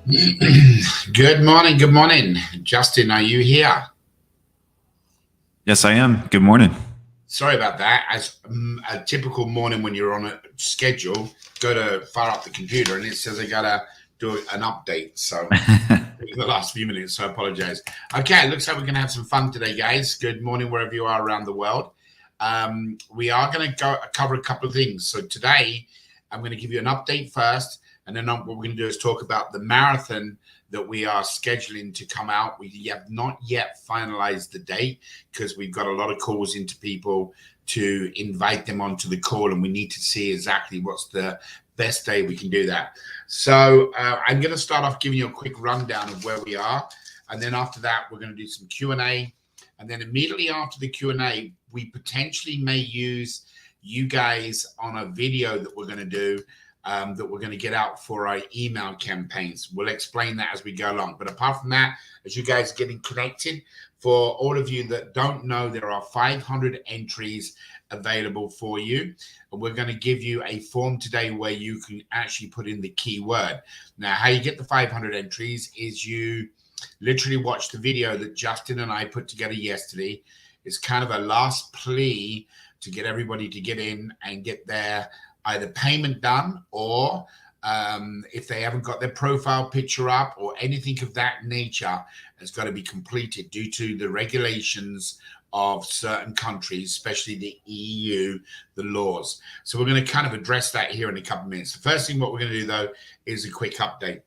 Good morning. Good morning. Justin, are you here? Yes, I am. Good morning. Sorry about that. As a typical morning when you're on a schedule, go to fire up the computer and it says I gotta do an update. So the last few minutes, so I apologize. Okay, it looks like we're gonna have some fun today, guys. Good morning wherever you are around the world. We are gonna cover a couple of things. So today, I'm gonna give you an update first, and then what we're gonna do is talk about the marathon that we are scheduling to come out. We have not yet finalized the date because we've got a lot of calls into people to invite them onto the call, and we need to see exactly what's the best day we can do that. So I'm going to start off giving you a quick rundown of where we are, and then after that we're going to do some Q&A, and then immediately after the Q&A we potentially may use you guys on a video that we're going to do that we're going to get out for our email campaigns. We'll explain that as we go along. But apart from that, as you guys are getting connected, for all of you that don't know, there are 500 entries available for you. And we're going to give you a form today where you can actually put in the keyword. Now, how you get the 500 entries is you literally watch the video that Justin and I put together yesterday. It's kind of a last plea to get everybody to get in and get their either payment done, or if they haven't got their profile picture up or anything of that nature, has got to be completed due to the regulations of certain countries, especially the EU, the laws. So we're going to kind of address that here in a couple of minutes. The first thing what we're going to do, though, is a quick update.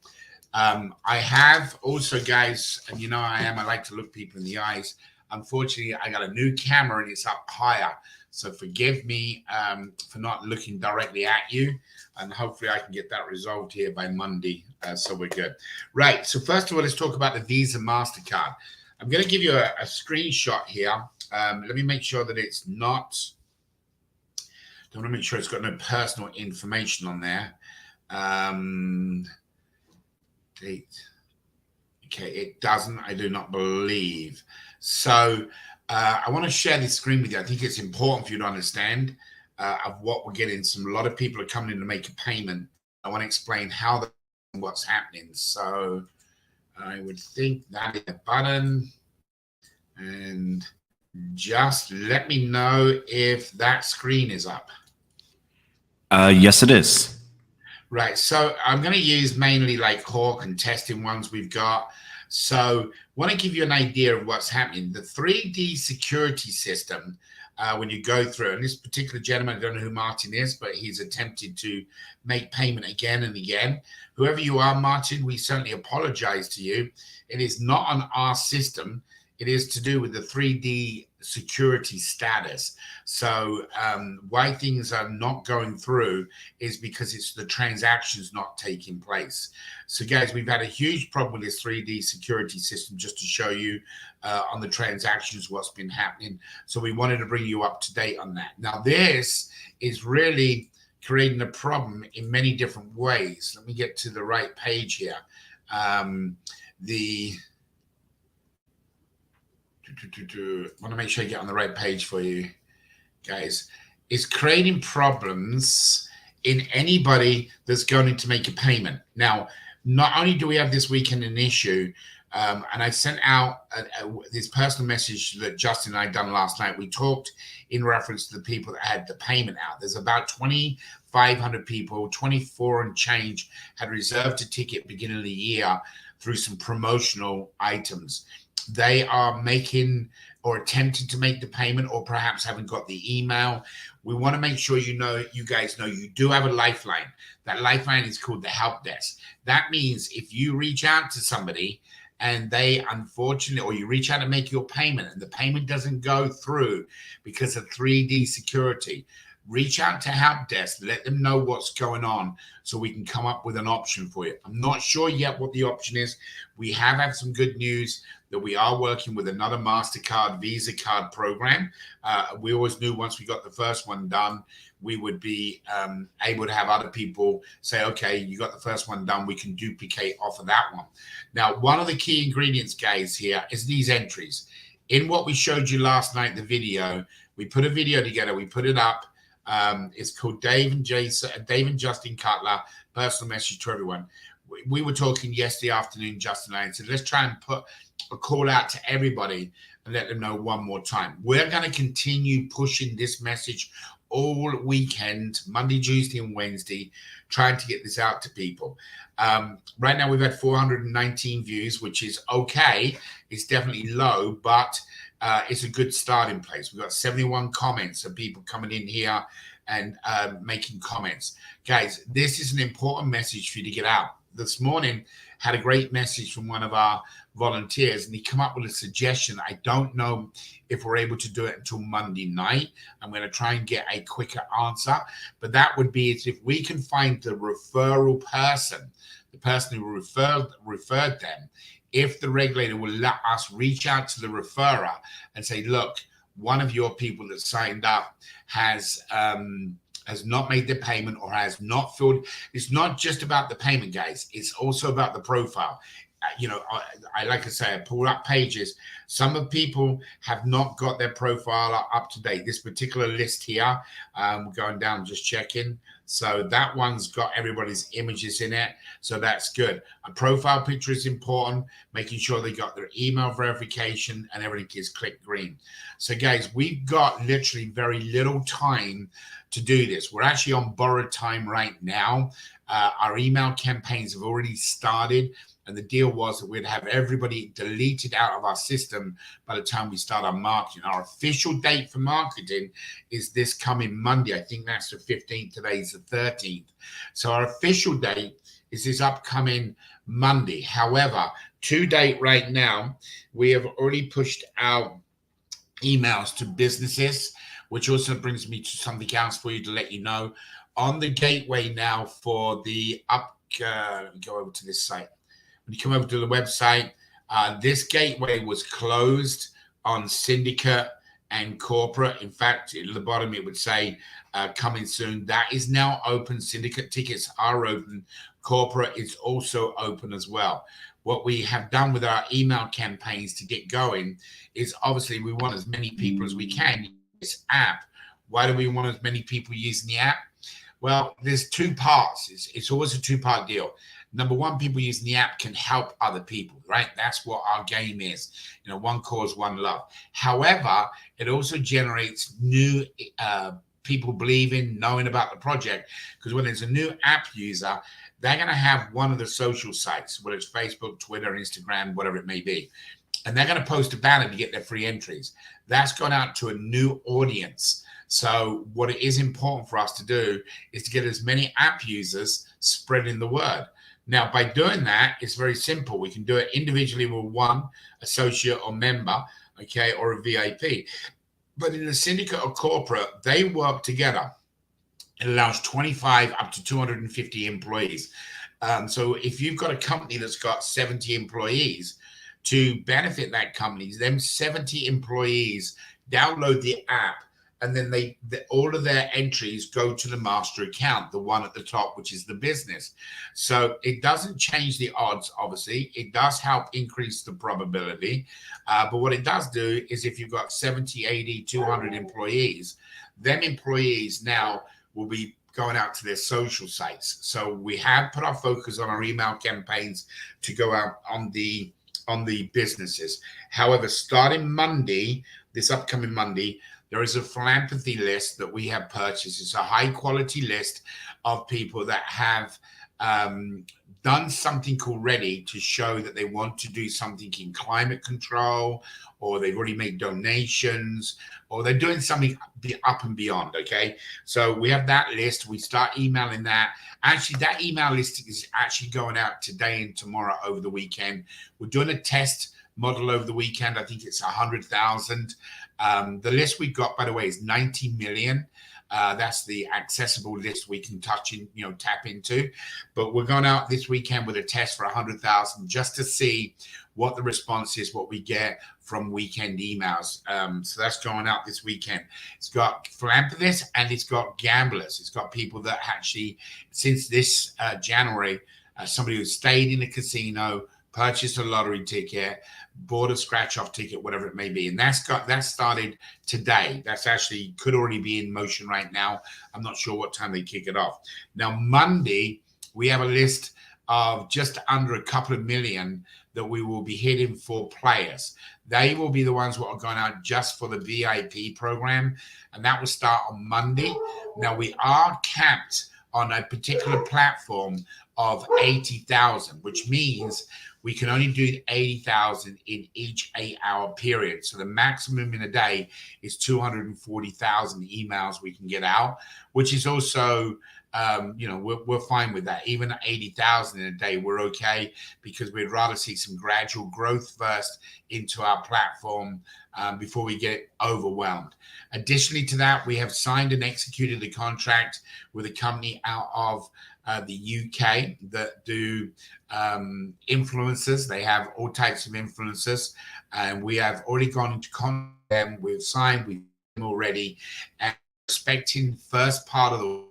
I have also, guys, and you know I like to look people in the eyes. Unfortunately, I got a new camera and it's up higher. So forgive me for not looking directly at you, and hopefully I can get that resolved here by Monday. So we're good. Right. So first of all, let's talk about the Visa MasterCard. I'm going to give you a screenshot here. Let me make sure that it's not. I want to make sure it's got no personal information on there. Date. Okay, it doesn't. I do not believe. So I want to share this screen with you. I think it's important for you to understand of what we're getting. A lot of people are coming in to make a payment. I want to explain how and what's happening. So I would think that is a button, and just let me know if that screen is up. Yes, it is. Right. So I'm going to use mainly like Hawk and testing ones we've got. So I want to give you an idea of what's happening. The 3D security system, when you go through, and this particular gentleman, I don't know who Martin is, but he's attempted to make payment again and again. Whoever you are, Martin, we certainly apologize to you. It is not on our system. It is to do with the 3D security status. So why things are not going through is because it's the transactions not taking place. So guys, we've had a huge problem with this 3D security system, just to show you on the transactions what's been happening. So we wanted to bring you up to date on that. Now this is really creating a problem in many different ways. Let me get to the right page here. Want to make sure I get on the right page for you guys. It's creating problems in anybody that's going to make a payment. Now, not only do we have this weekend an issue, and I sent out this personal message that Justin and I done last night. We talked in reference to the people that had the payment out. There's about 2,500 people, 24 and change, had reserved a ticket beginning of the year through some promotional items. They are making or attempting to make the payment, or perhaps haven't got the email. We want to make sure you guys know you do have a lifeline. That lifeline is called the help desk. That means if you reach out to somebody and they unfortunately, or you reach out to make your payment and the payment doesn't go through because of 3D security, reach out to help desk, let them know what's going on so we can come up with an option for you. I'm not sure yet what the option is. We have had some good news that we are working with another MasterCard Visa card program. We always knew once we got the first one done, we would be able to have other people say, okay, you got the first one done, we can duplicate off of that one. Now, one of the key ingredients, guys, here is these entries. In what we showed you last night, the video, we put a video together, we put it up. It's called Dave and Justin Cutler, personal message to everyone. we were talking yesterday afternoon, Justin and I said, let's try and put a call out to everybody and let them know one more time. We're going to continue pushing this message all weekend, Monday, Tuesday, and Wednesday, trying to get this out to people. Right now, we've had 419 views, which is okay. It's definitely low, but it's a good starting place. We've got 71 comments of people coming in here and making comments. Guys, this is an important message for you to get out. This morning, had a great message from one of our volunteers, and he come up with a suggestion. I don't know if we're able to do it until Monday night. I'm going to try and get a quicker answer, but that would be if we can find the referral person, the person who referred them, if the regulator will let us reach out to the referrer and say, look, one of your people that signed up has not made the payment or has not filled. It's not just about the payment, guys. It's also about the profile. I like to say, I pull up pages. Some of people have not got their profile up to date. This particular list here, going down, just checking. So that one's got everybody's images in it. So that's good. A profile picture is important, making sure they got their email verification and everything is click green. So guys, we've got literally very little time to do this. We're actually on borrowed time right now. Our email campaigns have already started. And the deal was that we'd have everybody deleted out of our system by the time we start our marketing. Our official date for marketing is this coming Monday. I think that's the 15th. Today's the 13th. So our official date is this upcoming Monday. However, to date right now, we have already pushed out emails to businesses, which also brings me to something else for you to let you know. On the gateway now for the let me go over to this site. When you come over to the website, this gateway was closed on syndicate and corporate. In fact, at the bottom, it would say coming soon. That is now open. Syndicate tickets are open. Corporate is also open as well. What we have done with our email campaigns to get going is obviously we want as many people as we can use this app. Why do we want as many people using the app? Well, there's two parts. It's always a two-part deal. Number one, people using the app can help other people, right? That's what our game is. One cause, one love. However, it also generates new people believing, knowing about the project, because when there's a new app user, they're going to have one of the social sites, whether it's Facebook, Twitter, Instagram, whatever it may be. And they're going to post a banner to get their free entries. That's gone out to a new audience. So what it is important for us to do is to get as many app users spreading the word. Now, by doing that, it's very simple. We can do it individually with one associate or member, okay, or a VIP. But in a syndicate or corporate, they work together. It allows 25 up to 250 employees. So if you've got a company that's got 70 employees, to benefit that company, them 70 employees download the app, and then all of their entries go to the master account, the one at the top, which is the business. So it doesn't change the odds, obviously. It does help increase the probability. But what it does do is if you've got 70, 80, 200 employees, them employees now will be going out to their social sites. So we have put our focus on our email campaigns to go out on the businesses. However, starting Monday, this upcoming Monday, there is a philanthropy list that we have purchased. It's a high quality list of people that have done something already to show that they want to do something in climate control, or they've already made donations, or they're doing something up and beyond, okay? So we have that list. We start emailing that. Actually, that email list is actually going out today and tomorrow over the weekend. We're doing a test model over the weekend. I think it's 100,000. The list we've got, by the way, is 90 million. That's the accessible list we can touch in, tap into. But we're going out this weekend with a test for 100,000 just to see what the response is, what we get from weekend emails. So that's going out this weekend. It's got philanthropists and it's got gamblers. It's got people that actually, since this January, somebody who stayed in a casino, purchased a lottery ticket, bought a scratch-off ticket, whatever it may be. And that started today. That's actually could already be in motion right now. I'm not sure what time they kick it off. Now, Monday, we have a list of just under a couple of million that we will be hitting for players. They will be the ones that are going out just for the VIP program, and that will start on Monday. Now, we are capped on a particular platform of 80,000, which means we can only do 80,000 in each 8-hour period. So the maximum in a day is 240,000 emails we can get out, which is also, we're fine with that. Even at 80,000 in a day, we're okay, because we'd rather see some gradual growth first into our platform before we get overwhelmed. Additionally to that, we have signed and executed the contract with a company out of the UK that do influencers. They have all types of influencers, and we have already gone into contact with them. We've signed with them already, and expecting first part of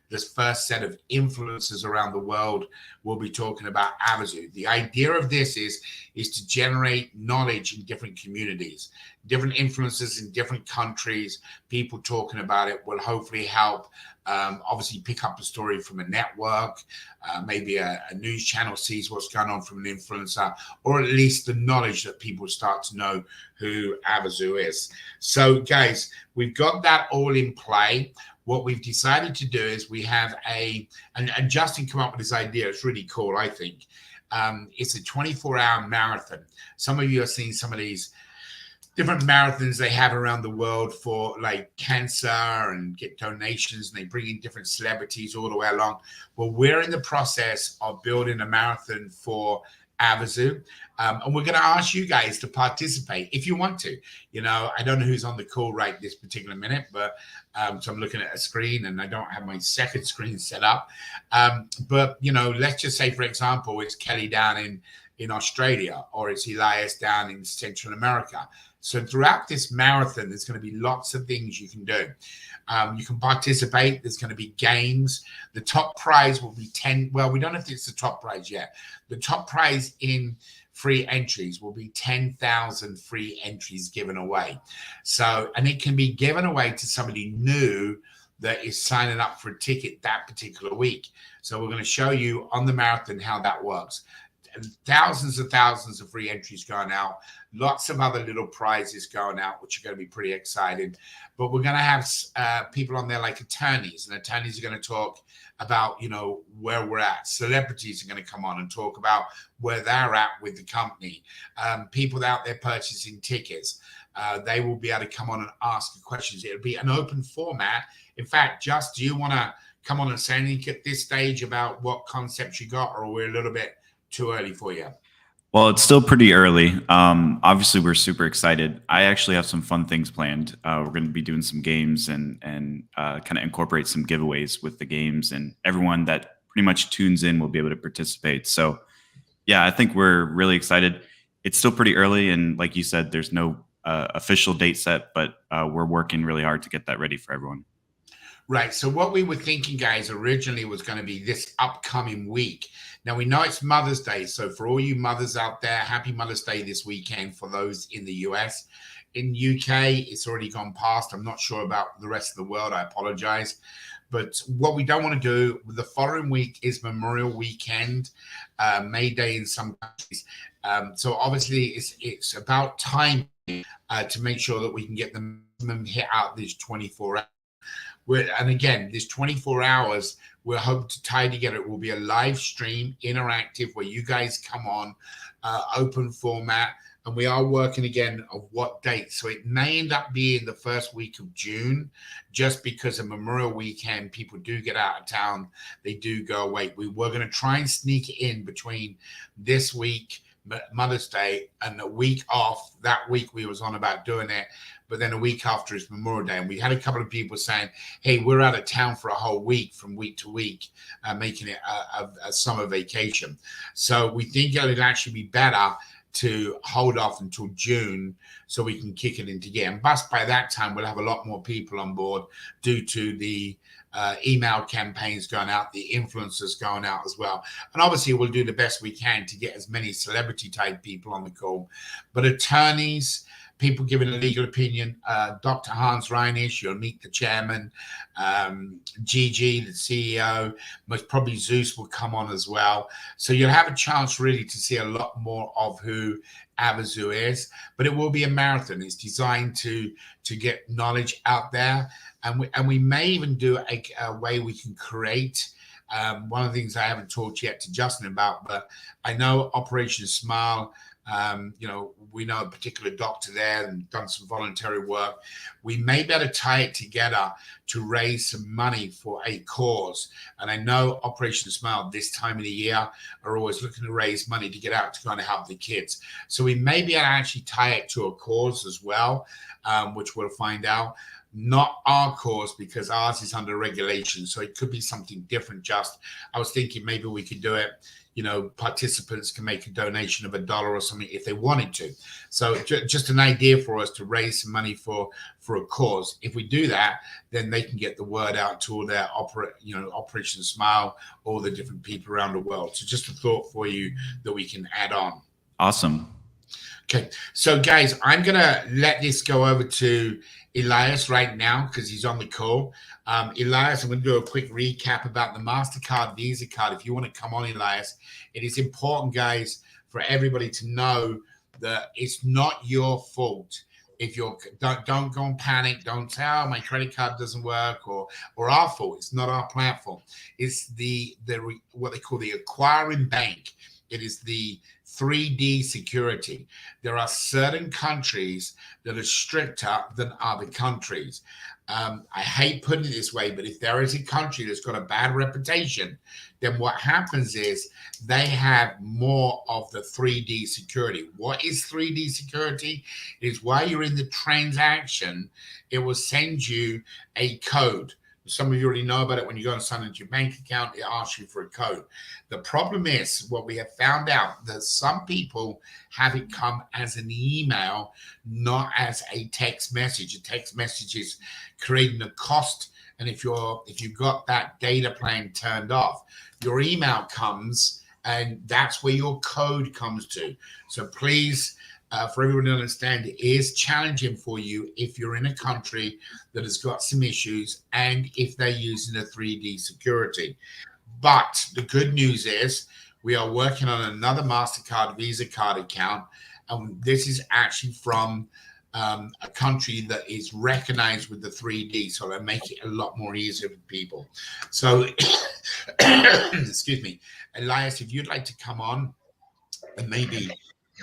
this first set of influencers around the world. We'll be talking about Avazoo. The idea of this is to generate knowledge in different communities, different influencers in different countries. People talking about it will hopefully help obviously pick up a story from a network, maybe a news channel sees what's going on from an influencer, or at least the knowledge that people start to know who Avazoo is. So guys, we've got that all in play. What we've decided to do is we have and Justin came up with this idea. It's really cool, I think. It's a 24-hour marathon. Some of you have seen some of these different marathons they have around the world for like cancer, and get donations, and they bring in different celebrities all the way along. Well, we're in the process of building a marathon for Avazoo, and we're going to ask you guys to participate if you want to. I don't know who's on the call right this particular minute, but so I'm looking at a screen and I don't have my second screen set up. But let's just say, for example, it's Kelly down in Australia, or it's Elias down in Central America. So throughout this marathon, there's going to be lots of things you can do. You can participate. There's going to be games. The top prize will be 10. Well, we don't know if it's the top prize yet. The top prize in free entries will be 10,000 free entries given away. So, and it can be given away to somebody new that is signing up for a ticket that particular week. So we're going to show you on the marathon how that works. Thousands of free entries going out, lots of other little prizes going out, which are going to be pretty exciting. But we're going to have people on there like attorneys, and attorneys are going to talk about where we're at. Celebrities are going to come on and talk about where they're at with the company. People out there purchasing tickets, they will be able to come on and ask questions. It'll be an open format. In fact, Just, do you want to come on and say anything at this stage about what concepts you got, or are we a little bit too early for you? Well, it's still pretty early. Obviously, we're super excited. I actually have some fun things planned. We're going to be doing some games and kind of incorporate some giveaways with the games, and everyone that pretty much tunes in will be able to participate. So, yeah, I think we're really excited. It's still pretty early, and like you said, there's no official date set, but we're working really hard to get that ready for everyone. Right. So what we were thinking, guys, originally was going to be this upcoming week. Now, we know it's Mother's Day. So for all you mothers out there, happy Mother's Day this weekend for those in the US. In UK, it's already gone past. I'm not sure about the rest of the world. I apologize. But what we don't want to do, the following week is Memorial Weekend, May Day in some countries. So obviously, it's about time to make sure that we can get the minimum hit out these 24 hours. And again, this 24 hours, we're hoping to tie together. It will be a live stream, interactive, where you guys come on, open format. And we are working again of what date. So it may end up being the first week of June, just because of Memorial Weekend. People do get out of town. They do go away. We were going to try and sneak it in between this week, Mother's Day, and the week off. That week we was on about doing it. But then a week after is Memorial Day. And we had a couple of people saying, hey, we're out of town for a whole week, from week to week, making it a summer vacation. So we think it'll actually be better to hold off until June so we can kick it into gear. And by that time, we'll have a lot more people on board due to the email campaigns going out, the influencers going out as well. And obviously, we'll do the best we can to get as many celebrity type people on the call. But attorneys, people giving a legal opinion. Dr. Hans Reinisch, you'll meet the chairman. Gigi, the CEO, most probably Zeus will come on as well. So you'll have a chance really to see a lot more of who Avazoo is, but it will be a marathon. It's designed to get knowledge out there, and we may even do a way we can create. One of the things I haven't talked yet to Justin about, but I know Operation Smile. We know a particular doctor there and done some voluntary work. We may be able to tie it together to raise some money for a cause. And I know Operation Smile this time of the year are always looking to raise money to get out to kind of help the kids. So we may be able to actually tie it to a cause as well, which we'll find out. Not our cause, because ours is under regulation. So it could be something different. I was thinking maybe we could do it. Participants can make a donation of $1 or something if they wanted to. So just an idea for us to raise some money for a cause. If we do that, then they can get the word out to all their Operation Smile, all the different people around the world. So just a thought for you that we can add on. Awesome. Okay. So guys, I'm going to let this go over to Elias right now because he's on the call. Elias, I'm going to do a quick recap about the MasterCard Visa card. If you want to come on, Elias, it is important, guys, for everybody to know that it's not your fault. If don't go and panic, don't say, oh, my credit card doesn't work, or our fault. It's not our platform. It's the what they call the acquiring bank. It is the 3D security. There are certain countries that are stricter than other countries. I hate putting it this way, but if there is a country that's got a bad reputation, then what happens is they have more of the 3D security. What is 3D security? It is while you're in the transaction, it will send you a code. Some of you already know about it. When you go and sign into your bank account, it asks you for a code. The problem is what we have found out that some people have it come as an email, not as a text message. A text message is creating a cost. And if you've got that data plan turned off, your email comes and that's where your code comes to. So please, for everyone to understand, it is challenging for you if you're in a country that has got some issues and if they're using a 3D security. But the good news is we are working on another MasterCard Visa card account, and this is actually from a country that is recognized with the 3D, so they make it a lot more easier for people. So, excuse me, Elias, if you'd like to come on and maybe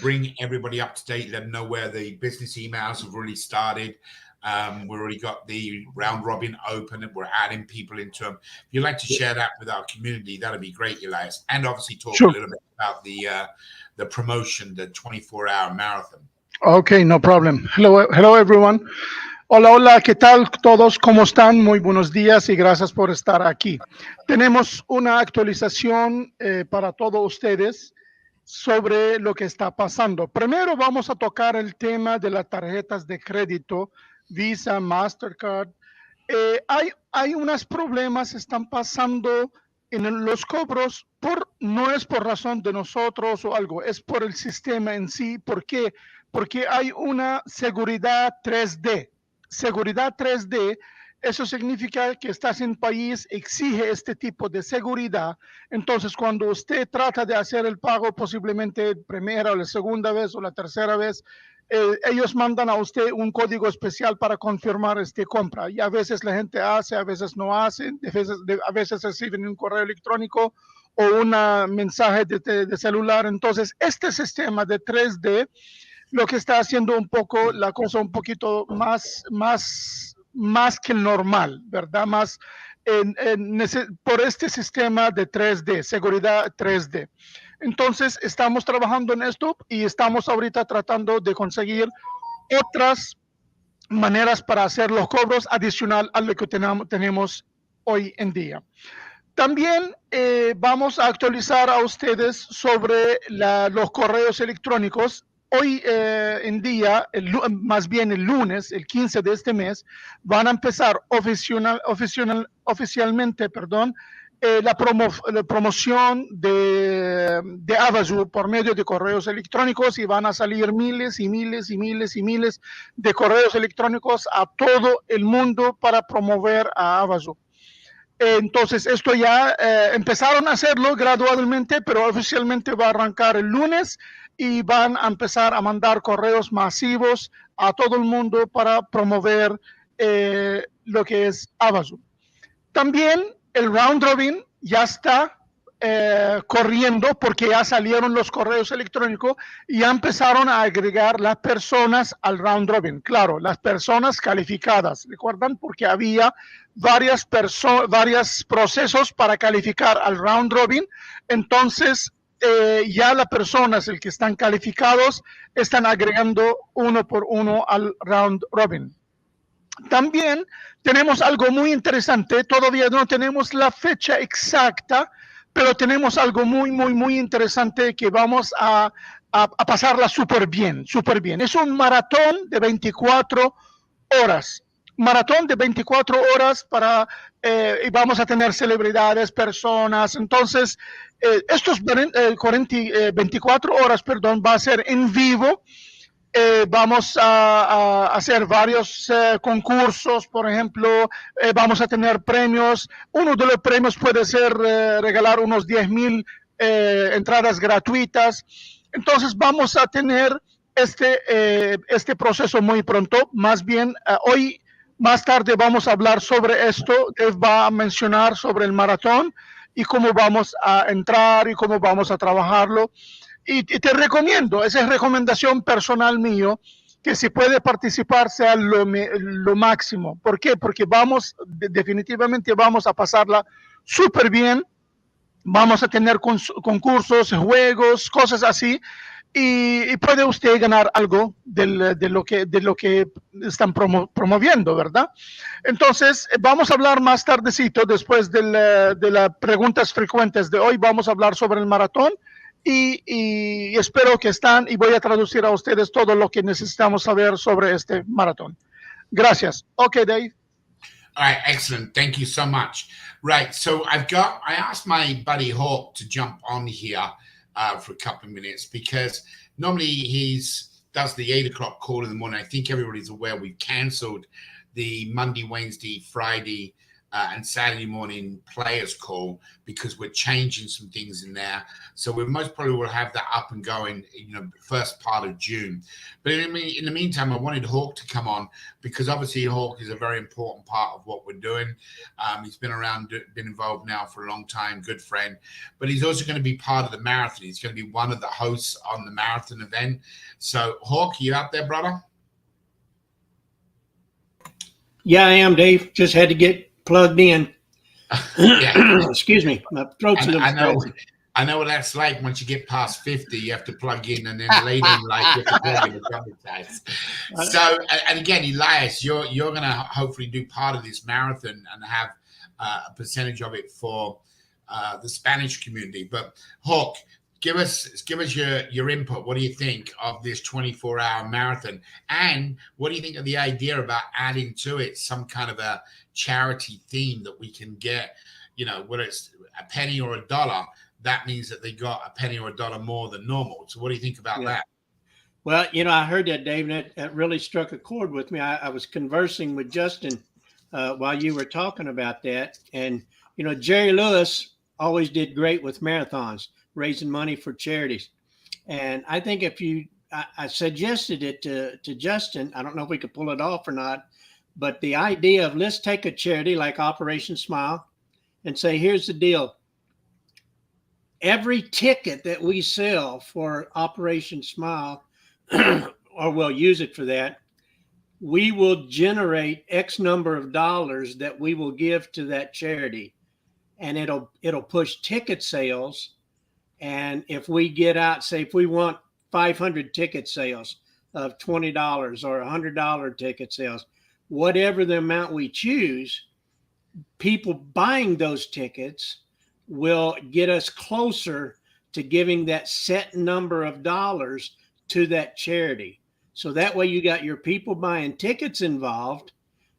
bring everybody up to date, let them know where the business emails have already started. We've already got the round robin open and we're adding people into them. If you'd like to share that with our community, that'd be great, Elias. And obviously talk a little bit about the promotion, the 24-hour marathon. Okay, no problem. Hello everyone. Hola, ¿qué tal todos? ¿Cómo están? Muy buenos días y gracias por estar aquí. Tenemos una actualización para todos ustedes sobre lo que está pasando. Primero vamos a tocar el tema de las tarjetas de crédito, Visa, Mastercard. Hay unos problemas que están pasando en los cobros, no es por razón de nosotros o algo, es por el sistema en sí. ¿Por qué? Porque hay una seguridad 3D. Seguridad 3D, eso significa que estás en un país, exige este tipo de seguridad. Entonces, cuando usted trata de hacer el pago, posiblemente primera o la segunda vez o la tercera vez, ellos mandan a usted un código especial para confirmar compra. Y a veces la gente hace, a veces no hace, a veces reciben un correo electrónico o un mensaje de celular. Entonces, este sistema de 3D lo que está haciendo un poco la cosa un poquito más que normal, ¿verdad? Más por este sistema de 3D, seguridad 3D. Entonces, estamos trabajando en esto y estamos ahorita tratando de conseguir otras maneras para hacer los cobros adicional a lo que tenemos hoy en día. También vamos a actualizar a ustedes sobre los correos electrónicos. Hoy en día, más bien el lunes, el 15 de este mes, van a empezar oficialmente, la promoción de Avazoo por medio de correos electrónicos, y van a salir miles y miles y miles y miles de correos electrónicos a todo el mundo para promover a Avazoo. Entonces, esto ya empezaron a hacerlo gradualmente, pero oficialmente va a arrancar el lunes y van a empezar a mandar correos masivos a todo el mundo para promover lo que es Avazoo. También el round robin ya está corriendo, porque ya salieron los correos electrónicos y ya empezaron a agregar las personas al round robin. Claro, las personas calificadas. ¿Recuerdan? Porque había varios procesos para calificar al round robin. Entonces, ya las personas, el que están calificados, están agregando uno por uno al round robin. También tenemos algo muy interesante. Todavía no tenemos la fecha exacta, pero tenemos algo muy, muy, muy interesante que vamos a pasarla súper bien, súper bien. Es un maratón de 24 horas. Maratón de 24 horas y vamos a tener celebridades, personas. Entonces, estos 24 horas, perdón, va a ser en vivo. Vamos a hacer varios concursos. Por ejemplo, vamos a tener premios. Uno de los premios puede ser regalar unos 10,000 entradas gratuitas. Entonces vamos a tener este proceso muy pronto. Más bien, hoy más tarde vamos a hablar sobre esto. Dave va a mencionar sobre el maratón y cómo vamos a entrar y cómo vamos a trabajarlo. Y te recomiendo, esa es recomendación personal mío, que si puede participar sea lo máximo. ¿Por qué? Porque definitivamente vamos a pasarla súper bien. Vamos a tener concursos, juegos, cosas así. Y puede usted ganar algo de lo que están promoviendo, ¿verdad? Entonces, vamos a hablar más tardecito, después de las preguntas frecuentes de hoy. Vamos a hablar sobre el maratón. Y espero que están, y voy a traducir a ustedes todo lo que necesitamos saber sobre este maratón. Gracias. Okay, Dave. All right, excellent. Thank you so much. Right, so I asked my buddy Hawk to jump on here for a couple of minutes, because normally does the 8 o'clock call in the morning. I think everybody's aware we've cancelled the Monday, Wednesday, Friday, and Saturday morning players call, because we're changing some things in there. So we most probably will have that up and going, first part of June. But in the meantime, I wanted Hawk to come on, because obviously Hawk is a very important part of what we're doing. He's been around, been involved now for a long time, good friend. But he's also going to be part of the marathon. He's going to be one of the hosts on the marathon event. So Hawk, you out there, brother? Yeah, I am, Dave. Just had to get plugged in. Yeah. Excuse me, my throat's a little scratchy. I know what that's like. Once you get past 50, you have to plug in, and then later in life you have to plug in a couple of times. So, and again, Elias, you're going to hopefully do part of this marathon and have a percentage of it for the Spanish community. But Hawk, give us your input. What do you think of this 24-hour marathon, and what do you think of the idea about adding to it some kind of a charity theme that we can get, whether it's a penny or a dollar, that means that they got a penny or a dollar more than normal. So what do you think about that? Well, I heard that, Dave, and that really struck a chord with me. I was conversing with Justin while you were talking about that. And, Jerry Lewis always did great with marathons, raising money for charities. And I think I suggested it to Justin. I don't know if we could pull it off or not, but the idea of, let's take a charity like Operation Smile and say, here's the deal. Every ticket that we sell for Operation Smile, or we'll use it for that, we will generate X number of dollars that we will give to that charity. And it'll push ticket sales. And if we get out, say, if we want 500 ticket sales of $20 or $100 ticket sales, whatever the amount we choose, people buying those tickets will get us closer to giving that set number of dollars to that charity. So that way you got your people buying tickets involved.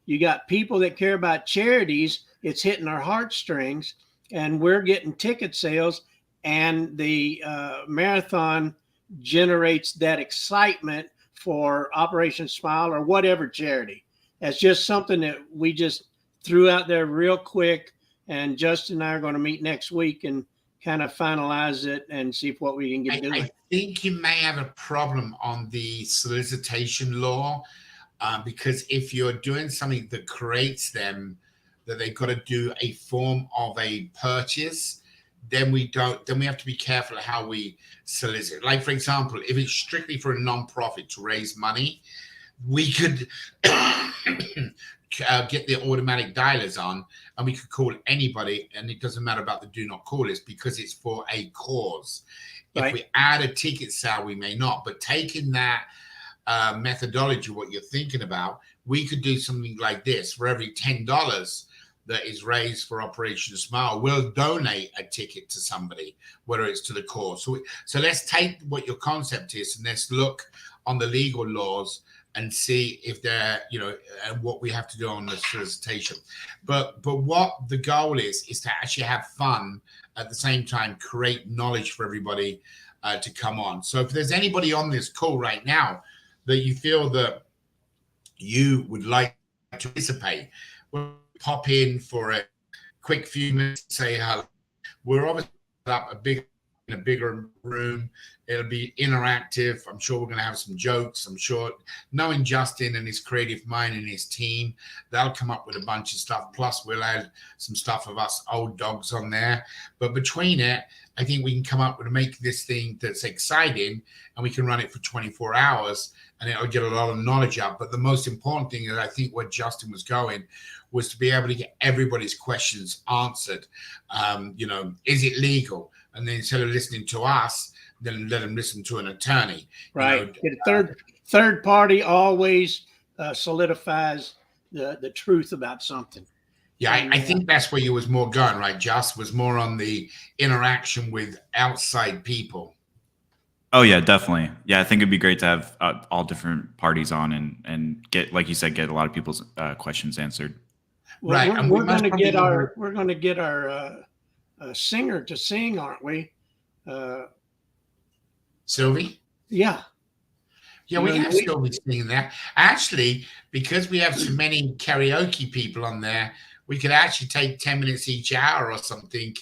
You got people that care about charities. It's hitting our heartstrings. and we're getting ticket sales, and the marathon generates that excitement for Operation Smile or whatever charity. That's just something that we just threw out there real quick, and Justin and I are going to meet next week and kind of finalize it and see what we can get doing. I think you may have a problem on the solicitation law, because if you're doing something that creates them, that they've got to do a form of a purchase, then we have to be careful how we solicit. Like, for example, if it's strictly for a non-profit to raise money, we could get the automatic dialers on, and we could call anybody, and it doesn't matter about the do not call list because it's for a cause. Right. If we add a ticket sale, we may not. But taking that methodology, what you're thinking about, we could do something like this. For every $10 that is raised for Operation Smile, we'll donate a ticket to somebody, whether it's to the cause. So let's take what your concept is and let's look on the legal laws and see if they're, and what we have to do on the solicitation. But what the goal is to actually have fun at the same time, create knowledge for everybody to come on. So if there's anybody on this call right now that you feel that you would like to participate, we'll pop in for a quick few minutes, say hello. We're obviously up in a bigger room. It'll be interactive. I'm sure we're going to have some jokes. I'm sure, knowing Justin and his creative mind and his team, they'll come up with a bunch of stuff. Plus, we'll add some stuff of us old dogs on there. But between it, I think we can come up with make this thing that's exciting, and we can run it for 24 hours, and it'll get a lot of knowledge out. But the most important thing is, I think where Justin was going was to be able to get everybody's questions answered. Is it legal? And then instead of listening to us, then let them listen to an attorney. Right. Third party always solidifies the truth about something. Yeah, I think that's where you was more going, right? Just was more on the interaction with outside people. Oh yeah, definitely. Yeah, I think it'd be great to have all different parties on and get, like you said, get a lot of people's questions answered. Well, right. We're going to get our singer to sing, aren't we? Sylvie? Yeah. Yeah, we have Sylvie singing there. Actually, because we have so many karaoke people on there, we could actually take 10 minutes each hour or something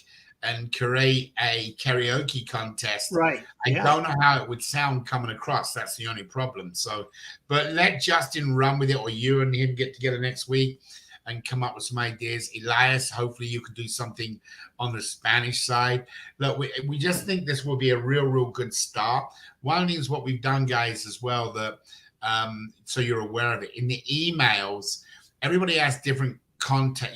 and create a karaoke contest. Right. I don't know how it would sound coming across. That's the only problem. So, but let Justin run with it, or you and him get together next week and come up with some ideas. Elias, hopefully you could do something on the Spanish side. Look, we just think this will be a real good start. One of the things what we've done, guys, as well, that so you're aware of it, in the emails, everybody has different content,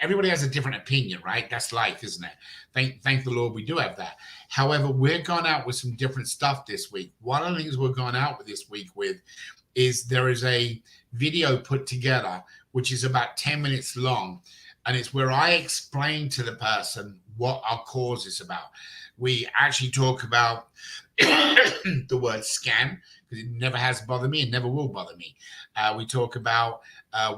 everybody has a different opinion, right? That's life, isn't it? Thank the Lord we do have that. However, we're going out with some different stuff this week. One of the things we're going out with this week is there is a video put together which is about 10 minutes long, and it's where I explain to the person what our cause is about. We actually talk about the word scam, because it never has bothered me and never will bother me. We talk about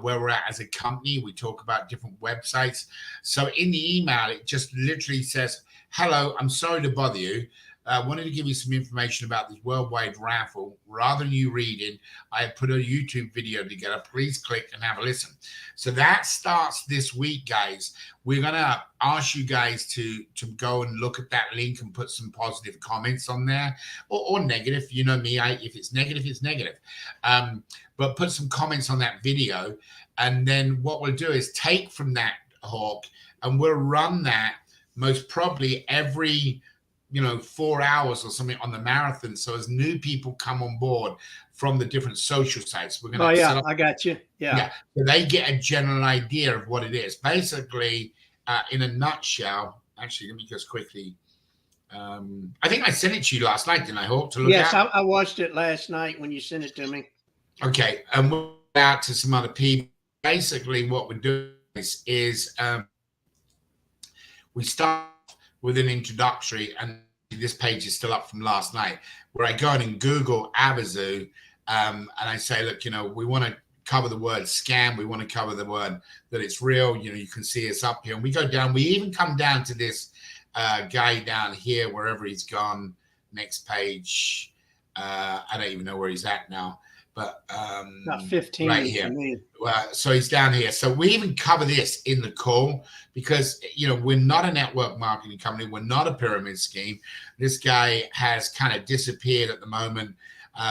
where we're at as a company. We talk about different websites. So in the email, it just literally says, hello, I'm sorry to bother you. I wanted to give you some information about this worldwide raffle. Rather than you reading, I put a YouTube video together. Please click and have a listen. So that starts this week, guys. We're going to ask you guys to go and look at that link and put some positive comments on there, or negative. You know me, if it's negative, it's negative. But put some comments on that video. And then what we'll do is take from that, Hawk, and we'll run that most probably every 4 hours or something on the marathon. So as new people come on board from the different social sites, we're going to set up, I got you. Yeah. So they get a general idea of what it is. Basically, in a nutshell, actually, let me just quickly, I think I sent it to you last night, didn't I, Hawk, to look at? Yes, I watched it last night when you sent it to me. Okay, and we're out to some other people. Basically, what we're doing is we start with an introductory, and this page is still up from last night, where I go in and Google Avazoo, and I say, look, we want to cover the word scam. We want to cover the word that it's real. You know, you can see us up here, and we go down. We even come down to this guy down here, wherever he's gone. Next page. I don't even know where he's at now, but About 15 right here. for me. So he's down here. So we even cover this in the call because, you know, we're not a network marketing company. We're not a pyramid scheme. This guy has kind of disappeared at the moment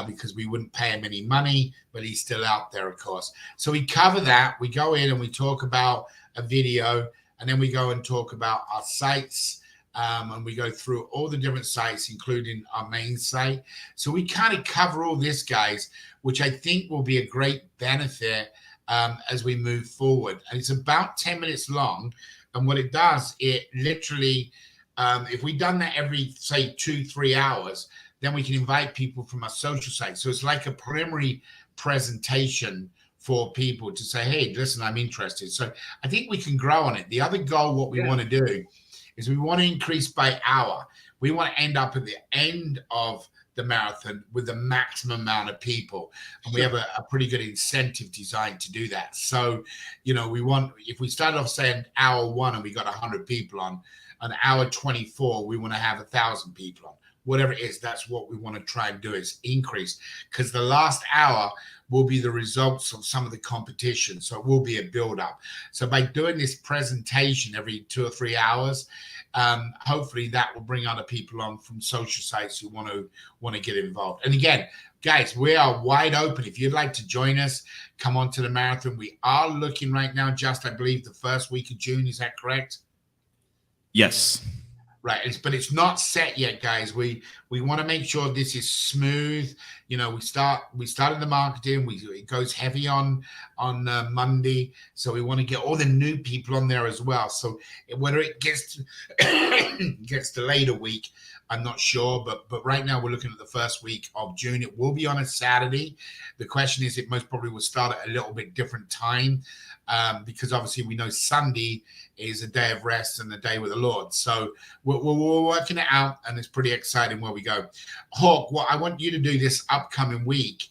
because we wouldn't pay him any money, but he's still out there, of course. So we cover that. We go in and we talk about a video, and then we go and talk about our sites. And we go through all the different sites, including our main site. So we kind of cover all this, guys, which I think will be a great benefit as we move forward. And it's about 10 minutes long. And what it does, it literally, if we've done that every, say, 2-3 hours, then we can invite people from our social site. So it's like a preliminary presentation for people to say, hey, listen, I'm interested. So I think we can grow on it. The other goal, what we want to do is we want to increase by hour. We want to end up at the end of the marathon with the maximum amount of people. And we have a pretty good incentive designed to do that. So, you know, we want, if we start off saying hour 1 and we got 100 people on hour 24, we want to have 1,000 people on. Whatever it is, that's what we want to try and do, is increase, because the last hour will be the results of some of the competition. So it will be a build up. So by doing this presentation every 2 or 3 hours, hopefully that will bring other people on from social sites who want to get involved. And again, guys, we are wide open. If you'd like to join us, come on to the marathon. We are looking right now, just I believe the first week of June. Is that correct? Yes. Right, but it's not set yet, guys. We want to make sure this is smooth. You know, we started the marketing. It goes heavy on Monday, so we want to get all the new people on there as well. So whether it gets gets delayed a week, I'm not sure. But right now we're looking at the first week of June. It will be on a Saturday. The question is, it most probably will start at a little bit different time. Because obviously we know Sunday is a day of rest and a day with the Lord. So we're working it out, and it's pretty exciting where we go. Hawk, what I want you to do this upcoming week,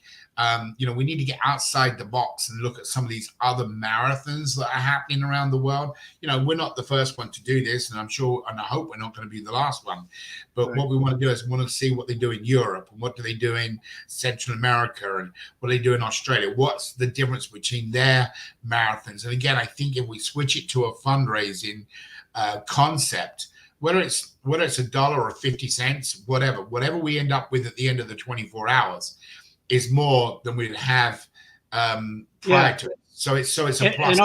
you know, we need to get outside the box and look at some of these other marathons that are happening around the world. You know, we're not the first one to do this, and I'm sure, and I hope we're not going to be the last one. But what we want to do is we want to see what they do in Europe, and what do they do in Central America, and what do they do in Australia. What's the difference between their marathons? And again, I think if we switch it to a fundraising concept, whether it's $1 or 50 cents, whatever we end up with at the end of the 24 hours, is more than we'd have prior to it. So it's a plus.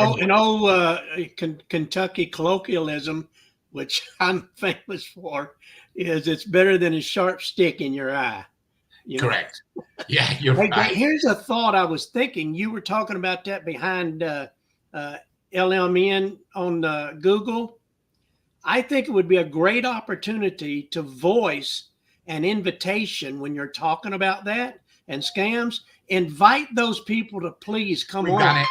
Kentucky colloquialism, which I'm famous for, is it's better than a sharp stick in your eye. You know? Correct. Yeah, you're right. Here's a thought I was thinking. You were talking about that behind LMN on Google. I think it would be a great opportunity to voice an invitation when you're talking about that and scams. Invite those people to please come on. We've done it.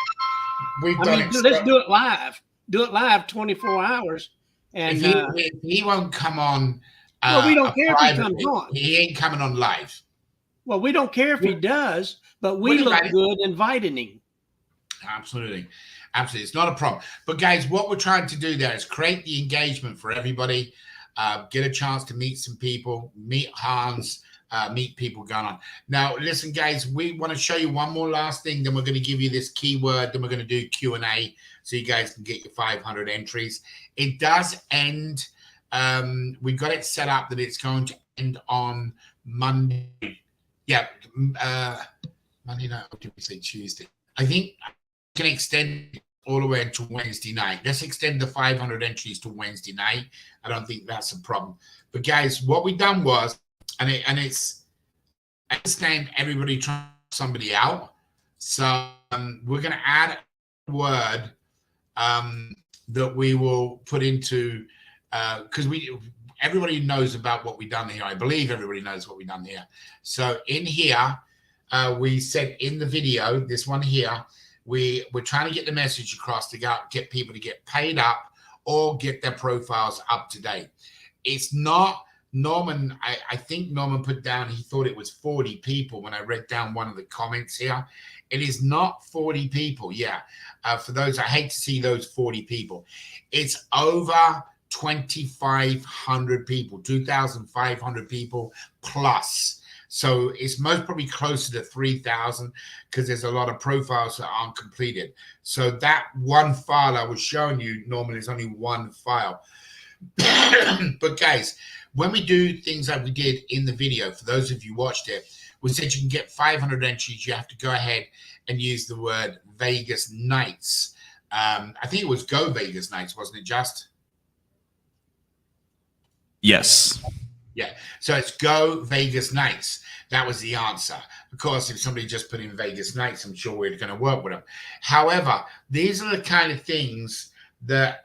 We've done it. Let's do it live. Do it live 24 hours. And if he won't come on, well, we don't care if he comes on. He ain't coming on live. Well, we don't care if he does, but we look good inviting him. Absolutely. It's not a problem. But guys, what we're trying to do there is create the engagement for everybody, get a chance to meet some people, meet Hans, meet people going on. Now, listen, guys, we want to show you one more last thing. Then we're going to give you this keyword. Then we're going to do Q&A so you guys can get your 500 entries. It does end. We've got it set up that it's going to end on Monday. Yeah, Monday night. What did we say? Tuesday. I think I can extend it all the way until Wednesday night. Let's extend the 500 entries to Wednesday night. I don't think that's a problem. But guys, what we done was, I understand everybody trying somebody out. So we're going to add a word that we will put into, because everybody knows about what we've done here. I believe everybody knows what we've done here. So in here, we said in the video, this one here, we're trying to get the message across to get people to get paid up or get their profiles up to date. It's not Norman. I think Norman put down, he thought it was 40 people when I read down one of the comments here. It is not 40 people. Yeah. For those, I hate to see those 40 people. It's over 2,500 people, 2,500 people plus. So it's most probably closer to 3,000 because there's a lot of profiles that aren't completed. So that one file I was showing you normally is only one file. But guys, when we do things like we did in the video, for those of you who watched it, we said you can get 500 entries. You have to go ahead and use the word Vegas Nights. I think it was Go Vegas Nights, wasn't it, Just? Yes. Yeah. So it's Go Vegas Nights. That was the answer. Of course, if somebody just put in Vegas Nights, I'm sure we're going to work with them. However, these are the kind of things that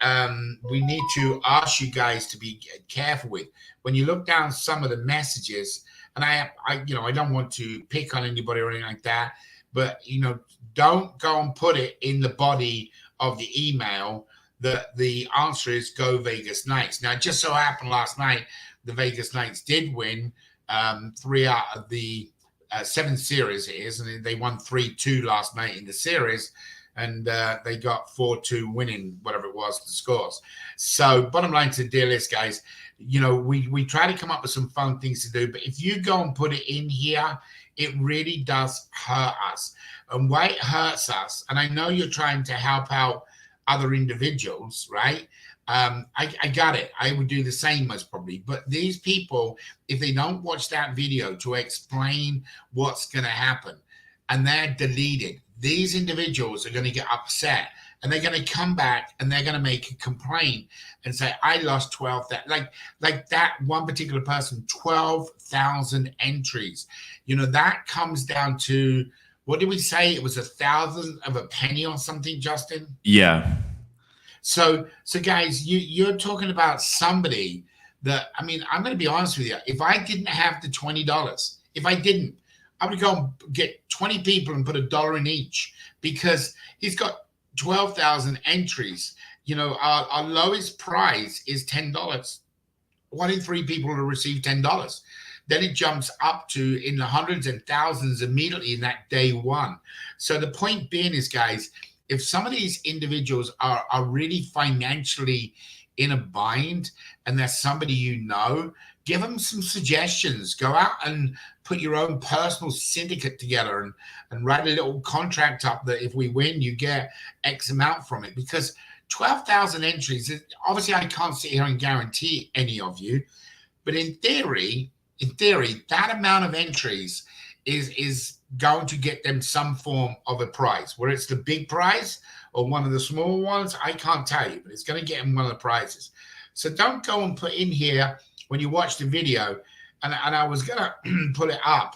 we need to ask you guys to be careful with. When you look down some of the messages, and I don't want to pick on anybody or anything like that, but, don't go and put it in the body of the email that the answer is Go Vegas Nights. Now, it just so happened last night, the Vegas Knights did win 3 out of the 7 series it is, and they won 3-2 last night in the series, and they got 4-2 winning, whatever it was, the scores. So bottom line to the deal is, guys, we try to come up with some fun things to do, but if you go and put it in here, it really does hurt us. And why it hurts us, and I know you're trying to help out other individuals, right? I got it. I would do the same most probably. But these people, if they don't watch that video to explain what's going to happen and they're deleted, these individuals are going to get upset and they're going to come back and they're going to make a complaint and say, I lost 12,000. Like that one particular person, 12,000 entries. That comes down to, what did we say? It was 1,000 of a penny or something, Justin? Yeah. So guys, you're talking about somebody that, I'm going to be honest with you. If I didn't have the $20, if I didn't, I would go and get 20 people and put $1 in each, because he's got 12,000 entries. Our lowest prize is $10. 1 in 3 people will receive $10. Then it jumps up to in the hundreds and thousands immediately in that day one. So the point being is, guys, if some of these individuals are really financially in a bind and there's somebody give them some suggestions. Go out and put your own personal syndicate together and write a little contract up that if we win, you get X amount from it. Because 12,000 entries, obviously I can't sit here and guarantee any of you, but in theory, that amount of entries is going to get them some form of a prize. Whether it's the big prize or one of the small ones, I can't tell you, but it's going to get them one of the prizes. So don't go and put in here when you watch the video, and I was going to put it up.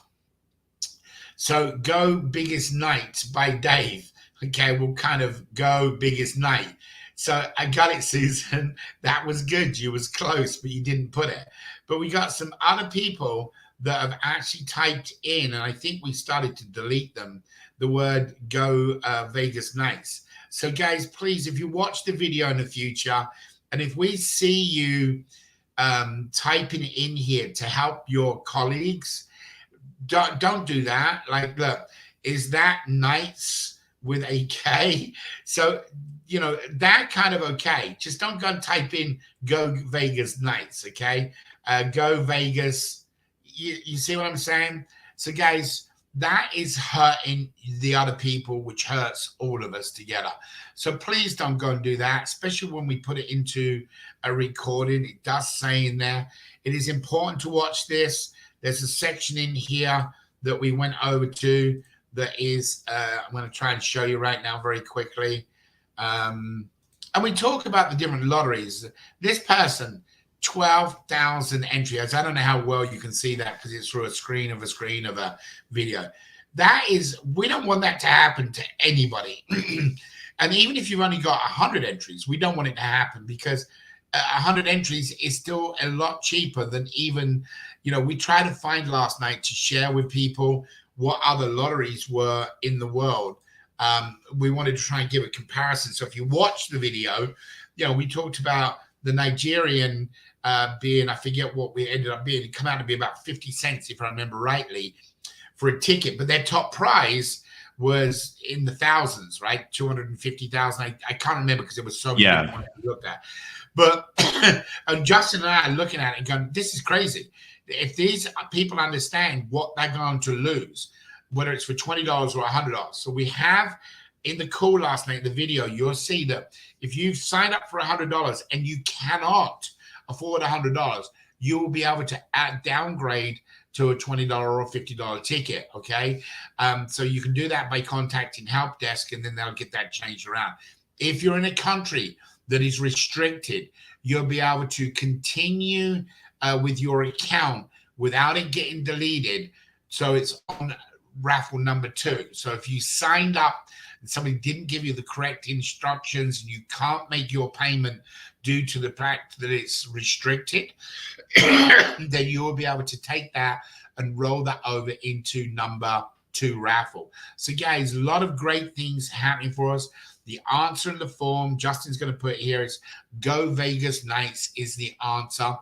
So Go Biggest Night by Dave. Okay, we'll kind of go Biggest Night. So I got it, Susan. That was good. You was close, but you didn't put it. But we got some other people that have actually typed in, and I think we started to delete them, the word Go Vegas Nights. So guys, please, if you watch the video in the future, and if we see you typing in here to help your colleagues, don't do that. Like, look, is that Nights with a K? So, that kind of okay. Just don't go and type in Go Vegas Nights, okay? Go Vegas. You see what I'm saying? So, guys, that is hurting the other people, which hurts all of us together. So please don't go and do that, especially when we put it into a recording. It does say in there, it is important to watch this. There's a section in here that we went over to that is, I'm going to try and show you right now very quickly. And we talk about the different lotteries. This person, 12,000 entries. I don't know how well you can see that because it's through a screen of a video. That is, we don't want that to happen to anybody. And even if you've only got 100 entries, we don't want it to happen, because 100 entries is still a lot cheaper than even, we tried to find last night to share with people what other lotteries were in the world. We wanted to try and give a comparison. So if you watch the video, we talked about the Nigerian being, I forget what we ended up being, it came out to be about 50 cents, if I remember rightly, for a ticket. But their top prize was in the thousands, right? 250,000. I can't remember because there was so many different ones we looked at. But and Justin and I are looking at it and going, this is crazy. If these people understand what they're going to lose, whether it's for $20 or $100. So we have in the call last night, the video, you'll see that if you've signed up for $100 and you cannot afford $100, you will be able to downgrade to a $20 or $50 ticket, okay? So you can do that by contacting help desk, and then they'll get that changed around. If you're in a country that is restricted, you'll be able to continue with your account without it getting deleted. So it's on raffle number 2. So if you signed up and somebody didn't give you the correct instructions and you can't make your payment due to the fact that it's restricted, then you will be able to take that and roll that over into number 2 raffle. So guys, a lot of great things happening for us. The answer in the form, Justin's going to put here, is Go Vegas Nights is the answer.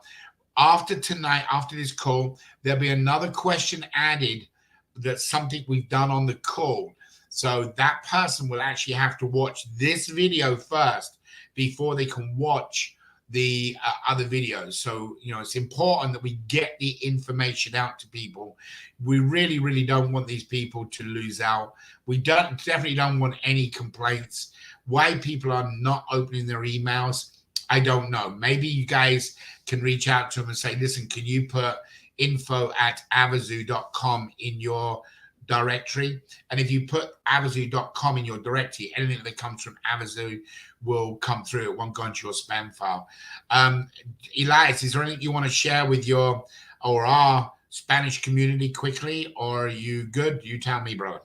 After tonight, after this call, there'll be another question added. That's something we've done on the call. So that person will actually have to watch this video first before they can watch the other videos. So, you know, it's important that we get the information out to people. We really, really don't want these people to lose out. We definitely don't want any complaints. Why people are not opening their emails, I don't know. Maybe you guys can reach out to them and say, listen, can you put info@avazoo.com in your directory? And if you put avazoo.com in your directory, anything that comes from Avazoo will come through. It won't go into your spam file. Elias, is there anything you want to share with your or our Spanish community quickly, or are you good? You tell me, bro.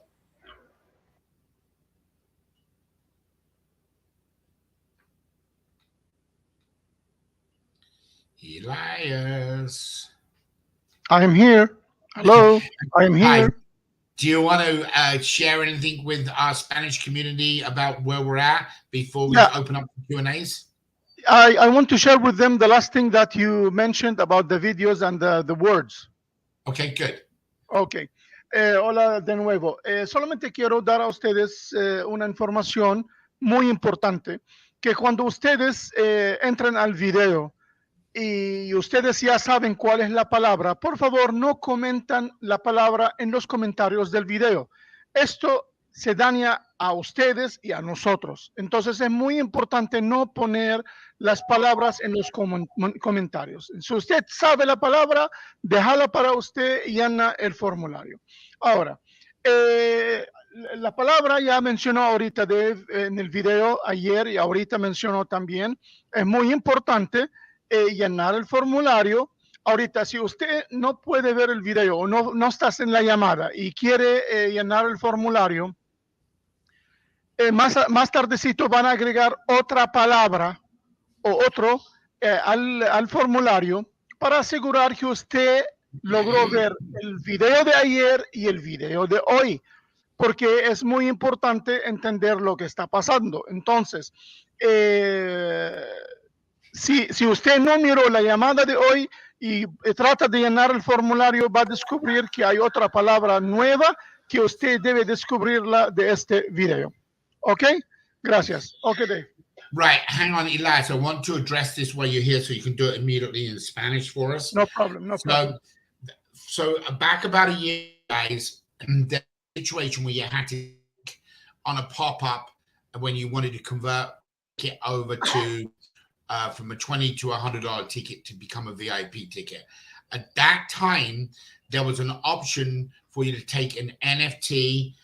Elias. I am here. Hello, I am here. Hi. Do you want to share anything with our Spanish community about where we're at before we open up the Q&As? I want to share with them the last thing that you mentioned about the videos and the words. Okay, good. Ok. Hola de nuevo. Solamente quiero dar a ustedes una información muy importante, que cuando ustedes entren al video y ustedes ya saben cuál es la palabra, por favor no comentan la palabra en los comentarios del video. Esto se daña a ustedes y a nosotros. Entonces es muy importante no poner las palabras en los comentarios. Si usted sabe la palabra, déjala para usted y llena el formulario. Ahora, la palabra ya mencionó ahorita en el video ayer y ahorita mencionó también. Es muy importante llenar el formulario. Ahorita, si usted no puede ver el video o no estás en la llamada y quiere llenar el formulario, más tardecito van a agregar otra palabra o otro al formulario para asegurar que usted logró ver el video de ayer y el video de hoy, porque es muy importante entender lo que está pasando. Entonces, si usted no miró la llamada de hoy y trata de llenar el formulario, va a descubrir que hay otra palabra nueva que usted debe descubrirla de este video. Okay? Gracias. Okay, Dave. Right. Hang on, Elias. I want to address this while you're here so you can do it immediately in Spanish for us. No problem. No problem. So back about a year, guys, the situation where you had to on a pop-up when you wanted to convert it over to from a $20 to $100 ticket to become a VIP ticket. At that time, there was an option for you to take an NFT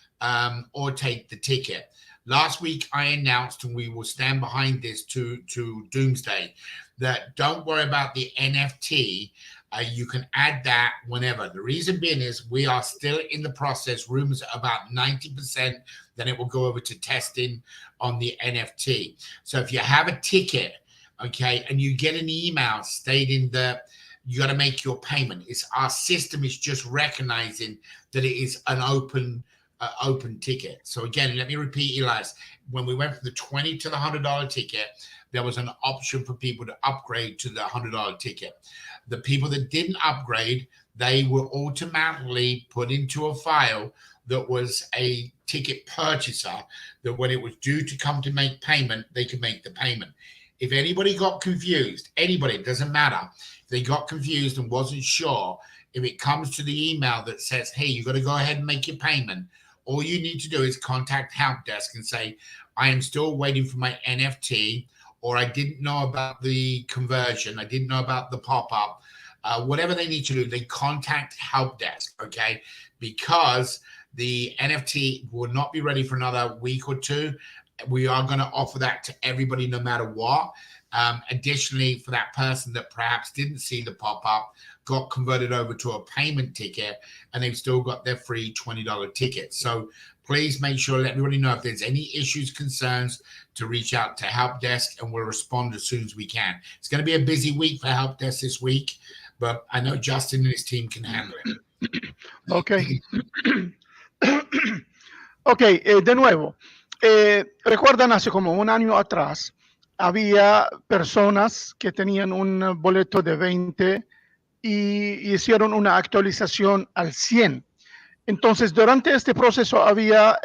or take the ticket. Last week, I announced, and we will stand behind this to doomsday, that don't worry about the NFT. You can add that whenever. The reason being is we are still in the process. Rumors are about 90%. Then it will go over to testing on the NFT. So if you have a ticket, okay, and you get an email stating that you got to make your payment, our system is just recognizing that it is an open ticket. So again, let me repeat, Elias, when we went from the $20 to the $100 ticket, there was an option for people to upgrade to the $100 ticket. The people that didn't upgrade, they were automatically put into a file that was a ticket purchaser, that when it was due to come to make payment, they could make the payment. If anybody got confused, anybody, it doesn't matter, if they got confused and wasn't sure, if it comes to the email that says, hey, you got to go ahead and make your payment, all you need to do is contact help desk and say, I am still waiting for my NFT, or I didn't know about the conversion, I didn't know about the pop-up. Whatever they need to do, they contact help desk, okay? Because the NFT will not be ready for another week or two. We are going to offer that to everybody no matter what. Additionally, for that person that perhaps didn't see the pop-up, got converted over to a payment ticket, and they've still got their free $20 ticket. So please make sure, let everybody know if there's any issues, concerns, to reach out to help desk, and we'll respond as soon as we can. It's going to be a busy week for help desk this week, but I know Justin and his team can handle it. Okay. Ok, de nuevo, recuerdan hace como un año atrás, había personas que tenían un boleto de 20 y hicieron una actualización al 100. Entonces, durante este proceso había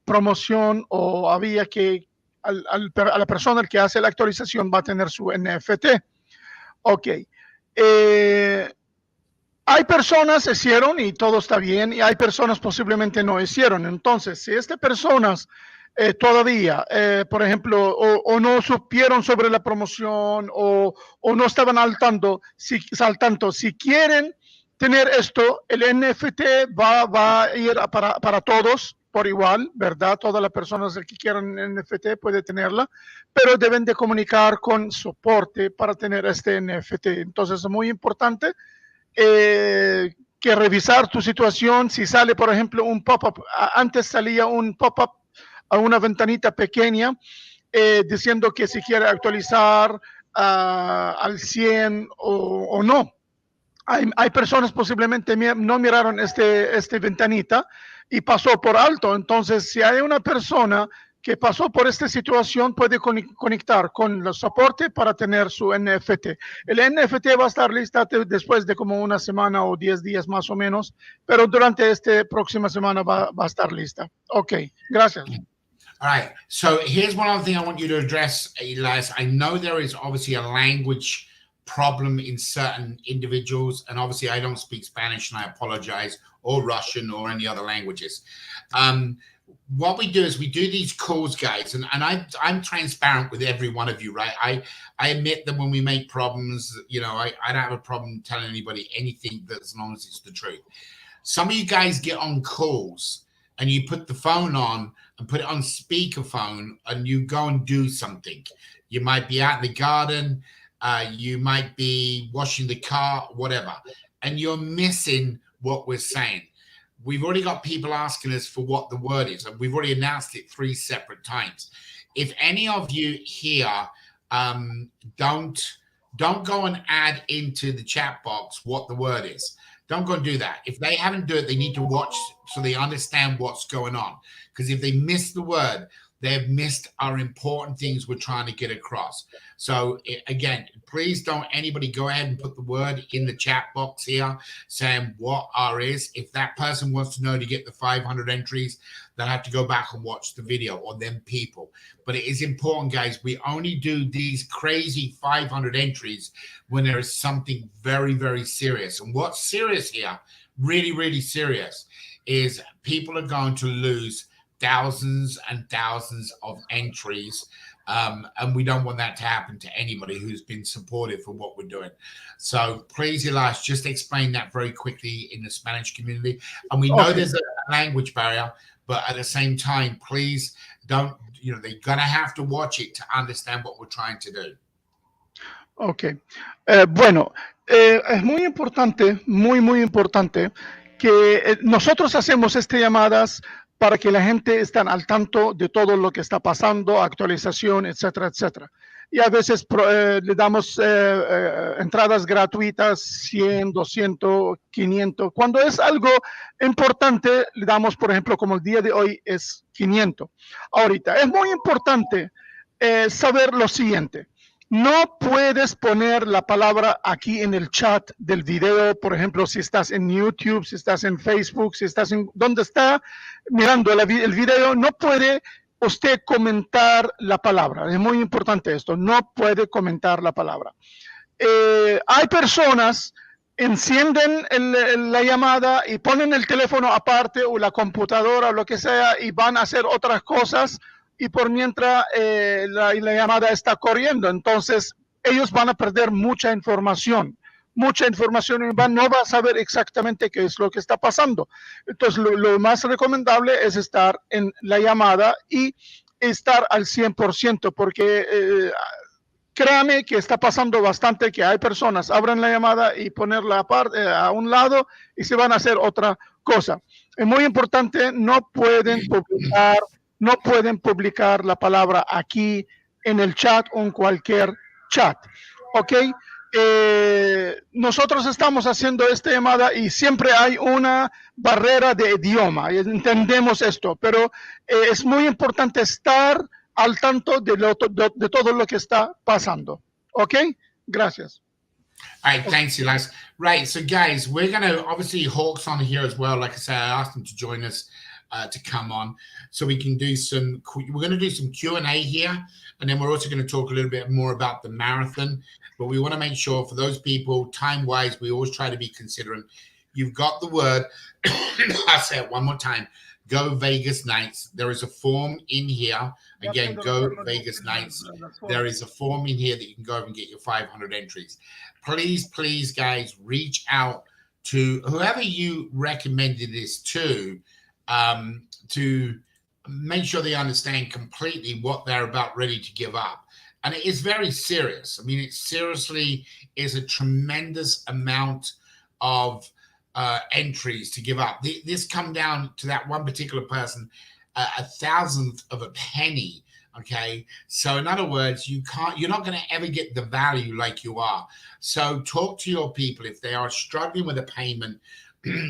promoción, o había que a la persona que hace la actualización va a tener su NFT. Ok. Hay personas que hicieron y todo está bien, y hay personas posiblemente no hicieron. Entonces, si estas personas todavía, por ejemplo, o no supieron sobre la promoción, o no estaban al tanto, si quieren tener esto, el NFT va a ir para todos por igual, ¿verdad? Todas las personas que quieran NFT pueden tenerla, pero deben de comunicar con soporte para tener este NFT. Entonces, es muy importante que revisar tu situación. Si sale, por ejemplo, un pop-up, antes salía un pop-up a una ventanita pequeña diciendo que si quiere actualizar al 100 o no. Hay personas posiblemente no miraron este ventanita y pasó por alto. Entonces, si hay una persona que pasó por esta situación, puede conectar con el soporte para tener su NFT. El NFT va a estar lista después de como una semana o 10 días más o menos, pero durante esta próxima semana va a estar lista. Ok, gracias. All right, so here's one other thing I want you to address, Elias. I know there is obviously a language problem in certain individuals, and obviously I don't speak Spanish, and I apologize, or Russian, or any other languages. What we do is we do these calls, guys, and I'm transparent with every one of you, right? I admit that when we make problems, you know, I don't have a problem telling anybody anything, that as long as it's the truth. Some of you guys get on calls and you put the phone on and put it on speakerphone, and you go and do something. You might be out in the garden, you might be washing the car, whatever, and you're missing what we're saying. We've already got people asking us for what the word is, and we've already announced it 3 separate times. If any of you here don't go and add into the chat box what the word is. Don't go and do that. If they haven't do it, they need to watch so they understand what's going on. Because if they miss the word, they've missed our important things we're trying to get across. So again, please don't anybody go ahead and put the word in the chat box here saying what R is. If that person wants to know to get the 500 entries, they'll have to go back and watch the video, or them people. But it is important, guys. We only do these crazy 500 entries when there is something very, very serious. And what's serious here, really, really serious, is people are going to lose thousands and thousands of entries, and we don't want that to happen to anybody who's been supportive for what we're doing. So please, Elias, just explain that very quickly in the Spanish community. And we know there's a language barrier, but at the same time, please don't, you know, they're gonna have to watch it to understand what we're trying to do. Ok, bueno, es muy importante, muy importante que nosotros hacemos estas llamadas para que la gente esté al tanto de todo lo que está pasando, actualización, etcétera, etcétera. Y a veces le damos entradas gratuitas, 100, 200, 500. Cuando es algo importante, le damos, por ejemplo, como el día de hoy es 500. Ahorita, es muy importante saber lo siguiente. No puedes poner la palabra aquí en el chat del video, por ejemplo, si estás en YouTube, si estás en Facebook, si estás en donde está mirando el video, no puede usted comentar la palabra. Es muy importante esto, no puede comentar la palabra. Hay personas encienden la llamada y ponen el teléfono aparte o la computadora o lo que sea y van a hacer otras cosas y por mientras la llamada está corriendo. Entonces ellos van a perder mucha información y no va a saber exactamente qué es lo que está pasando. Entonces lo más recomendable es estar en la llamada y estar al 100% porque créame que está pasando bastante que hay personas abren la llamada y ponerla a un lado y se van a hacer otra cosa. Es muy importante, no pueden publicar la palabra aquí en el chat o en cualquier chat. ¿Ok? Nosotros estamos haciendo esta llamada y siempre hay una barrera de idioma. Entendemos esto, pero es muy importante estar al tanto de todo lo que está pasando. ¿Ok? Gracias. All right, thanks, Elias. Right, so guys, we're gonna obviously Hawk's on here as well. Like I said, I asked him to join us to come on, so we can do some. We're gonna do some Q&A here, and then we're also going to talk a little bit more about the marathon. But we want to make sure for those people, time-wise, we always try to be considerate. You've got the word. I'll say it one more time. Go Vegas Nights. There is a form in here. Again, Go Vegas Nights. There is a form in here that you can go over and get your 500 entries. Please, please, guys, reach out to whoever you recommended this to make sure they understand completely what they're about ready to give up. And it is very serious. I mean, it seriously is a tremendous amount of entries to give up. This come down to that one particular person, a thousandth of a penny. Okay, so in other words, you're not going to ever get the value like you are. So talk to your people. If they are struggling with a payment,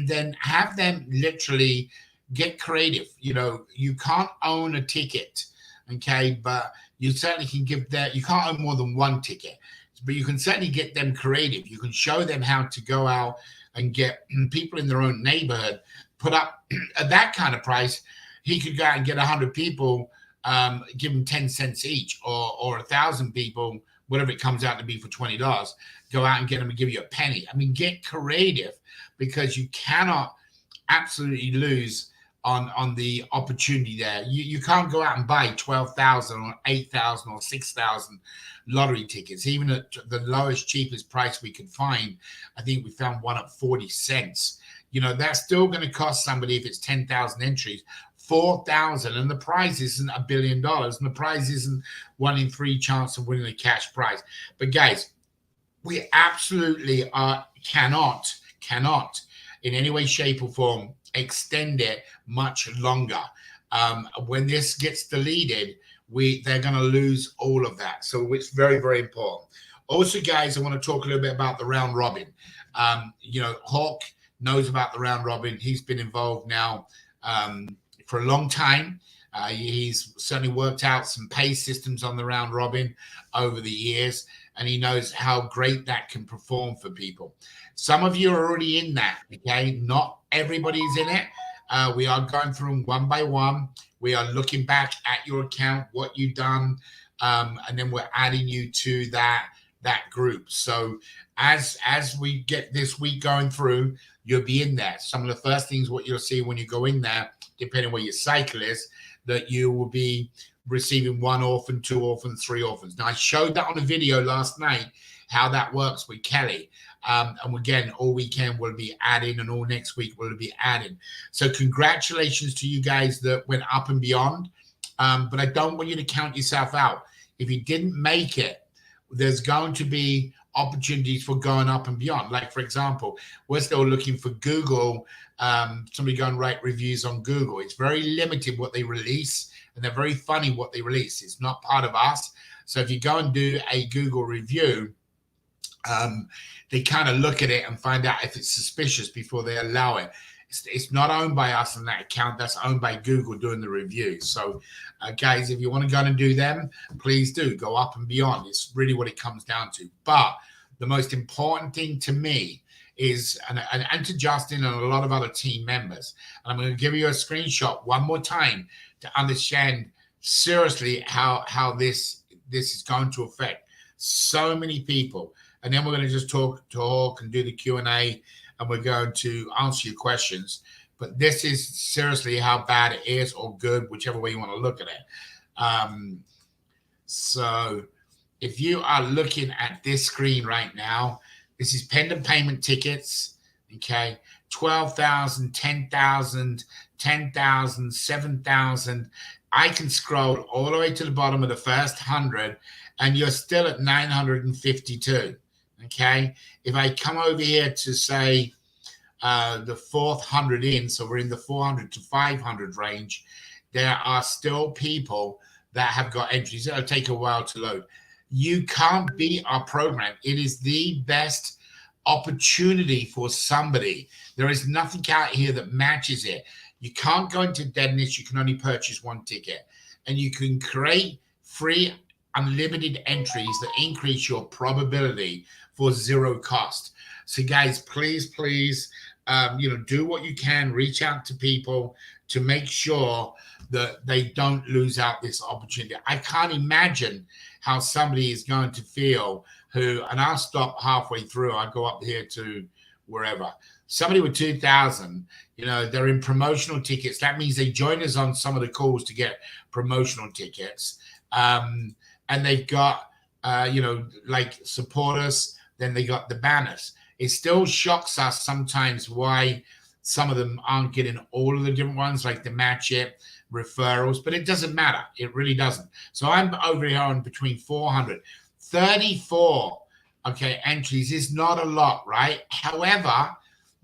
then have them literally get creative. You know, you can't own a ticket, okay, but you certainly can give that. You can't own more than one ticket, but you can certainly get them creative. You can show them how to go out and get people in their own neighborhood put up at that kind of price. He could go out and get 100 people, give them 10 cents each, or 1,000 people, whatever it comes out to be for $20, go out and get them and give you a penny. I mean, get creative, because you cannot absolutely lose on the opportunity there. You can't go out and buy 12,000 or 8,000 or 6,000 lottery tickets, even at the lowest, cheapest price we could find. I think we found one at 40 cents. You know, that's still going to cost somebody, if it's 10,000 entries, 4,000, and the prize isn't $1 billion, and the prize isn't 1 in 3 chance of winning a cash prize. But guys, we absolutely cannot in any way, shape, or form extend it much longer. When this gets deleted, they're going to lose all of that. So it's very, very important. Also, guys, I want to talk a little bit about the round robin. You know, Hawk knows about the round robin. He's been involved now for a long time. He's certainly worked out some pay systems on the round robin over the years, and he knows how great that can perform for people. Some of you are already in that, okay? Not everybody's in it. We are going through them one by one. We are looking back at your account, what you've done, and then we're adding you to that group. So as we get this week going through, you'll be in there. Some of the first things what you'll see when you go in there, depending on what your cycle is, that you will be receiving 1 orphan, 2 orphans, 3 orphans. Now, I showed that on a video last night, how that works with Kelly. And again, all weekend we'll be adding, and all next week we'll be adding. So congratulations to you guys that went up and beyond. But I don't want you to count yourself out. If you didn't make it, there's going to be opportunities for going up and beyond. Like, for example, we're still looking for Google, somebody go and write reviews on Google. It's very limited what they release, and they're very funny what they release. It's not part of us. So if you go and do a Google review, they kind of look at it and find out if it's suspicious before they allow it. It's not owned by us on that account. That's owned by Google doing the reviews. So, guys, if you want to go and do them, please do go up and beyond. It's really what it comes down to. But the most important thing to me is, and to Justin and a lot of other team members, and I'm going to give you a screenshot one more time to understand seriously how this is going to affect so many people. And then we're going to just talk and do the Q&A, and we're going to answer your questions. But this is seriously how bad it is, or good, whichever way you want to look at it. So if you are looking at this screen right now, this is pending payment tickets, okay? 12,000, 10,000, 10,000, 7,000. I can scroll all the way to the bottom of the first 100, and you're still at 952, okay? If I come over here to say the fourth 100 in, so we're in the 400 to 500 range, there are still people that have got entries. It'll take a while to load. You can't beat our program. It is the best opportunity for somebody. There is nothing out here that matches it. You can't go into deadness. You can only purchase one ticket, and you can create free unlimited entries that increase your probability for zero cost. So guys, please, do what you can. Reach out to people to make sure that they don't lose out this opportunity. I can't imagine how somebody is going to feel who, and I'll stop halfway through. I go up here to wherever. Somebody with 2,000, they're in promotional tickets. That means they join us on some of the calls to get promotional tickets. And they've got, like support us, then they got the banners. It still shocks us sometimes why some of them aren't getting all of the different ones, like the match it, referrals, but it doesn't matter. It really doesn't. So I'm over here on between 400. 34, entries is not a lot, right? However,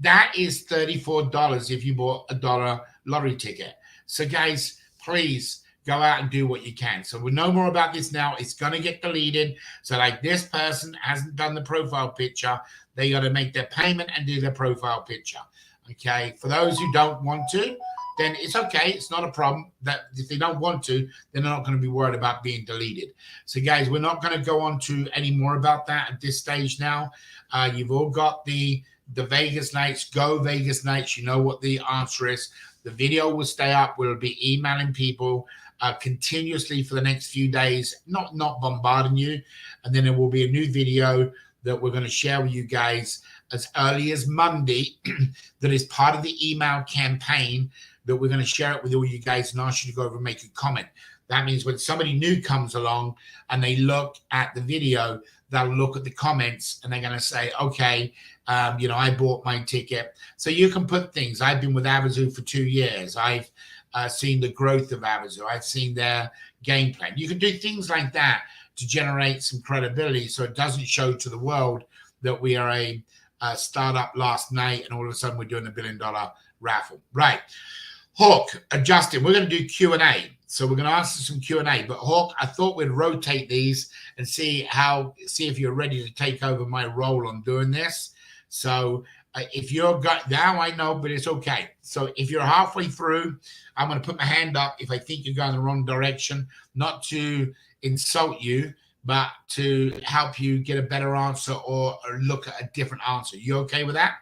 that is $34 if you bought a $1 lottery ticket. So guys, please go out and do what you can. So we know more about this now. It's going to get deleted. So like this person hasn't done the profile picture. They got to make their payment and do their profile picture. Okay. For those who don't want to, then it's okay. It's not a problem. That if they don't want to, then they're not going to be worried about being deleted. So guys, we're not going to go on to any more about that at this stage now. You've all got the Vegas nights. Go Vegas nights. You know what the answer is. The video will stay up. We'll be emailing people continuously for the next few days, not bombarding you. And then there will be a new video that we're going to share with you guys as early as Monday that is part of the email campaign that we're going to share it with all you guys and ask you to go over and make a comment. That means when somebody new comes along and they look at the video, they'll look at the comments and they're going to say, okay, I bought my ticket. So you can put things. I've been with Avazoo for 2 years. I've seen the growth of Avazoo. I've seen their game plan. You can do things like that to generate some credibility so it doesn't show to the world that we are a startup last night and all of a sudden we're doing a $1 billion raffle. Right. Hawk, Justin, we're going to do Q&A. So we're going to answer some Q&A. But Hawk, I thought we'd rotate these and see if you're ready to take over my role on doing this. So if you're now, I know, but it's okay. So if you're halfway through, I'm going to put my hand up if I think you're going the wrong direction, not to insult you, but to help you get a better answer or look at a different answer. You okay with that?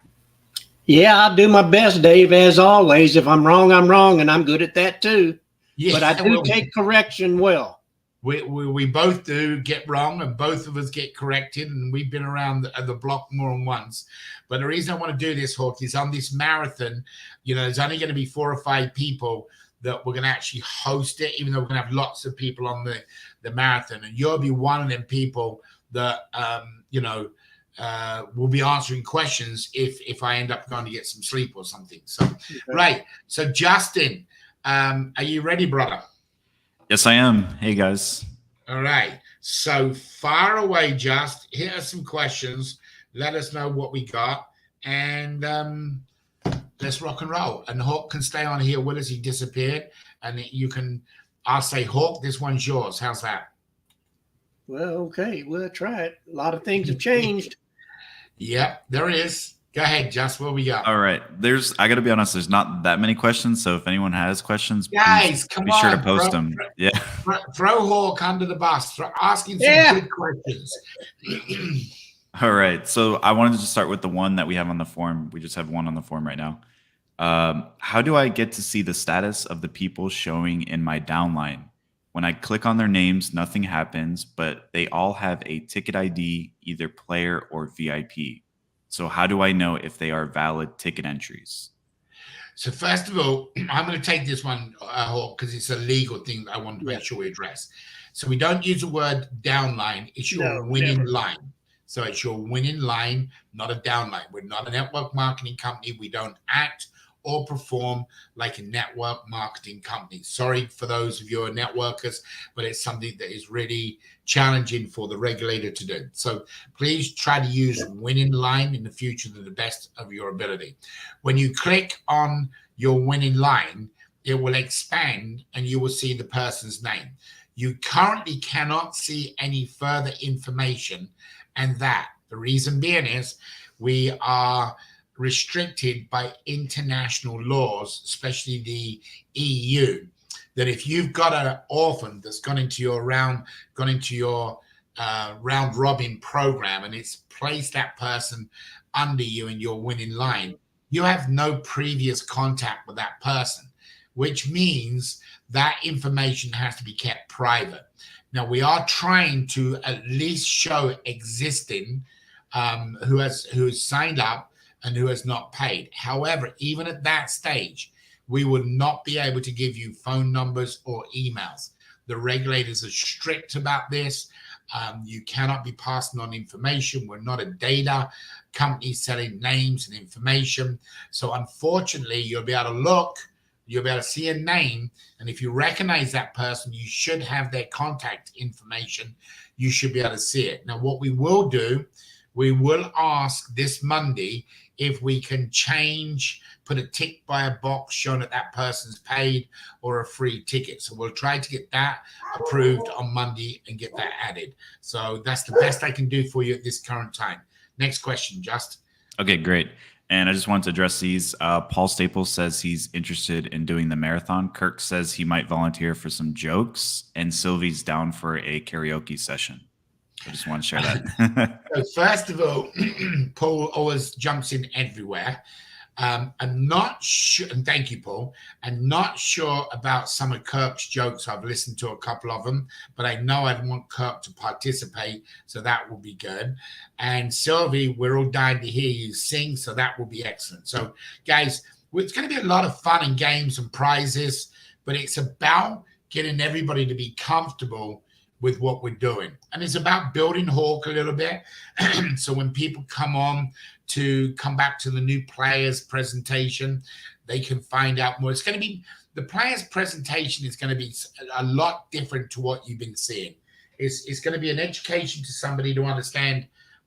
Yeah, I'll do my best, Dave, as always. If I'm wrong, I'm wrong, and I'm good at that too. Yeah, but I do take correction well. We both do get wrong, and both of us get corrected, and we've been around the block more than once. But the reason I want to do this, Hawk, is on this marathon, there's only going to be 4 or 5 people that we're going to actually host it, even though we're going to have lots of people on the marathon. And you'll be one of them people that, will be answering questions if I end up going to get some sleep or something. So, okay. Right. So, Justin, are you ready, brother? Yes, I am. Hey, guys. All right. So, fire away, Just. Here are some questions. Let us know what we got. And let's rock and roll. And Hawk can stay on here with us. He disappeared. And I'll say, Hawk, this one's yours. How's that? Well, okay. We'll try it. A lot of things have changed. Yep, there is. Go ahead, Just. What we got? All right. I got to be honest, there's not that many questions. So if anyone has questions, Guys, please come be on, sure to post them. Yeah. Throw Hawk under the bus. Asking some good questions. All right. So I wanted to start with the one that we have on the form. We just have one on the form right now. How do I get to see the status of the people showing in my downline? When I click on their names, nothing happens, but they all have a ticket ID, either player or VIP. So how do I know if they are valid ticket entries? So first of all, I'm going to take this one, Hawk, because it's a legal thing that I want to make sure we address. So we don't use the word downline. It's your winning line. So it's your winning line, not a downline. We're not a network marketing company. We don't act or perform like a network marketing company. Sorry for those of you who are networkers, but it's something that is really challenging for the regulator to do. So please try to use winning line in the future to the best of your ability. When you click on your winning line, it will expand and you will see the person's name. You currently cannot see any further information, and that the reason being is we are restricted by international laws, especially the EU, that if you've got an orphan that's gone into your round robin program and it's placed that person under you in your winning line, you have no previous contact with that person, which means that information has to be kept private. Now, we are trying to at least show existing who has signed up and who has not paid. However, even at that stage, we would not be able to give you phone numbers or emails. The regulators are strict about this. You cannot be passing on information. We're not a data company selling names and information. So unfortunately, you'll be able to look, you'll be able to see a name, and if you recognize that person, you should have their contact information. You should be able to see it. Now, what we will do, we will ask this Monday if we can put a tick by a box showing that that person's paid or a free ticket. So we'll try to get that approved on Monday and get that added. So that's the best I can do for you at this current time. Next question, Just. Okay, great. And I just wanted to address these. Paul Staples says he's interested in doing the marathon. Kirk says he might volunteer for some jokes. And Sylvie's down for a karaoke session. I just want to share that. So first of all, Paul always jumps in everywhere. I'm not sure, and thank you, Paul. I'm not sure about some of Kirk's jokes. I've listened to a couple of them, but I know I'd want Kirk to participate, so that will be good. And Sylvie, we're all dying to hear you sing, so that will be excellent. So, guys, it's going to be a lot of fun and games and prizes, but it's about getting everybody to be comfortable with what we're doing. And it's about building Hawk a little bit. So when people come back to the new players presentation, they can find out more. It's going to be, the players presentation is going to be a lot different to what you've been seeing. It's going to be an education to somebody to understand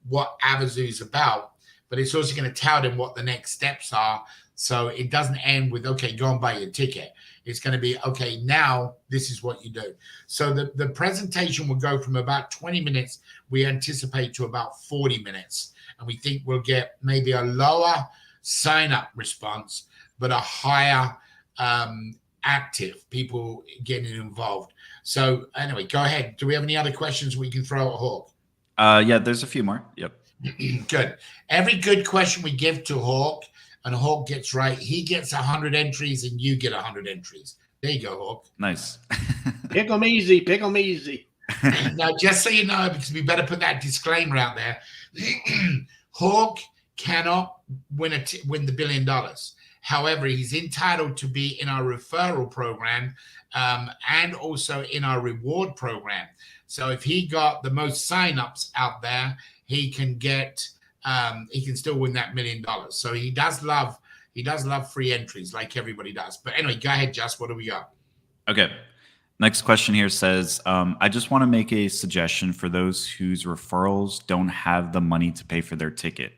what Avazoo is about, but it's also going to tell them what the next steps are. So it doesn't end with, okay, go and buy your ticket. It's going to be, okay, now this is what you do. So the presentation will go from about 20 minutes, we anticipate, to about 40 minutes. And we think we'll get maybe a lower sign-up response, but a higher active people getting involved. So anyway, go ahead. Do we have any other questions we can throw at Hawk? Yeah, there's a few more. Yep. Good. Every good question we give to Hawk, and Hawk gets right, he gets 100 entries and you get 100 entries. There you go, Hawk. Nice. Pick 'em easy. Pick 'em easy. Now, just so you know, because we better put that disclaimer out there, Hawk cannot win the $1 billion. However, he's entitled to be in our referral program and also in our reward program. So if he got the most signups out there, he can still win that $1 million. So he does love free entries like everybody does. But anyway, go ahead, Just. What do we got? Okay. Next question here says, I just want to make a suggestion for those whose referrals don't have the money to pay for their ticket.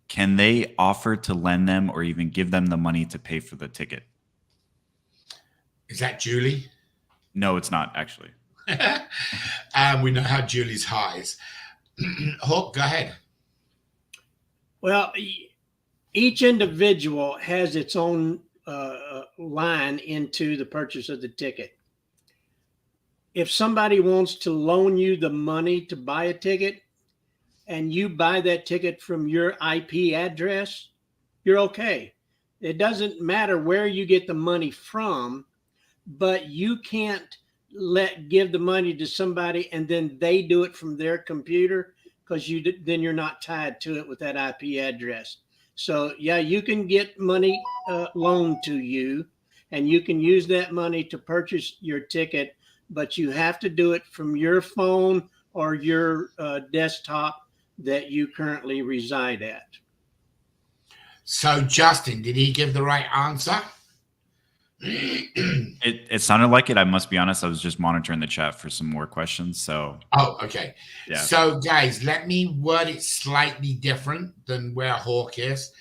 Can they offer to lend them or even give them the money to pay for the ticket? Is that Julie? No, it's not, actually. We know how Julie's highs. Hawk, go ahead. Well, each individual has its own line into the purchase of the ticket. If somebody wants to loan you the money to buy a ticket and you buy that ticket from your IP address, you're okay. It doesn't matter where you get the money from, but you can't give the money to somebody and then they do it from their computer, because then you're not tied to it with that IP address. So yeah, you can get money loaned to you and you can use that money to purchase your ticket, but you have to do it from your phone or your desktop that you currently reside at. So Justin, did he give the right answer? It sounded like it. I must be honest. I was just monitoring the chat for some more questions. So. Oh, okay. Yeah. So guys, let me word it slightly different than where Hawk is.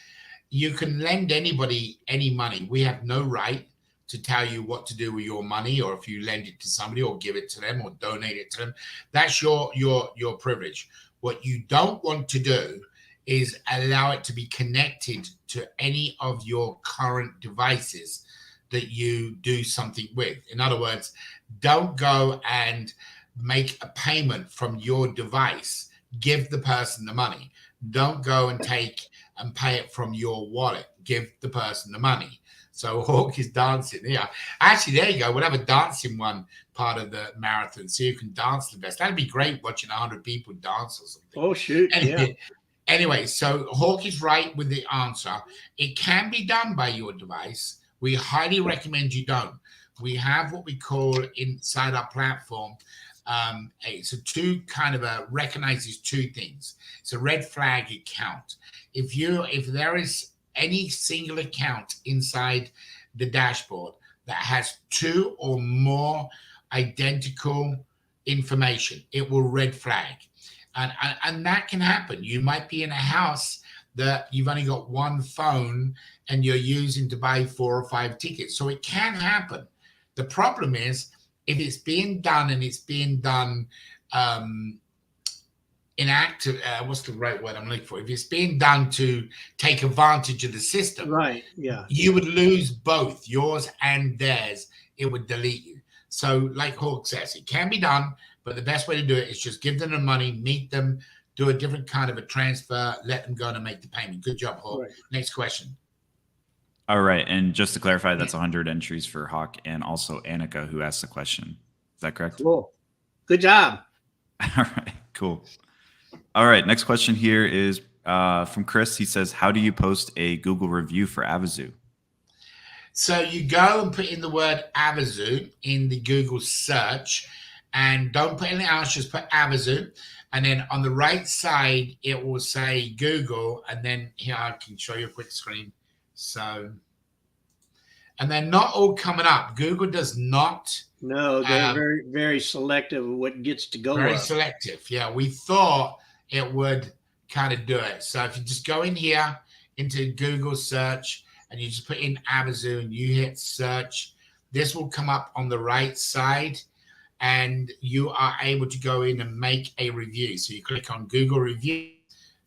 You can lend anybody any money. We have no right to tell you what to do with your money, or if you lend it to somebody or give it to them or donate it to them. That's your privilege. What you don't want to do is allow it to be connected to any of your current devices that you do something with. In other words, don't go and make a payment from your device. Give the person the money. Don't go and take and pay it from your wallet. Give the person the money. So Hawk is dancing. Yeah, actually, there you go. We'll have a dancing one part of the marathon, so you can dance the best. That'd be great, watching 100 people dance or something. Oh shoot! Yeah. Anyway, so Hawk is right with the answer. It can be done by your device. We highly recommend you don't. We have what we call inside our platform. It's recognizes two things. It's a red flag account. If there is any single account inside the dashboard that has two or more identical information, it will red flag. And that can happen. You might be in a house that you've only got one phone and you're using to buy 4 or 5 tickets. So it can happen. The problem is if it's being done and it's being done inactive, what's the right word I'm looking for? If it's being done to take advantage of the system, right? Yeah, you would lose both yours and theirs. It would delete you. So like Hawk says, it can be done, but the best way to do it is just give them the money, meet them, do a different kind of a transfer, let them go and make the payment. Good job, Hawk. Right. Next question. All right. And just to clarify, that's 100 entries for Hawk and also Annika, who asked the question. Is that correct? Cool. Good job. All right. Cool. All right. Next question here is from Chris. He says, how do you post a Google review for Avazoo? So you go and put in the word Avazoo in the Google search, and don't put anything else, just put Avazoo. And then on the right side, it will say Google. And then here, I can show you a quick screen. So, and they're not all coming up. Google does not. No, they're very, very selective of what gets to go. Very selective. Yeah, we thought it would kind of do it. So if you just go in here into Google search and you just put in Avazoo and you hit search, this will come up on the right side. And you are able to go in and make a review. So you click on Google review,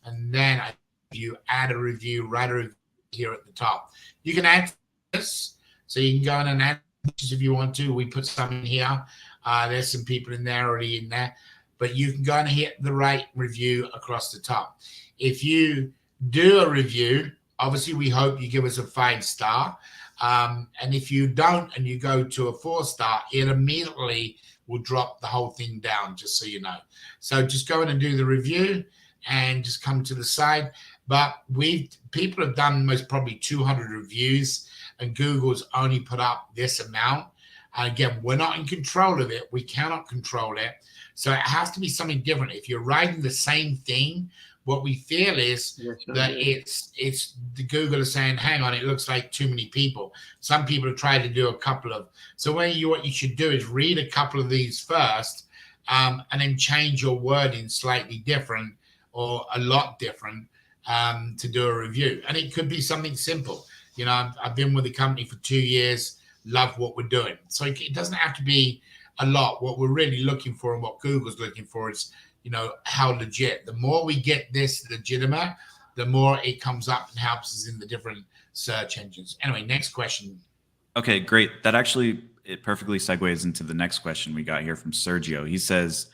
and then you add a review, write a review here at the top. You can add this, so you can go in and add pictures if you want to. We put some in here. There's some people in there already in there, but you can go and hit the right review across the top. If you do a review, obviously we hope you give us a 5-star. And if you don't and you go to a 4-star, it immediately will drop the whole thing down, just so you know. So just go in and do the review and just come to the side. But people have done most probably 200 reviews, and Google's only put up this amount. And again, we're not in control of it. We cannot control it. So it has to be something different. If you're writing the same thing, what we feel is that it's the Google is saying, hang on, it looks like too many people. Some people have tried to do a couple of. So what you should do is read a couple of these first, and then change your wording slightly different or a lot different to do a review. And it could be something simple. You know, I've been with the company for 2 years, love what we're doing. So it doesn't have to be a lot. What we're really looking for and what Google's looking for is, you know, how legit. The more we get this legitimate, the more it comes up and helps us in the different search engines. Anyway, next question. Okay, great. That actually, it perfectly segues into the next question we got here from Sergio. He says,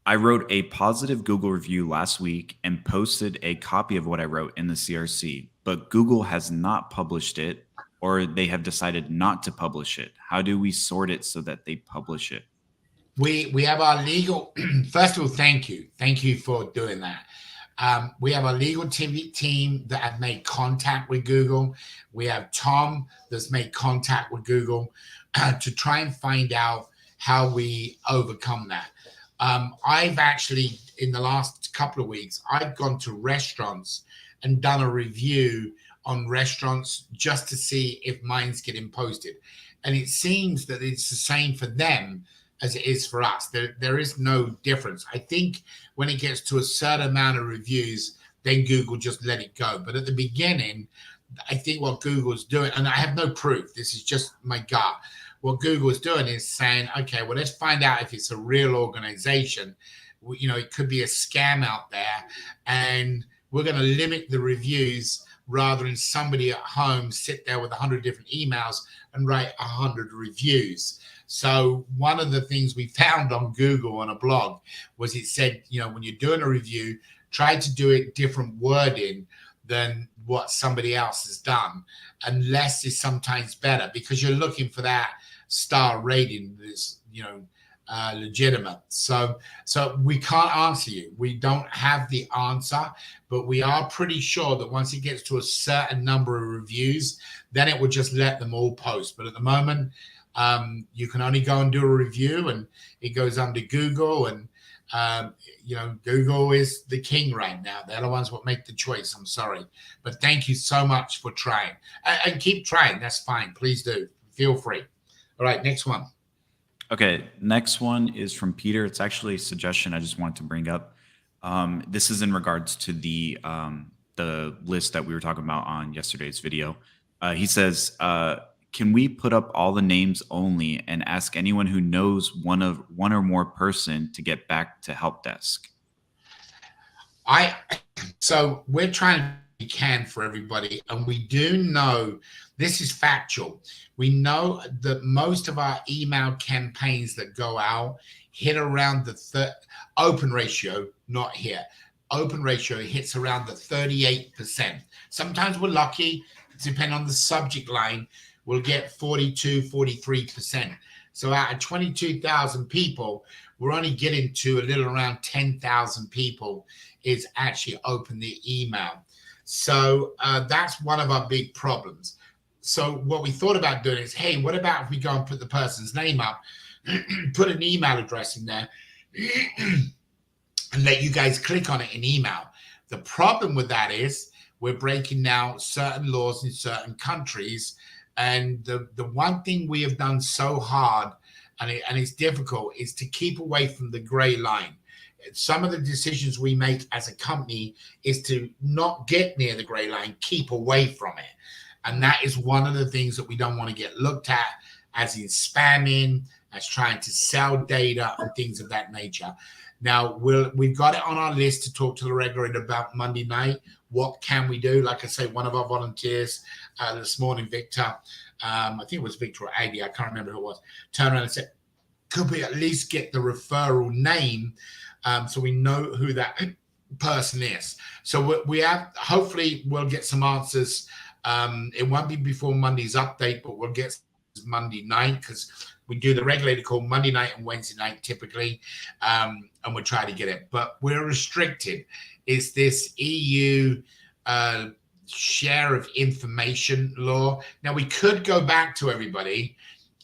I wrote a positive Google review last week and posted a copy of what I wrote in the CRC, but Google has not published it, or they have decided not to publish it. How do we sort it so that they publish it? We have our legal, first of all, thank you for doing that. We have a legal team that have made contact with Google. We have Tom that's made contact with Google to try and find out how we overcome that. I've actually, in the last couple of weeks, I've gone to restaurants and done a review on restaurants just to see if mine's getting posted. And it seems that it's the same for them as it is for us. There is no difference. I think when it gets to a certain amount of reviews, then Google just let it go. But at the beginning, I think what Google's doing, and I have no proof, this is just my gut. What Google's doing is saying, okay, well, let's find out if it's a real organization. You know, it could be a scam out there, and we're going to limit the reviews rather than somebody at home sit there with 100 different emails and write 100 reviews. So one of the things we found on Google on a blog was it said, you know, when you're doing a review, try to do it different wording than what somebody else has done. And less is sometimes better because you're looking for that star rating that's, you know, legitimate. So we can't answer you. We don't have the answer, but we are pretty sure that once it gets to a certain number of reviews, then it will just let them all post. But at the moment, you can only go and do a review, and it goes under Google, and you know, Google is the king right now. They're the ones what make the choice. I'm sorry, but thank you so much for trying, and keep trying. That's fine. Please do. Feel free. All right, next one. Okay, next one is from Peter. It's actually a suggestion I just wanted to bring up. This is in regards to the list that we were talking about on yesterday's video. He says, can we put up all the names only and ask anyone who knows one or more person to get back to help desk? So we're trying to do what we can for everybody, and we do know this is factual. We know that most of our email campaigns that go out hit around the open ratio, not here. Open ratio hits around the 38%. Sometimes we're lucky, depending on the subject line, we'll get 42, 43%. So out of 22,000 people, we're only getting to a little around 10,000 people is actually open the email. So that's one of our big problems. So what we thought about doing is, hey, what about if we go and put the person's name up, put an email address in there, and let you guys click on it in email. The problem with that is we're breaking now certain laws in certain countries. And the one thing we have done so hard, and it's difficult, is to keep away from the gray line. Some of the decisions we make as a company is to not get near the gray line, keep away from it. And that is one of the things that we don't want to get looked at as in spamming, as trying to sell data and things of that nature. Now, we've got it on our list to talk to the regulator about Monday night. What can we do? Like I say, one of our volunteers this morning, Victor, I think it was Victor or Adi, I can't remember who it was, turned around and said, could we at least get the referral name so we know who that person is? So we have, hopefully we'll get some answers. It won't be before Monday's update, but we'll get Monday night because we do the regulator call Monday night and Wednesday night typically, and we'll try to get it. But we're restricted. It's this EU share of information law. Now, we could go back to everybody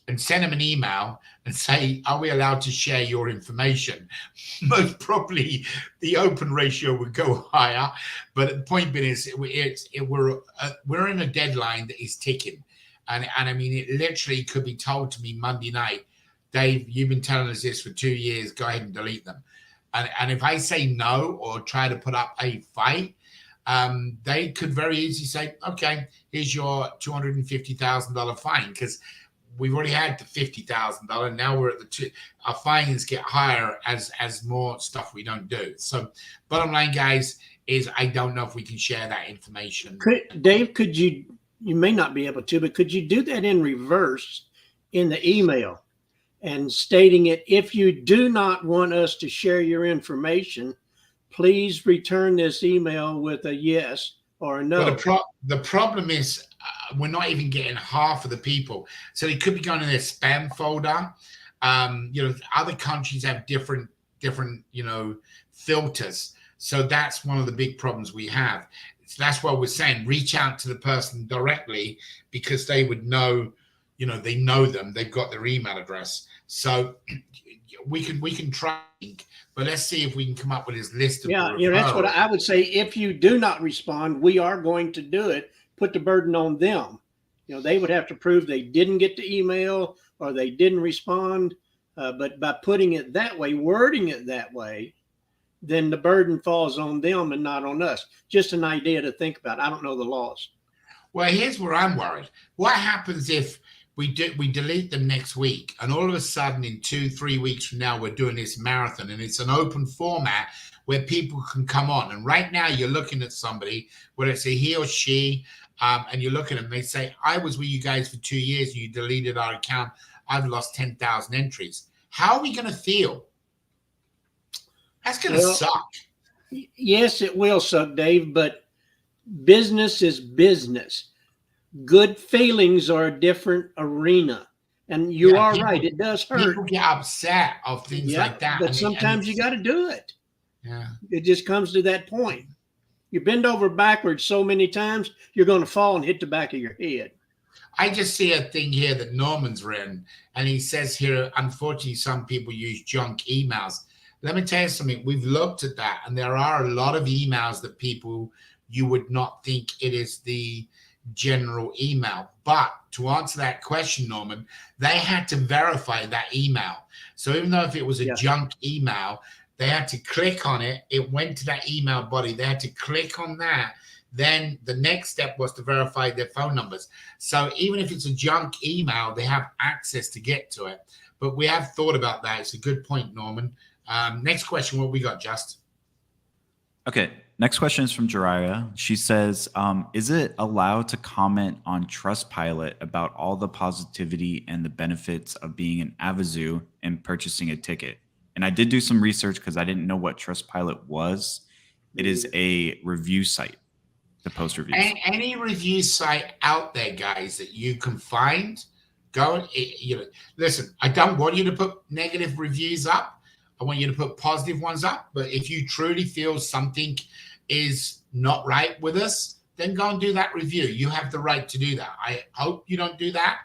and send them an email and say, are we allowed to share your information? Most probably the open ratio would go higher. But the point being is we're in a deadline that is ticking. And I mean, it literally could be told to me Monday night, Dave, you've been telling us this for 2 years, go ahead and delete them. And if I say no or try to put up a fight, they could very easily say, okay, here's your $250,000 fine. Because we've already had the $50,000. Now we're at the two. Our fines get higher as more stuff we don't do. So bottom line, guys, is I don't know if we can share that information. Dave, could you may not be able to, but could you do that in reverse in the email and stating it, if you do not want us to share your information, please return this email with a yes or a no. But the problem is we're not even getting half of the people. So they could be going in their spam folder. Other countries have different, filters. So that's one of the big problems we have. So that's why we're saying reach out to the person directly, because they would know, they know them. They've got their email address. So we can try, but let's see if we can come up with this list of that's what I would say. If you do not respond, we are going to do it. Put the burden on them. They would have to prove they didn't get the email or they didn't respond. But by putting it that way, wording it that way, then the burden falls on them and not on us. Just an idea to think about. I don't know the laws. Well, here's where I'm worried. What happens if we delete them next week, and all of a sudden in 2-3 weeks from now, we're doing this marathon, and it's an open format where people can come on. And right now you're looking at somebody, whether it's a he or she, and you look at them, they say, I was with you guys for 2 years and you deleted our account. I've lost 10,000 entries. How are we going to feel? That's going to suck. Yes, it will suck, Dave, but business is business. Good feelings are a different arena. And you are right. It does hurt. People get upset of things like that. But sometimes you got to do it. Yeah. It just comes to that point. You bend over backwards so many times, you're going to fall and hit the back of your head. I just see a thing here that Norman's written, and he says here, unfortunately, some people use junk emails. Let me tell you something. We've looked at that, and there are a lot of emails that you would not think it is the general email. But to answer that question, Norman, they had to verify that email. So even though if it was a junk email, they had to click on it. It went to that email body. They had to click on that. Then the next step was to verify their phone numbers. So even if it's a junk email, they have access to get to it. But we have thought about that. It's a good point, Norman. Next question, what we got, Just? Okay, next question is from Jiraiya. She says, is it allowed to comment on Trustpilot about all the positivity and the benefits of being an Avazoo and purchasing a ticket? And I did do some research because I didn't know what Trustpilot was. It is a review site to post reviews. Any review site out there, guys, that you can find, listen, I don't want you to put negative reviews up. I want you to put positive ones up. But if you truly feel something is not right with us, then go and do that review. You have the right to do that. I hope you don't do that.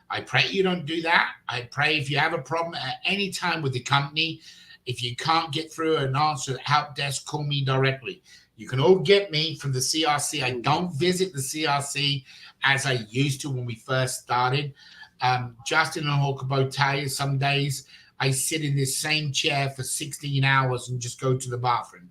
I pray you don't do that. I pray if you have a problem at any time with the company, if you can't get through an answer at help desk, call me directly. You can all get me from the CRC. I don't visit the CRC as I used to when we first started. Justin and Hawker both tell you some days I sit in this same chair for 16 hours and just go to the bathroom.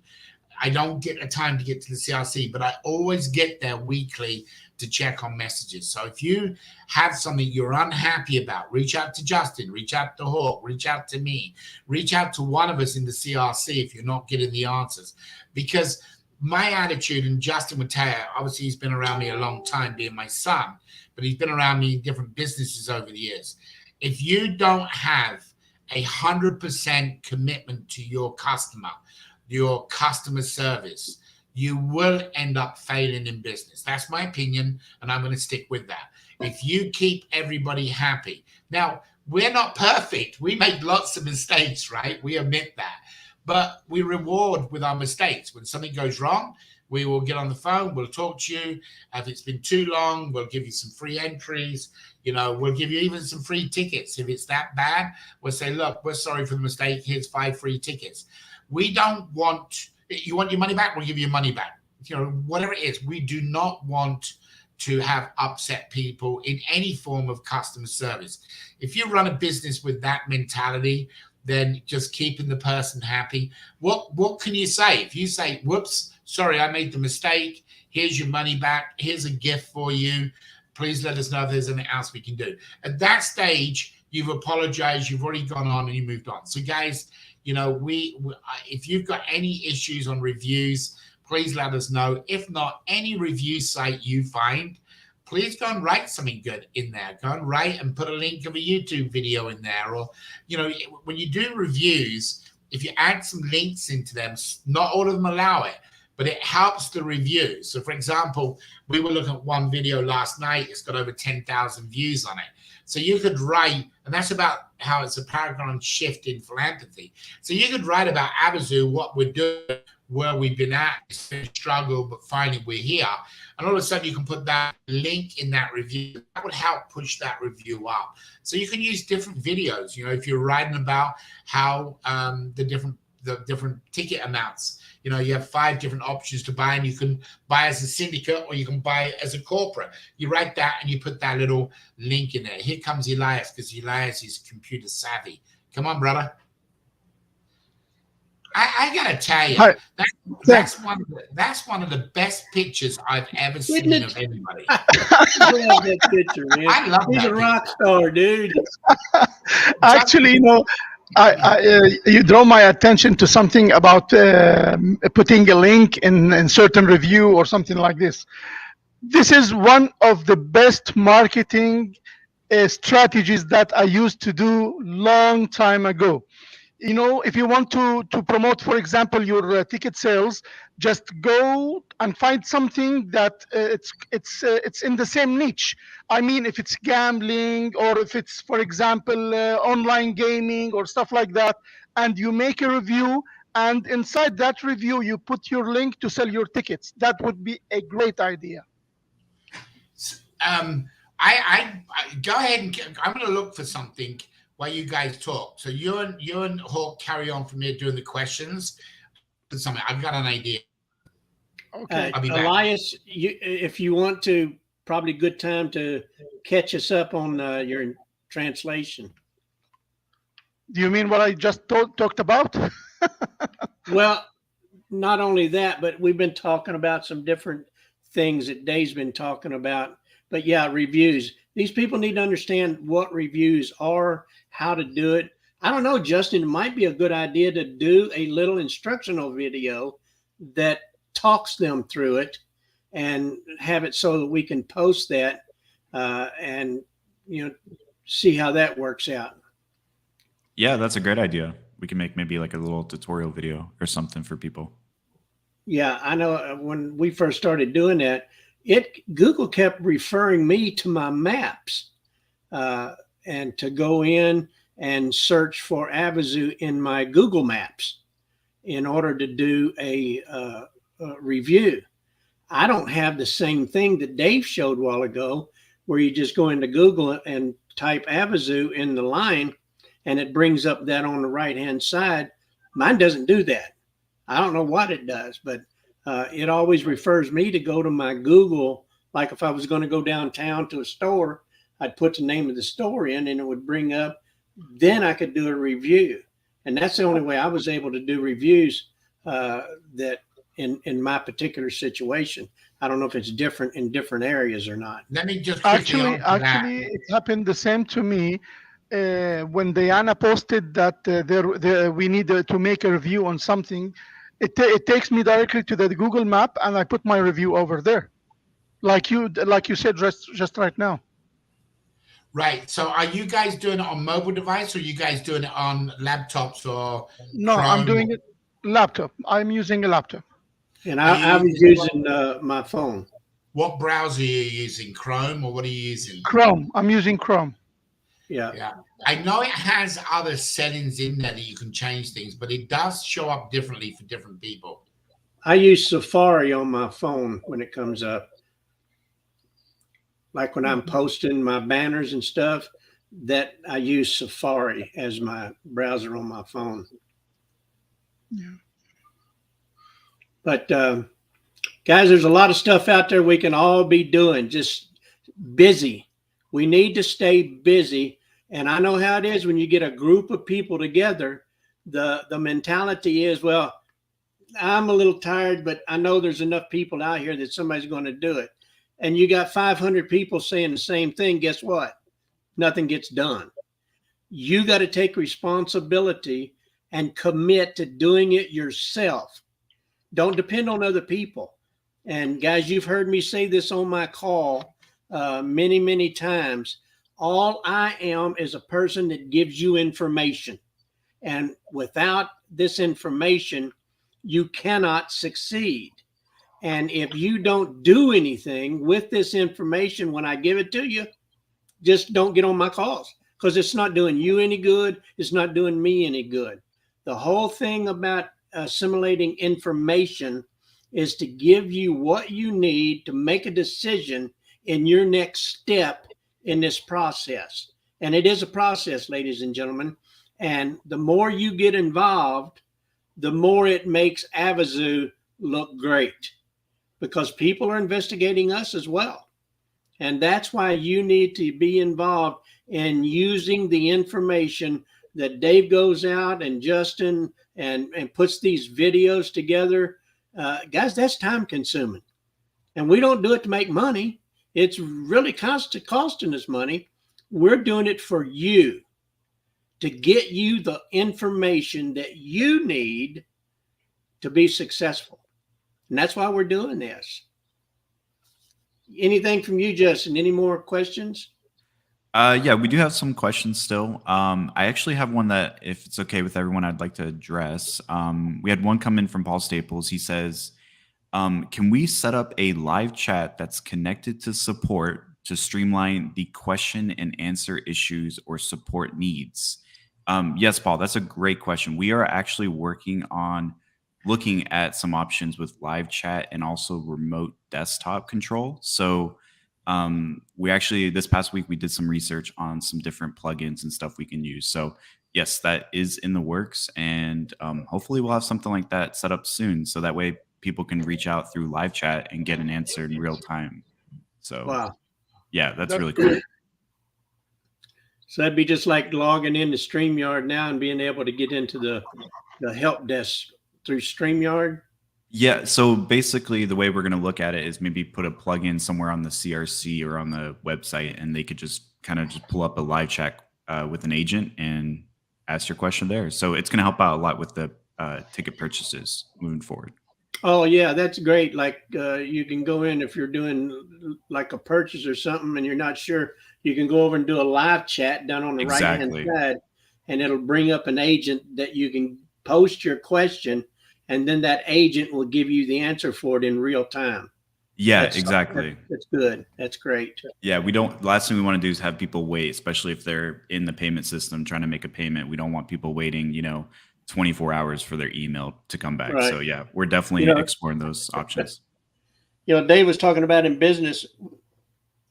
I don't get the time to get to the CRC, but I always get there weekly to check on messages. So if you have something you're unhappy about, reach out to Justin, reach out to Hawk, reach out to me, reach out to one of us in the CRC if you're not getting the answers. Because my attitude, and Justin would tell you, obviously he's been around me a long time being my son, but he's been around me in different businesses over the years. If you don't have 100% commitment to your customer service, you will end up failing in business. That's my opinion, and I'm going to stick with that. If you keep everybody happy. Now, we're not perfect. We make lots of mistakes, right? We admit that. But we reward with our mistakes. When something goes wrong, we will get on the phone. We'll talk to you. If it's been too long, we'll give you some free entries. We'll give you even some free tickets. If it's that bad, we'll say, look, we're sorry for the mistake. Here's 5 free tickets. We don't want, you want your money back? We'll give you your money back. Whatever it is, we do not want to have upset people in any form of customer service. If you run a business with that mentality, then just keeping the person happy. What can you say? If you say, whoops, sorry, I made the mistake. Here's your money back. Here's a gift for you. please let us know if there's anything else we can do. At that stage, you've apologized, you've already gone on and you moved on. So guys, you know, if you've got any issues on reviews, please let us know. If not, any review site you find, please go and write something good in there. Go and write and put a link of a YouTube video in there. Or, you know, when you do reviews, if you add some links into them, not all of them allow it, but it helps the review. So for example, we were looking at one video last night. It's got over 10,000 views on it. So you could write, and that's about how it's a paradigm shift in philanthropy. So you could write about Avazoo, what we're doing, where we've been at, it's been a struggle, but finally we're here. And all of a sudden you can put that link in that review. That would help push that review up. So you can use different videos. You know, if you're writing about how the different ticket amounts, you know, you have 5 different options to buy, and you can buy as a syndicate or you can buy as a corporate. You write that and you put that little link in there. Here comes Elias, because Elias is computer savvy. Come on, brother. I gotta tell you, that's one of the best pictures I've ever seen of anybody. I love that picture, man. I love He's that a rock star, dude. Actually, you know, you draw my attention to something about putting a link in certain review or something like this. This is one of the best marketing strategies that I used to do long time ago. You know, if you want to promote, for example, your ticket sales, just go and find something that it's in the same niche. I mean, if it's gambling, or if it's, for example, online gaming or stuff like that, and you make a review, and inside that review you put your link to sell your tickets. That would be a great idea. I go ahead and I'm going to look for something while you guys talk. So you and Hawk carry on from here doing the questions. Something I've got an idea. Okay, I'll be back. Elias, if you want to, probably good time to catch us up on your translation. Do you mean what I just talked about? Well, not only that, but we've been talking about some different things that Dave's been talking about. But yeah, reviews. These people need to understand what reviews are, how to do it. I don't know, Justin, it might be a good idea to do a little instructional video that talks them through it and have it so that we can post that and, you know, see how that works out. Yeah, that's a great idea. We can make maybe like a little tutorial video or something for people. Yeah, I know when we first started doing that, Google kept referring me to my maps and to go in and search for Avazoo in my Google Maps in order to do a review. I don't have the same thing that Dave showed a while ago, where you just go into Google and type Avazoo in the line, and it brings up that on the right-hand side. Mine doesn't do that. I don't know what it does, but it always refers me to go to my Google. Like if I was going to go downtown to a store, I'd put the name of the store in and it would bring up. Then I could do a review. And that's the only way I was able to do reviews that in my particular situation. I don't know if it's different in different areas or not. Let me just actually, it happened the same to me. When Diana posted that we need to make a review on something, it takes me directly to the Google map, and I put my review over there, like you said just right now. Right. So are you guys doing it on mobile device, or are you guys doing it on laptops or No, Chrome? I'm doing it laptop. I'm using a laptop. And I was using my phone. What browser are you using? Chrome, or what are you using? Chrome. I'm using Chrome. Yeah. I know it has other settings in there that you can change things, but it does show up differently for different people. I use Safari on my phone when it comes up. Like when I'm posting my banners and stuff, that I use Safari as my browser on my phone. Yeah. But guys, there's a lot of stuff out there we can all be doing, just busy. We need to stay busy. And I know how it is when you get a group of people together, the mentality is, well, I'm a little tired, but I know there's enough people out here that somebody's going to do it. and you got 500 people saying the same thing, guess what? Nothing gets done. You got to take responsibility and commit to doing it yourself. Don't depend on other people. And guys, you've heard me say this on my call many, many times. All I am is a person that gives you information. And without this information, you cannot succeed. And if you don't do anything with this information when I give it to you, just don't get on my calls, because it's not doing you any good. It's not doing me any good. The whole thing about assimilating information is to give you what you need to make a decision in your next step in this process. And it is a process, ladies and gentlemen. And the more you get involved, the more it makes Avazoo look great, because people are investigating us as well. And that's why you need to be involved in using the information that Dave goes out and Justin and puts these videos together. Guys, that's time consuming. And we don't do it to make money. It's really costing us money. We're doing it for you, to get you the information that you need to be successful. And that's why we're doing this. Anything from you, Justin? Any more questions? Yeah, we do have some questions still. I actually have one that, if it's okay with everyone, I'd like to address. We had one come in from Paul Staples. He says, can we set up a live chat that's connected to support to streamline the question and answer issues or support needs? Yes, Paul, that's a great question. We are actually working on looking at some options with live chat and also remote desktop control. So we actually, this past week, we did some research on some different plugins and stuff we can use. So yes, that is in the works. And hopefully we'll have something like that set up soon. So that way people can reach out through live chat and get an answer in real time. So wow, yeah, that's really cool. So that'd be just like logging into StreamYard now and being able to get into the help desk through StreamYard. Yeah, so basically the way we're going to look at it is maybe put a plugin somewhere on the CRC or on the website, and they could just kind of just pull up a live chat with an agent and ask your question there. So it's going to help out a lot with the ticket purchases moving forward. Oh yeah, that's great. Like you can go in, if you're doing like a purchase or something and you're not sure, you can go over and do a live chat down on the right-hand side, and it'll bring up an agent that you can post your question, and then that agent will give you the answer for it in real time. Yeah, exactly. That's good. That's great. Yeah, we don't, last thing we want to do is have people wait, especially if they're in the payment system trying to make a payment. We don't want people waiting, 24 hours for their email to come back. Right. So yeah, we're definitely exploring those options. Dave was talking about in business,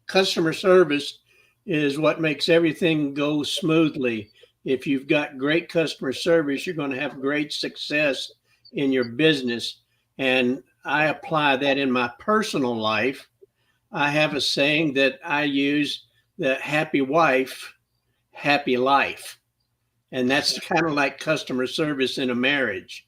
customer service is what makes everything go smoothly. If you've got great customer service, you're going to have great success in your business. And I apply that in my personal life. I have a saying that I use, that happy wife, happy life. And that's kind of like customer service in a marriage.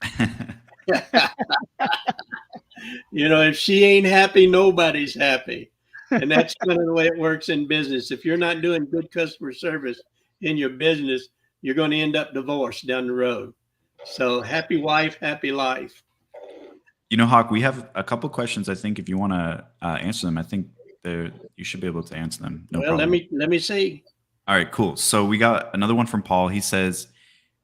If she ain't happy, nobody's happy. And that's kind of the way it works in business. If you're not doing good customer service in your business, you're going to end up divorced down the road. So happy wife, happy life. Hawk, we have a couple questions. I think if you want to answer them, I think you should be able to answer them. No problem. Let me see. All right, cool. So we got another one from Paul. He says,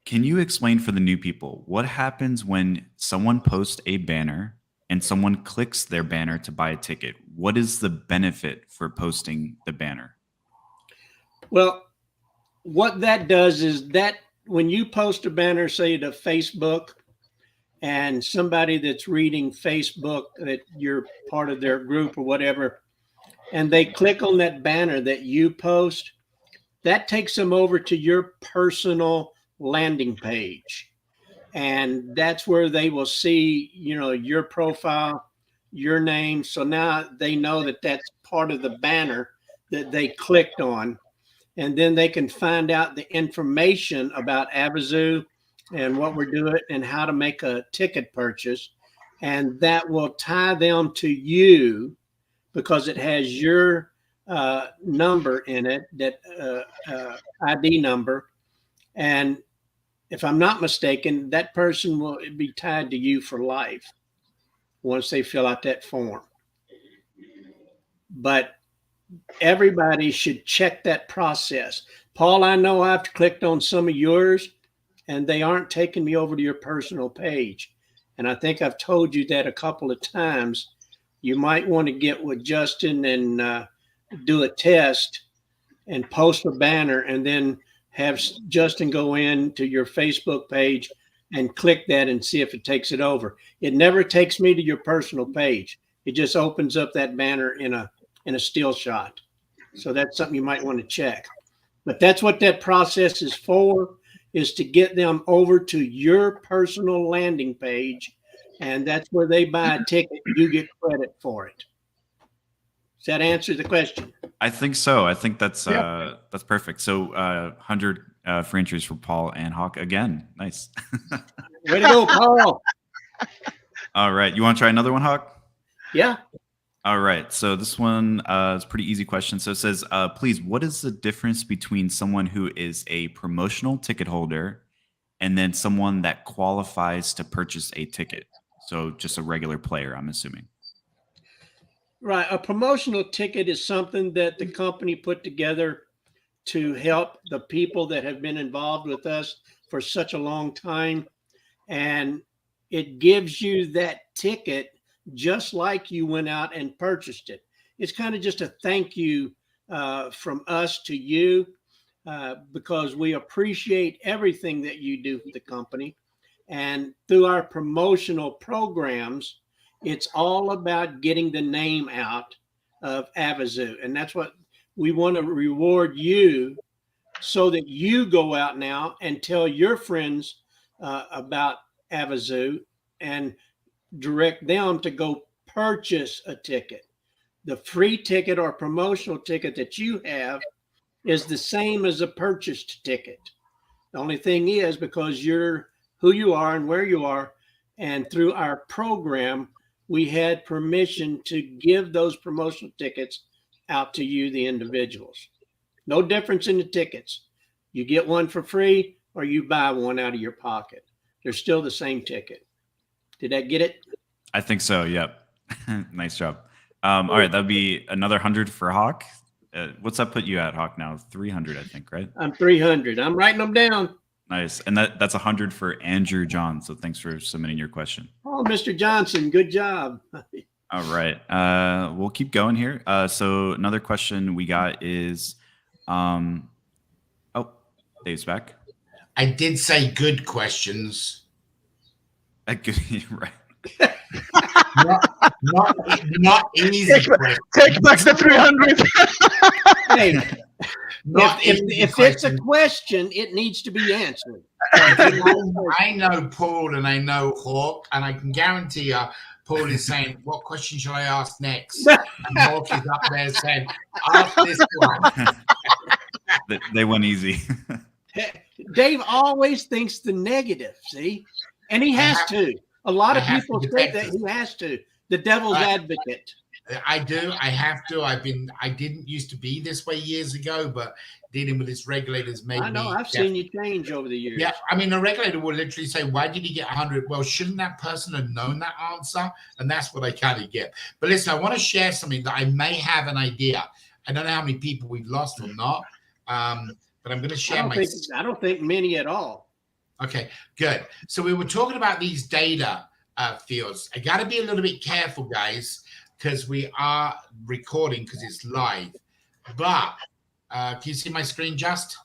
can you explain for the new people what happens when someone posts a banner and someone clicks their banner to buy a ticket? What is the benefit for posting the banner? Well, what that does is that when you post a banner, say to Facebook, and somebody that's reading Facebook, that you're part of their group or whatever, and they click on that banner that you post, that takes them over to your personal landing page. And that's where they will see, your profile, your name. So now they know that that's part of the banner that they clicked on. And then they can find out the information about Avazoo and what we're doing and how to make a ticket purchase. And that will tie them to you because it has your number in it, that ID number. And if I'm not mistaken, that person will be tied to you for life once they fill out that form. But everybody should check that process. Paul, I know I've clicked on some of yours and they aren't taking me over to your personal page. And I think I've told you that a couple of times. You might want to get with Justin and do a test and post a banner and then have Justin go in to your Facebook page and click that and see if it takes it over. It never takes me to your personal page. It just opens up that banner in a still shot. So that's something you might want to check. But that's what that process is for, is to get them over to your personal landing page. And that's where they buy a ticket. You get credit for it. Does that answer the question? I think so. I think that's perfect. So 100 free entries for Paul and Hawk again. Nice. Way to go, Paul. All right. You want to try another one, Hawk? Yeah. All right. So this one is a pretty easy question. So it says, please, what is the difference between someone who is a promotional ticket holder and then someone that qualifies to purchase a ticket? So just a regular player, I'm assuming. Right. A promotional ticket is something that the company put together to help the people that have been involved with us for such a long time. And it gives you that ticket just like you went out and purchased it. It's kind of just a thank you from us to you because we appreciate everything that you do for the company. And through our promotional programs, it's all about getting the name out of Avazoo. And that's what we want to reward you, so that you go out now and tell your friends about Avazoo and direct them to go purchase a ticket. The free ticket or promotional ticket that you have is the same as a purchased ticket. The only thing is, because you're who you are and where you are, and through our program, we had permission to give those promotional tickets out to you, the individuals. No difference in the tickets. You get one for free or you buy one out of your pocket. They're still the same ticket. Did that get it? I think so. Yep. Nice job. All right. That'd be another 100 for Hawk. What's that put you at, Hawk, now? 300, I think, right? I'm 300. I'm writing them down. Nice. And that's 100 for Andrew John. So thanks for submitting your question. Oh, Mr. Johnson, good job. All right. We'll keep going here. So another question we got is, Dave's back. I did say good questions. Right. not easy questions. Take back the 300. Hey, if it's a question, it needs to be answered. I know Paul and I know Hawk, and I can guarantee you, Paul is saying, "What question shall I ask next?" And Hawk is up there saying, "Ask this one." They went easy. Dave always thinks the negative, see? And he has to. A lot of people say that he has to. The devil's advocate. I do. I have to. I didn't used to be this way years ago, but dealing with this regulators made me. I know. I've seen you change over the years. Yeah. I mean, the regulator will literally say, "Why did he get 100?" Well, shouldn't that person have known that answer? And that's what I kind of get. But listen, I want to share something that I may have an idea. I don't know how many people we've lost or not. But I'm going to share I don't think many at all. Okay, good. So we were talking about these data fields. I got to be a little bit careful, guys, because we are recording because it's live. But can you see my screen, Just?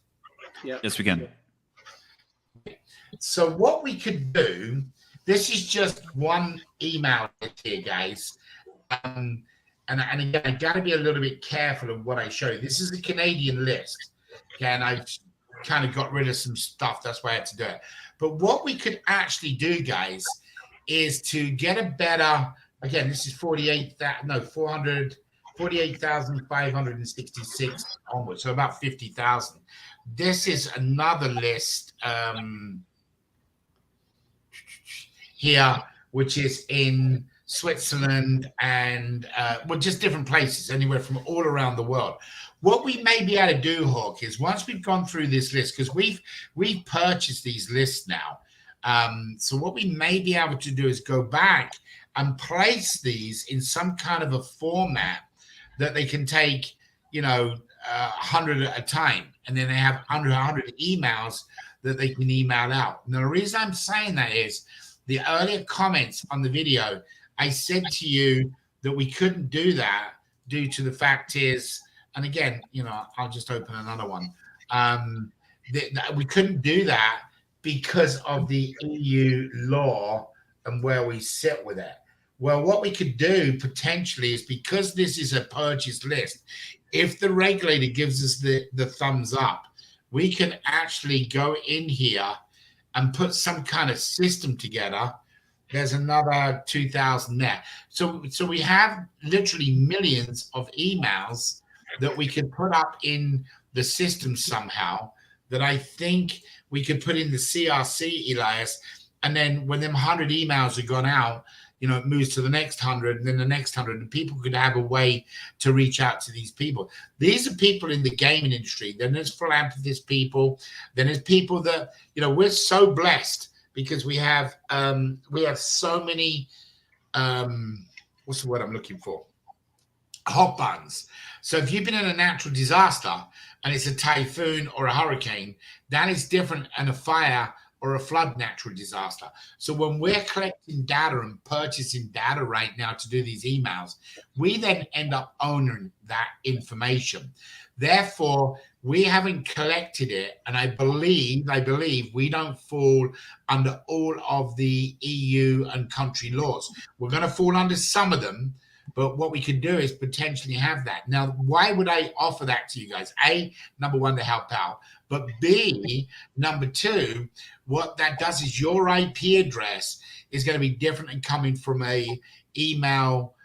Yeah. Yes, we can. So what we could do, this is just one email here, guys. And again, I got to be a little bit careful of what I show you. This is a Canadian list. And I kind of got rid of some stuff. That's why I had to do it. But what we could actually do, guys, is to get a better, again, this is 48,566 onwards. So about 50,000. This is another list here, which is in Switzerland, and well, just different places, anywhere from all around the world. What we may be able to do, Hawk, is once we've gone through this list, because we've purchased these lists now. So what we may be able to do is go back and place these in some kind of a format that they can take, 100 at a time, and then they have 100 emails that they can email out. Now, the reason I'm saying that is the earlier comments on the video, I said to you that we couldn't do that due to the fact is, and again, I'll just open another one. That we couldn't do that because of the EU law and where we sit with it. Well, what we could do potentially is, because this is a purchase list, if the regulator gives us the thumbs up, we can actually go in here and put some kind of system together. There's another 2,000 there. So we have literally millions of emails that we can put up in the system somehow, that I think we could put in the CRC, Elias. And then when them 100 emails have gone out, it moves to the next 100 and then the next 100, and people could have a way to reach out to these people. These are people in the gaming industry. Then there's philanthropist people. Then there's people that, we're so blessed because we have so many, what's the word I'm looking for? Hot buttons. So if you've been in a natural disaster and it's a typhoon or a hurricane, that is different than a fire or a flood natural disaster. So when we're collecting data and purchasing data right now to do these emails, we then end up owning that information. Therefore, we haven't collected it, and I believe we don't fall under all of the EU and country laws. We're going to fall under some of them, but what we could do is potentially have that. Now, why would I offer that to you guys? A, number one, to help out. But B, number two, what that does is your IP address is going to be different and coming from a email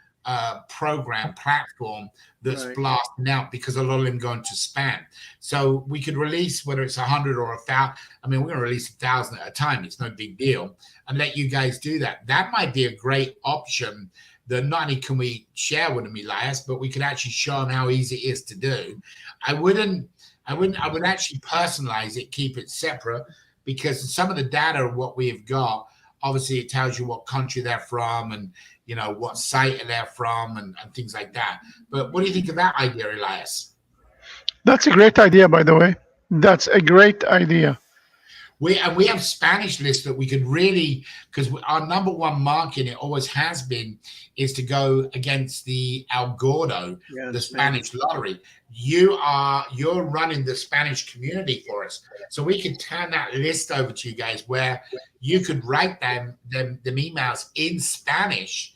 program platform that's blasting out, because a lot of them go into spam. So we could release, whether it's 100 or 1,000. I mean, we're going to release 1,000 at a time. It's no big deal, and let you guys do that. That might be a great option. That not only can we share with them, Elias, but we could actually show them how easy it is to do. I would actually personalize it, keep it separate, because some of the data of what we've got, obviously it tells you what country they're from and what site they're from and things like that. But what do you think of that idea, Elias? That's a great idea, by the way. That's a great idea. We have Spanish lists that we could really, because our number one market, it always has been, is to go against the El Gordo, the Spanish lottery. You're running the Spanish community for us, so we could turn that list over to you guys, where you could write them emails in Spanish,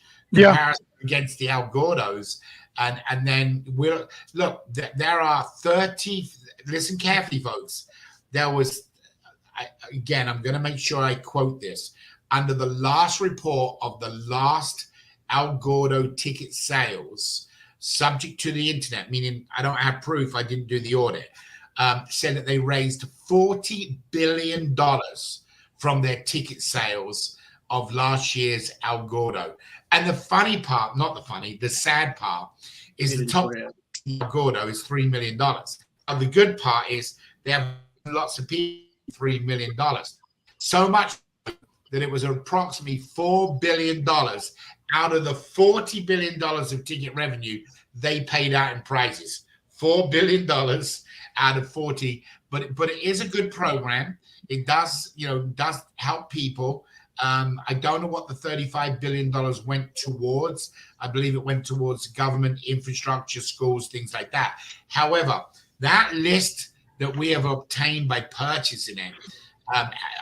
against the El Gordos, and then we'll look. There are 30. Listen carefully, folks. There was. Again, I'm going to make sure I quote this. Under the last report of the last El Gordo ticket sales, subject to the internet, meaning I don't have proof, I didn't do the audit, said that they raised $40 billion from their ticket sales of last year's El Gordo. And the funny part, the sad part, is the top El Gordo is $3 million. Now, the good part is they have lots of people. $3 million, so much that it was approximately $4 billion out of the $40 billion of ticket revenue they paid out in prizes. $4 billion out of 40, but it is a good program. It does help people. I don't know what the $35 billion went towards. I believe it went towards government infrastructure, schools, things like that. However, that list that we have obtained by purchasing it,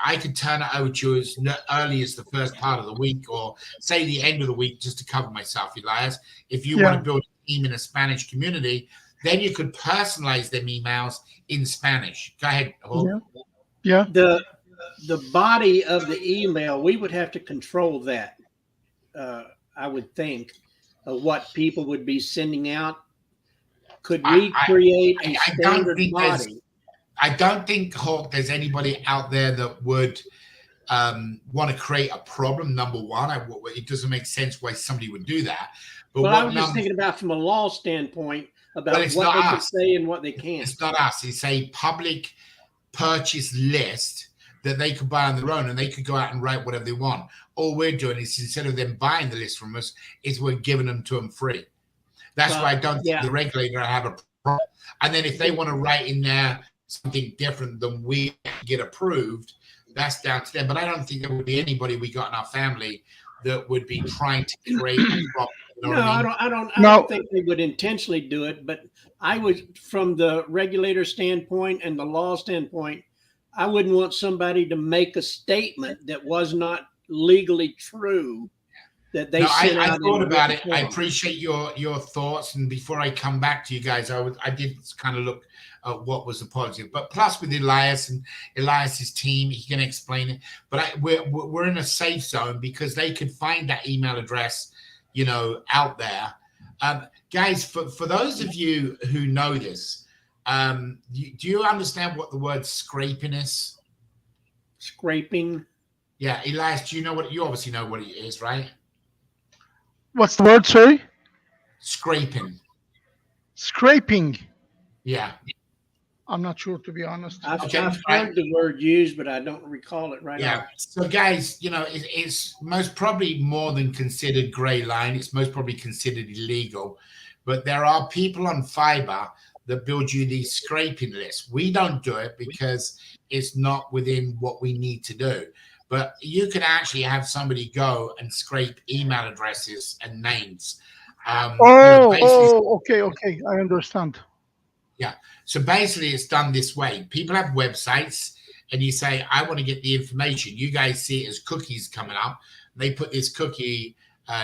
I could turn it over to you as early as the first part of the week, or say the end of the week, just to cover myself, Elias. If you want to build a team in a Spanish community, then you could personalize them emails in Spanish. Go ahead. Yeah. The body of the email, we would have to control that. I would think of what people would be sending out. Could we create a standard body? I don't think, Hawk, there's anybody out there that would want to create a problem. Number one, it doesn't make sense why somebody would do that. But well, I was just thinking about from a law standpoint about what they can say and what they can't. It's not us. It's a public purchase list that they could buy on their own, and they could go out and write whatever they want. All we're doing is, instead of them buying the list from us, is we're giving them to them free. That's why I don't think the regulator have a problem. And then if they want to write in there something different than we get approved, that's down to them. But I don't think there would be anybody we got in our family that would be trying to create a problem. You know what I mean? I don't think they would intentionally do it, but I would, from the regulator standpoint and the law standpoint, I wouldn't want somebody to make a statement that was not legally true that they sent out. I thought about it. I appreciate your thoughts. And before I come back to you guys, I did kind of look at what was the positive. But plus with Elias and Elias's team, he can explain it. But we're in a safe zone because they could find that email address, you know, out there. Guys, for those of you who know this, do you understand what the word scraping is? Scraping? Yeah, Elias, do you know what? You obviously know what it is, right? What's the word, sorry? Scraping. Scraping. Yeah. I'm not sure, to be honest. I've heard the word used, but I don't recall it right now. Yeah. So, guys, you know, it's most probably more than considered gray line. It's most probably considered illegal. But there are people on Fiverr that build you these scraping lists. We don't do it because it's not within what we need to do. But you could actually have somebody go and scrape email addresses and names. Okay. I understand. Yeah. So basically it's done this way. People have websites and you say, I want to get the information. You guys see it as cookies coming up. They put this cookie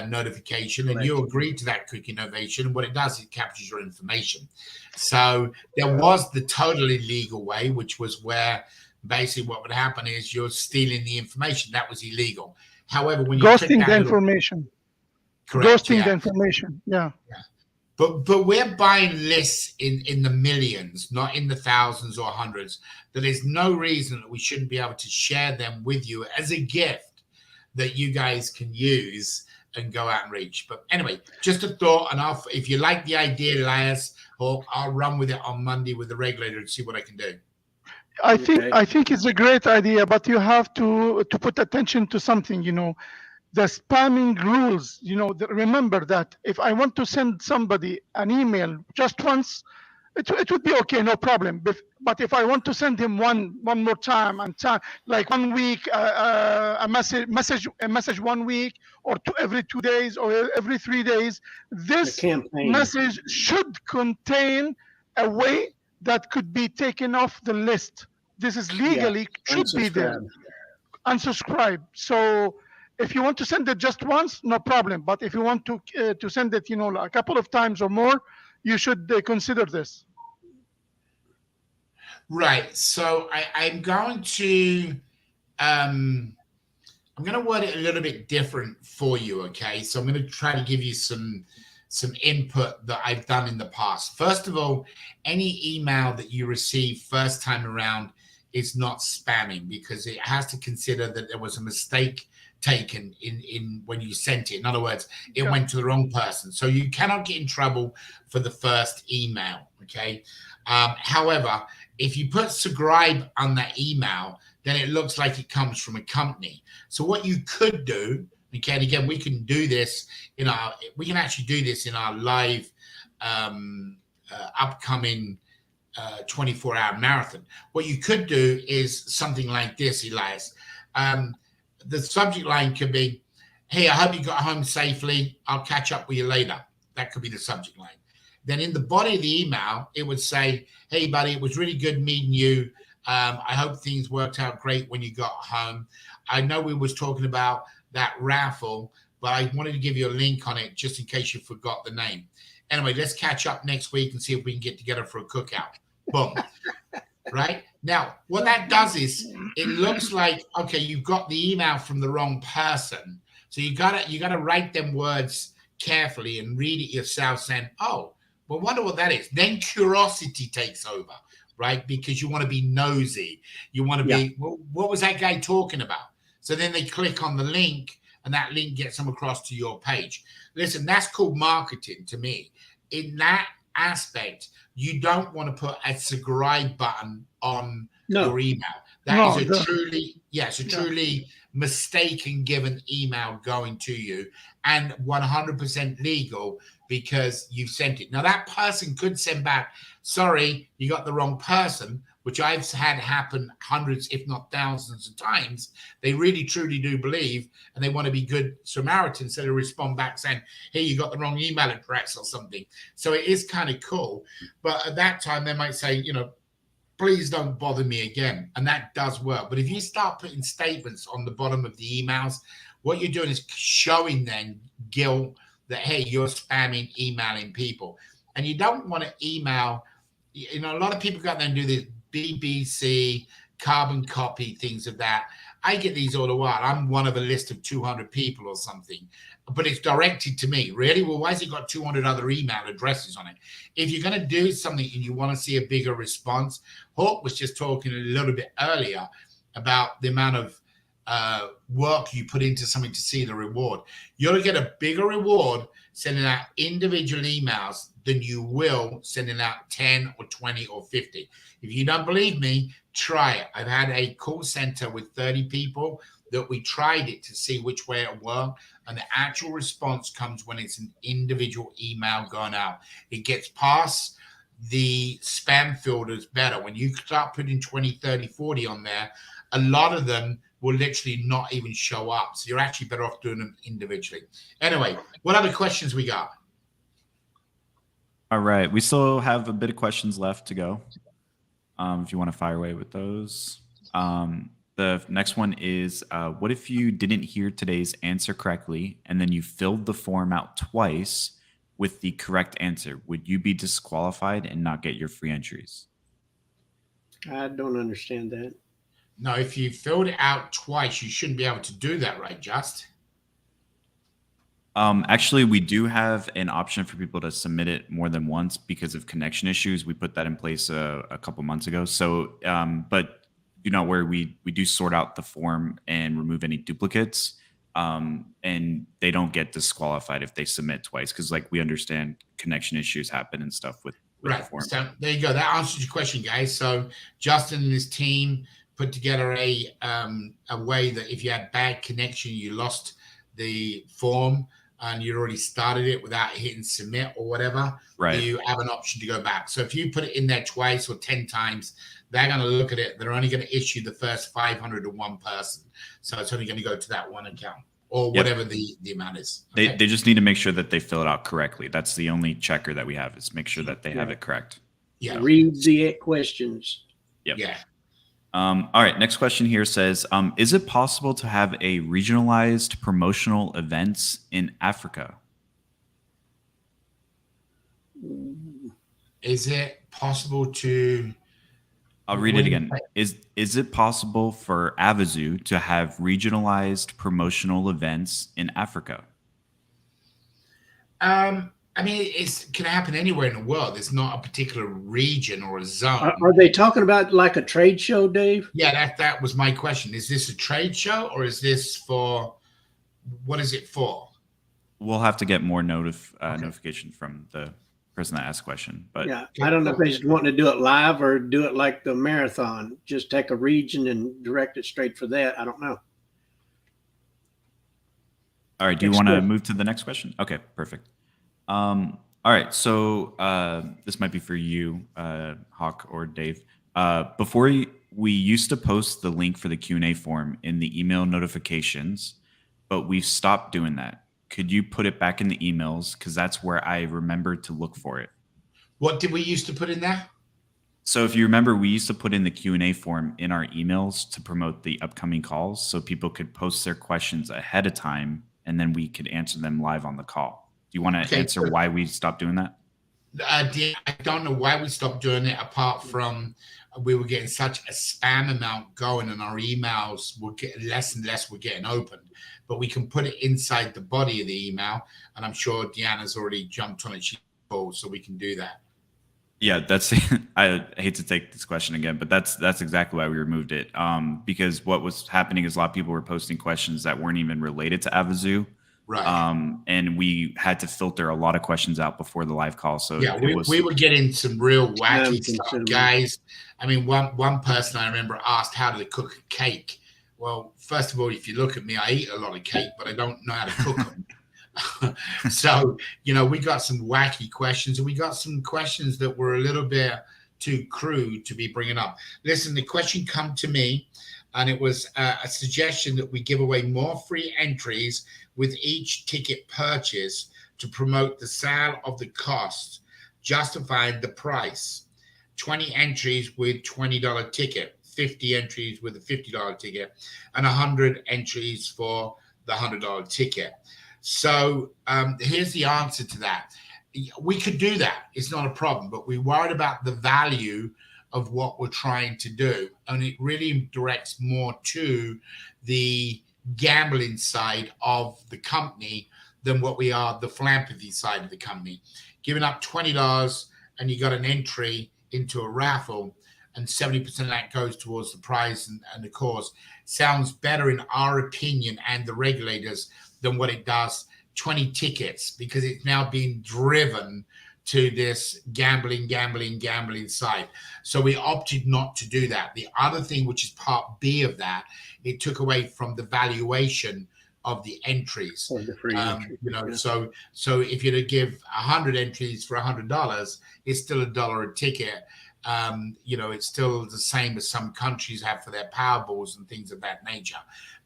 notification and you agree to that cookie notification. What it does, it captures your information. So there was the totally legal way, which was where basically what would happen is you're stealing the information. That was illegal. However, when you ghosting the information. Correct. Ghosting the information. Yeah. But we're buying lists in the millions, not in the thousands or hundreds. There is no reason that we shouldn't be able to share them with you as a gift that you guys can use and go out and reach. But anyway, just a thought. And if you like the idea, Elias, I'll run with it on Monday with the regulator and see what I can do. I think it's a great idea, but you have to put attention to something, you know, the spamming rules. You know, remember that if I want to send somebody an email just once, it would be okay, no problem. But if I want to send him one more time and like 1 week, a message 1 week, or every 2 days, or every 3 days, this message should contain a way that could be taken off the list. This is legally should be there. Unsubscribe. So if you want to send it just once, no problem. But if you want to send it, you know, a couple of times or more, you should consider this. Right. So I'm going to word it a little bit different for you. Okay. So I'm going to try to give you some input that I've done in the past. First of all, any email that you receive first time around is not spamming, because it has to consider that there was a mistake taken in when you sent it. In other words, it went to the wrong person. So you cannot get in trouble for the first email. Okay. However, if you put subscribe on that email, then it looks like it comes from a company. So what you could do, okay, and again, we can do this we can actually do this in our live upcoming 24-hour marathon. What you could do is something like this, Elias. The subject line could be, hey, I hope you got home safely. I'll catch up with you later. That could be the subject line. Then in the body of the email, it would say, hey, buddy, it was really good meeting you. I hope things worked out great when you got home. I know we was talking about that raffle, but I wanted to give you a link on it just in case you forgot the name. Anyway, let's catch up next week and see if we can get together for a cookout. Boom. Right? Now, what that does is it looks like, okay, you've got the email from the wrong person. So you gotta write them words carefully and read it yourself, saying, oh, well, wonder what that is. Then curiosity takes over, right? Because you want to be nosy. You want to be, well, what was that guy talking about? So then they click on the link and that link gets them across to your page. Listen, that's called marketing to me. In that aspect, you don't want to put a subscribe button on your email. That is a truly mistaken given email going to you and 100% legal because you've sent it. Now that person could send back, sorry, you got the wrong person, which I've had happen hundreds, if not thousands of times. They really, truly do believe, and they want to be good Samaritans, so they respond back saying, hey, you got the wrong email address or something. So it is kind of cool. But at that time, they might say, please don't bother me again. And that does work. But if you start putting statements on the bottom of the emails, what you're doing is showing then guilt that, hey, you're spamming, emailing people. And you don't want to email, a lot of people go out there and do this BBC, carbon copy, things of that. I get these all the while. I'm one of a list of 200 people or something, but it's directed to me. Really? Well, why has it got 200 other email addresses on it? If you're going to do something and you want to see a bigger response, Hawk was just talking a little bit earlier about the amount of work you put into something to see the reward. You'll get a bigger reward sending out individual emails than you will sending out 10 or 20 or 50. If you don't believe me, try it. I've had a call center with 30 people that we tried it to see which way it worked. And the actual response comes when it's an individual email going out. It gets past the spam filters better. When you start putting 20, 30, 40 on there, a lot of them will literally not even show up. So you're actually better off doing them individually. Anyway, what other questions we got? All right. We still have a bit of questions left to go. If you want to fire away with those. The next one is, what if you didn't hear today's answer correctly and then you filled the form out twice with the correct answer? Would you be disqualified and not get your free entries? I don't understand that. No, if you filled it out twice, you shouldn't be able to do that, right, Just? Actually, we do have an option for people to submit it more than once because of connection issues. We put that in place a couple months ago. So, but where we do sort out the form and remove any duplicates, and they don't get disqualified if they submit twice because, we understand connection issues happen and stuff with the form. So there you go. That answers your question, guys. So Justin and his team put together a way that if you had bad connection, you lost the form and you already started it without hitting submit or whatever, right, you have an option to go back. So if you put it in there twice or 10 times, they're going to look at it. They're only going to issue the first 500 to one person. So it's only going to go to that one account or whatever the amount is. Okay? They just need to make sure that they fill it out correctly. That's the only checker that we have is make sure that they have it correct. Yeah. Read the questions. Yep. Yeah. All right. Next question here says, is it possible to have a regionalized promotional events in Africa? Is it possible to... I'll read it again. Is it possible for Avazoo to have regionalized promotional events in Africa? It can happen anywhere in the world. It's not a particular region or a zone. Are they talking about like a trade show, Dave? Yeah, that was my question. Is this a trade show or is this for, what is it for? We'll have to get more notification from the person that asked the question. But yeah, I don't know if they just want to do it live or do it like the marathon. Just take a region and direct it straight for that. I don't know. All right. Do you want to move to the next question? Okay, perfect. All right. So this might be for you, Hawk or Dave. Before we used to post the link for the Q&A form in the email notifications, but we've stopped doing that. Could you put it back in the emails? Because that's where I remembered to look for it. What did we used to put in there? So if you remember, we used to put in the Q&A form in our emails to promote the upcoming calls so people could post their questions ahead of time and then we could answer them live on the call. Do you want to answer why we stopped doing that? I don't know why we stopped doing it apart from we were getting such a spam amount going and our emails were getting less and less were getting opened. But we can put it inside the body of the email. And I'm sure Deanna's already jumped on it. She's cool, so we can do that. Yeah, that's I hate to take this question again, but that's exactly why we removed it. Because what was happening is a lot of people were posting questions that weren't even related to Avazoo. Right. And we had to filter a lot of questions out before the live call. So Yeah, it was we were getting some real wacky stuff, consuming. guys. I mean, one person I remember asked, how do they cook a cake? Well, first of all, if you look at me, I eat a lot of cake, but I don't know how to cook them. So, we got some wacky questions, and we got some questions that were a little bit too crude to be bringing up. Listen, the question come to me, and it was a suggestion that we give away more free entries with each ticket purchase to promote the sale of the cost, justifying the price. 20 entries with $20 ticket, 50 entries with a $50 ticket, and 100 entries for the $100 ticket. So here's the answer to that. We could do that. It's not a problem, but we're worried about the value of what we're trying to do. And it really directs more to the gambling side of the company than what we are the philanthropy side of the company. Giving up $20 and you got an entry into a raffle and 70% of that goes towards the prize and the cause sounds better in our opinion and the regulators than what it does 20 tickets, because it's now being driven to this gambling side. So we opted not to do that. The other thing, which is part B of that, it took away from the valuation of the entries. Or the free entry. So if you're to give 100 entries for $100, it's still $1 a ticket. It's still the same as some countries have for their Powerballs and things of that nature.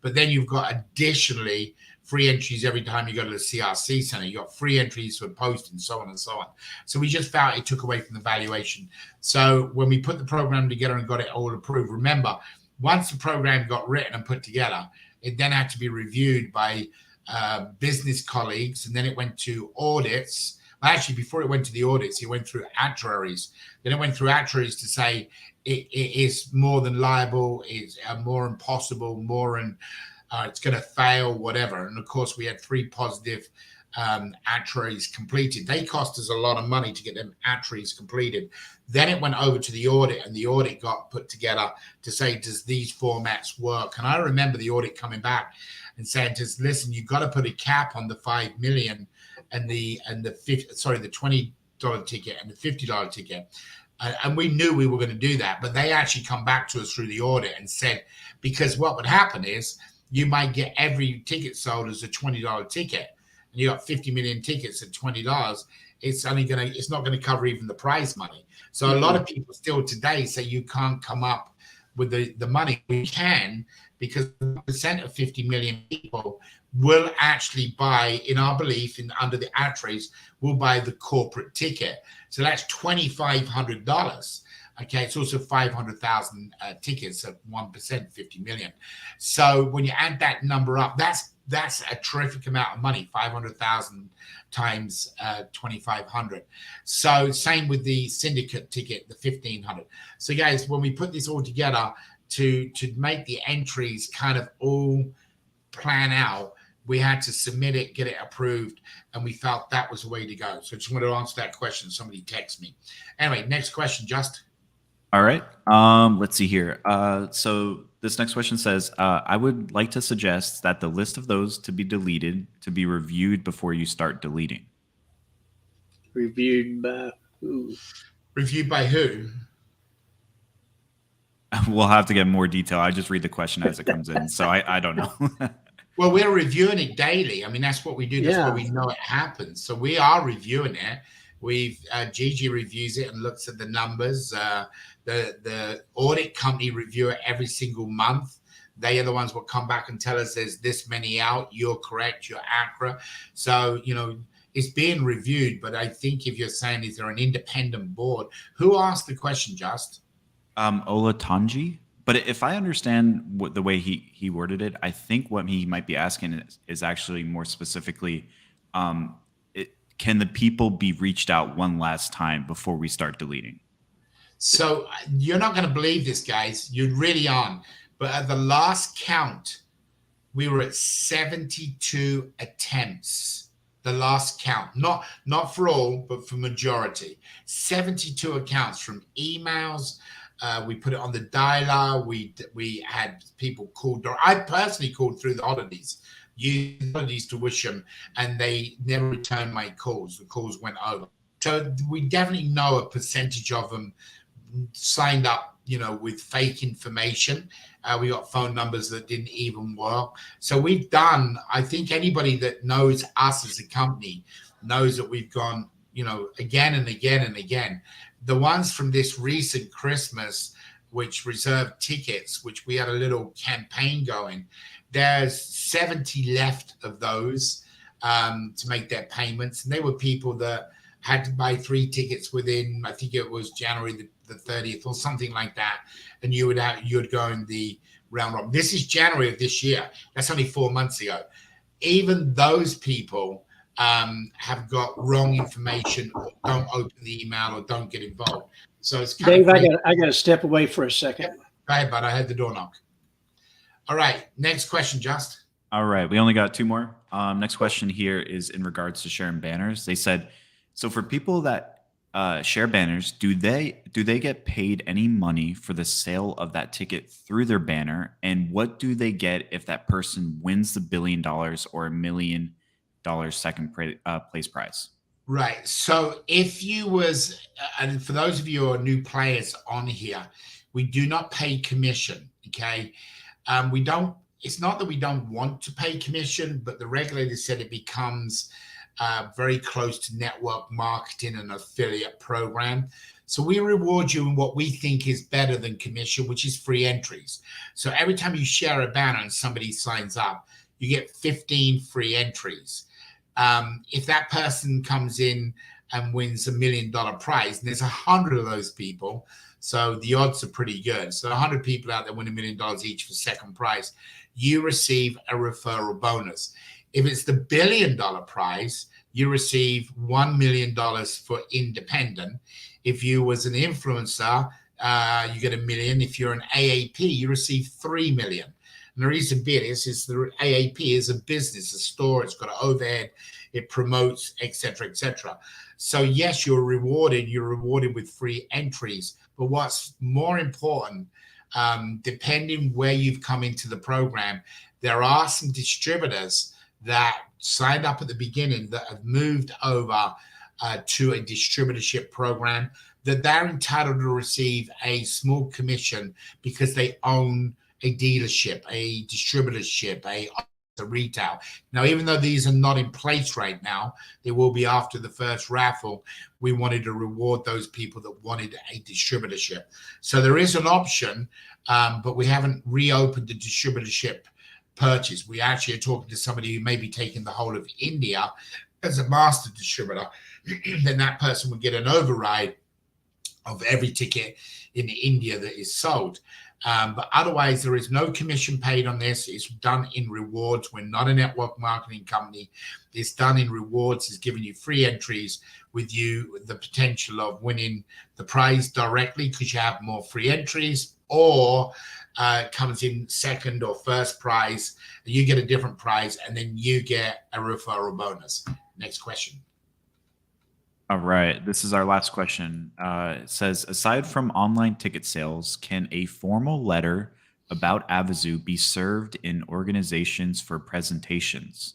But then you've got additionally free entries every time you go to the CRC center. You got free entries for posting, so on and so on. So we just felt it took away from the valuation. So when we put the program together and got it all approved, remember, once the program got written and put together, it then had to be reviewed by business colleagues, and then it went to audits. Actually, before it went to the audits, it went through actuaries. Then it went through actuaries to say it is more than liable, it's more impossible, it's going to fail, whatever. And of course, we had 3 positive actuaries completed. They cost us a lot of money to get them actuaries completed. Then it went over to the audit, and the audit got put together to say, does these formats work? And I remember the audit coming back and saying, listen, you've got to put a cap on the 5 million and the $20 ticket and the $50 ticket. And we knew we were going to do that, but they actually come back to us through the audit and said, because what would happen is you might get every ticket sold as a $20 ticket, and you got 50 million tickets at $20. It's not going to cover even the prize money. So a lot of people still today say you can't come up with the money. We can, because 1% of 50 million people will actually buy, in our belief, under the actuaries, will buy the corporate ticket. So that's $2,500. Okay, it's also 500,000 tickets at 1%, 50 million. So when you add that number up, that's a terrific amount of money, 500,000 times 2,500. So same with the syndicate ticket, the 1,500. So guys, when we put this all together to make the entries kind of all plan out, we had to submit it, get it approved, and we felt that was the way to go. So I just wanted to answer that question. Somebody text me. Anyway, next question, Just. All right. Let's see here. So this next question says, I would like to suggest that the list of those to be deleted to be reviewed before you start deleting. Reviewed by who? Reviewed by who? We'll have to get more detail. I just read the question as it comes in, so I don't know. Well, we're reviewing it daily. I mean, that's what we do. That's what we know it happens. So we are reviewing it. Gigi reviews it and looks at the numbers. The audit company review it every single month. They are the ones that come back and tell us there's this many out. You're correct. You're accurate. So, it's being reviewed. But I think if you're saying, is there an independent board? Who asked the question, Just? Olatunji. But if I understand the way he worded it, I think what he might be asking is actually more specifically, can the people be reached out one last time before we start deleting? So you're not going to believe this, guys. You really aren't. But at the last count, we were at 72 attempts. the last count, not for all, but for majority. 72 accounts from emails. We put it on the dialer. We had people called. I personally called through the holidays, used the holidays to wish them, and they never returned my calls. The calls went over. So we definitely know a percentage of them signed up, with fake information. We got phone numbers that didn't even work. So we've done, I think anybody that knows us as a company knows that we've gone, again and again and again. The ones from this recent Christmas, which reserved tickets, which we had a little campaign going, there's 70 left of those to make their payments. And they were people that had to buy 3 tickets within, I think it was January the 30th or something like that. And you would go in the round robin. This is January of this year. That's only 4 months ago. Even those people have got wrong information, or don't open the email, or don't get involved. So it's kind Dave, I got to step away for a second. Go ahead, bud. I heard the door knock. All right. Next question, Just. All right. We only got 2 more. Next question here is in regards to sharing banners. They said, so for people that share banners, do they get paid any money for the sale of that ticket through their banner? And what do they get if that person wins the $1 billion or $1 million second place prize? Right. So if you was, and for those of you who are new players on here, we do not pay commission. Okay. We don't, it's not that we don't want to pay commission, but the regulator said it becomes very close to network marketing and affiliate program. So we reward you in what we think is better than commission, which is free entries. So every time you share a banner and somebody signs up, you get 15 free entries. If that person comes in and wins $1 million prize, and there's 100 of those people, so the odds are pretty good. So 100 people out there win $1 million each for second prize, you receive a referral bonus. If it's the $1 billion prize, you receive $1 million for independent. If you was an influencer, you get $1 million. If you're an AAP, you receive $3 million. And the reason being is the AAP is a business, a store. It's got an overhead. It promotes, etc., etc. So yes, you're rewarded. You're rewarded with free entries. But what's more important, depending where you've come into the program, there are some distributors that signed up at the beginning that have moved over to a distributorship program, that they're entitled to receive a small commission because they own a dealership, a distributorship, a retail. Now, even though these are not in place right now, they will be after the first raffle. We wanted to reward those people that wanted a distributorship. So there is an option, but we haven't reopened the distributorship purchase. We actually are talking to somebody who may be taking the whole of India as a master distributor. Then that person would get an override of every ticket in India that is sold. But otherwise, there is no commission paid on this. It's done in rewards. We're not a network marketing company. It's done in rewards. It's giving you free entries with you the potential of winning the prize directly because you have more free entries, or comes in second or first prize. You get a different prize, and then you get a referral bonus. Next question. All right. This is our last question. It says, aside from online ticket sales, can a formal letter about Avazoo be served in organizations for presentations?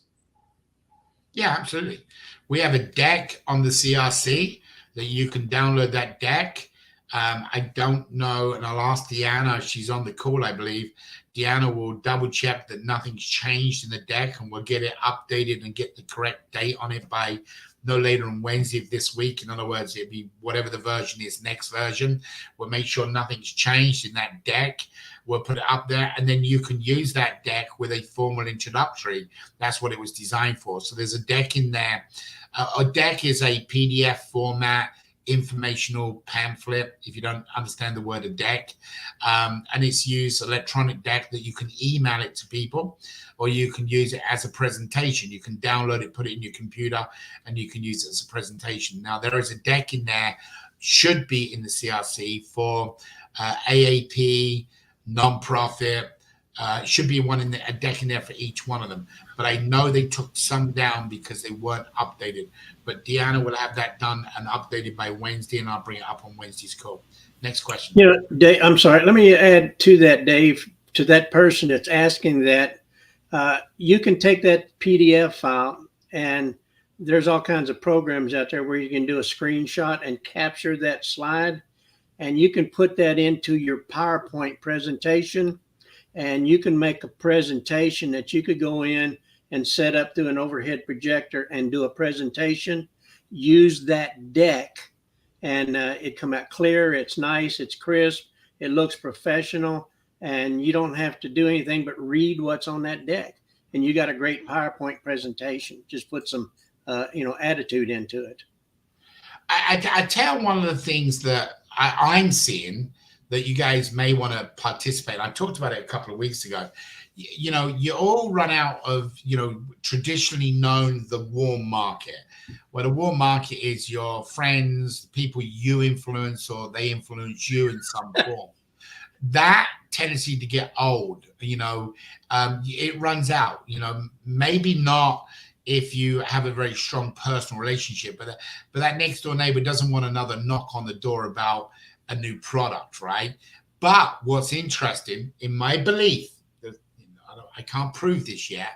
Yeah, absolutely. We have a deck on the CRC that you can download that deck. I don't know, and I'll ask Deanna. She's on the call, I believe. Deanna will double check that nothing's changed in the deck, and we'll get it updated and get the correct date on it by no later than Wednesday of this week. In other words, it'd be whatever the version is, next version. We'll make sure nothing's changed in that deck. We'll put it up there, and then you can use that deck with a formal introductory. That's what it was designed for. So there's a deck in there. A deck is a PDF format informational pamphlet, if you don't understand the word a deck, and it's used electronic deck that you can email it to people, or you can use it as a presentation. You can download it, put it in your computer, and you can use it as a presentation. Now, there is a deck in there, should be in the CRC, for AAP, nonprofit, Should be a deck in there for each one of them. But I know they took some down because they weren't updated. But Deanna will have that done and updated by Wednesday, and I'll bring it up on Wednesday's call. Next question. You know, Dave, I'm sorry. Let me add to that, Dave, to that person that's asking that. You can take that PDF file, and there's all kinds of programs out there where you can do a screenshot and capture that slide, and you can put that into your PowerPoint presentation, and you can make a presentation that you could go in and set up through an overhead projector and do a presentation, use that deck, and it come out clear. It's nice. It's crisp. It looks professional, and you don't have to do anything but read what's on that deck. And you got a great PowerPoint presentation. Just put some, attitude into it. I tell one of the things that I'm seeing that you guys may want to participate. I talked about it a couple of weeks ago. You all run out of, traditionally known the warm market. Where the warm market is your friends, people you influence, or they influence you in some form. That tendency to get old, it runs out, maybe not if you have a very strong personal relationship, but that next door neighbor doesn't want another knock on the door about a new product, right? But what's interesting, in my belief, I can't prove this yet,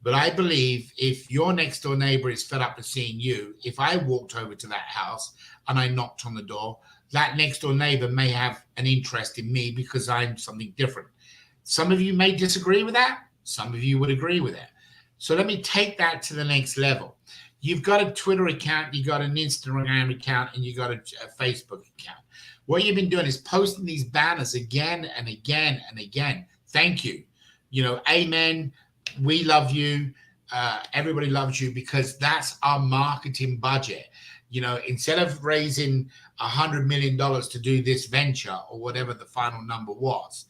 but I believe if your next door neighbor is fed up with seeing you, if I walked over to that house and I knocked on the door, that next door neighbor may have an interest in me because I'm something different. Some of you may disagree with that. Some of you would agree with it. So let me take that to the next level. You've got a Twitter account, you got an Instagram account, and you got a Facebook account. What you've been doing is posting these banners again and again and again. Thank you. Amen. We love you. Everybody loves you, because that's our marketing budget. Instead of raising $100 million to do this venture or whatever the final number was,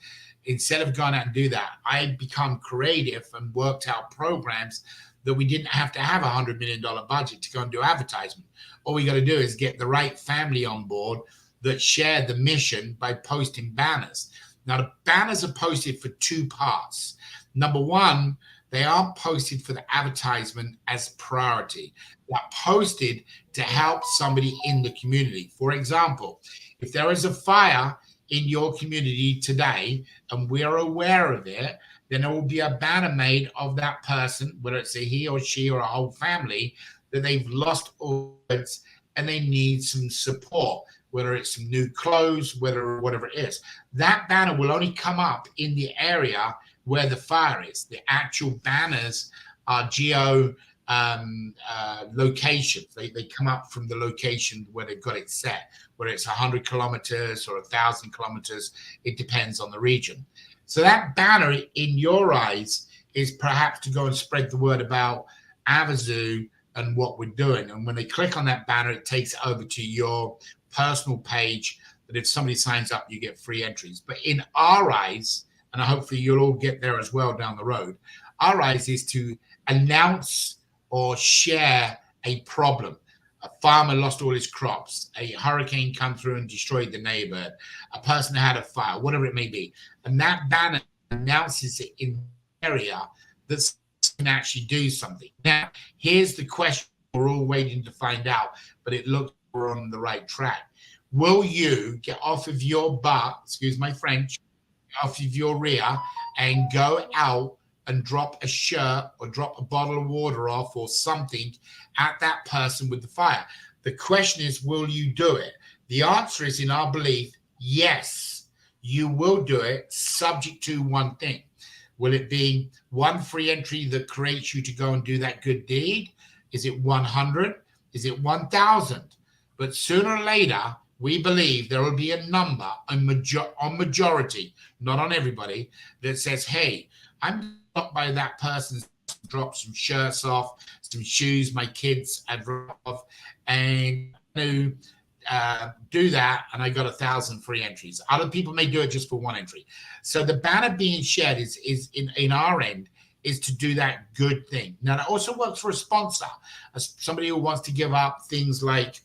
instead of going out and do that, I become creative and worked out programs that we didn't have to have $100 million budget to go and do advertisement. All we got to do is get the right family on board that share the mission by posting banners. Now, the banners are posted for two parts. Number one, they aren't posted for the advertisement as priority. They're posted to help somebody in the community. For example, if there is a fire in your community today and we are aware of it, then there will be a banner made of that person, whether it's a he or she or a whole family, that they've lost all goods and they need some support, whether it's some new clothes, whatever it is. That banner will only come up in the area where the fire is. The actual banners are geo locations. They come up from the location where they've got it set, whether it's 100 kilometers or 1,000 kilometers. It depends on the region. So that banner, in your eyes, is perhaps to go and spread the word about Avazoo and what we're doing. And when they click on that banner, it takes it over to your personal page, that if somebody signs up, you get free entries. But in our eyes, and hopefully you'll all get there as well down the road, our eyes is to announce or share a problem. A farmer lost all his crops, a hurricane come through and destroyed the neighborhood, a person had a fire, whatever it may be. And that banner announces it in the area that can actually do something. Now, here's the question we're all waiting to find out, but it looks we're on the right track. Will you get off of your butt, excuse my French, off of your rear and go out and drop a shirt or drop a bottle of water off or something at that person with the fire? The question is, will you do it? The answer is, in our belief, yes, you will do it, subject to one thing. Will it be one free entry that creates you to go and do that good deed? Is it 100? Is it 1,000? But sooner or later, we believe there will be a number, on majority, not on everybody, that says, hey, I'm not by that person, drop some shirts off, some shoes my kids had dropped off, and to do that, and I got 1,000 free entries. Other people may do it just for one entry. So the banner being shared is in our end, is to do that good thing. Now, that also works for a sponsor, somebody who wants to give up things like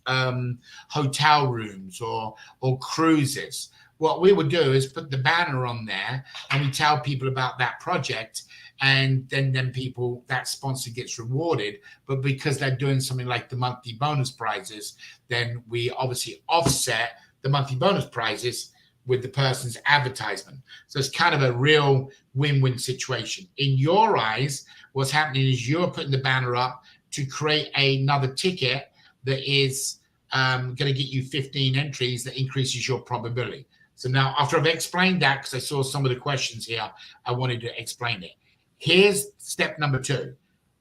hotel rooms or cruises. what we would do is put the banner on there and we tell people about that project, and then people, that sponsor gets rewarded. But because they're doing something like the monthly bonus prizes, then we obviously offset the monthly bonus prizes with the person's advertisement. So it's kind of a real win-win situation. In your eyes, what's happening is you're putting the banner up to create another ticket that is going to get you 15 entries that increases your probability. So now, after I've explained that, because I saw some of the questions here, I wanted to explain it. Here's step number 2.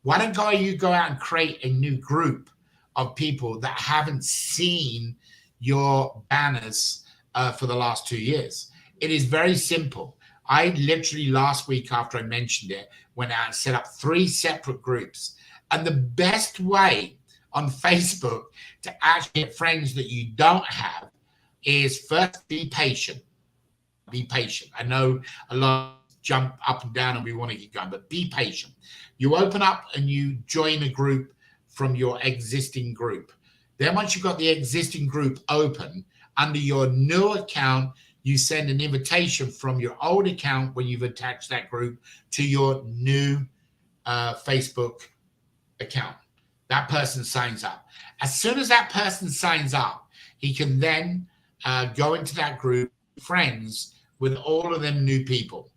Why don't you go out and create a new group of people that haven't seen your banners for the last 2 years? It is very simple. I literally last week, after I mentioned it, went out and set up 3 separate groups. And the best way on Facebook to actually get friends that you don't have is first be patient. Be patient. I know a lot jump up and down and we want to get going, but be patient. You open up and you join a group from your existing group. Then once you've got the existing group open, under your new account, you send an invitation from your old account when you've attached that group to your new Facebook account. That person signs up. As soon as that person signs up, he can then go into that group, friends with all of them new people.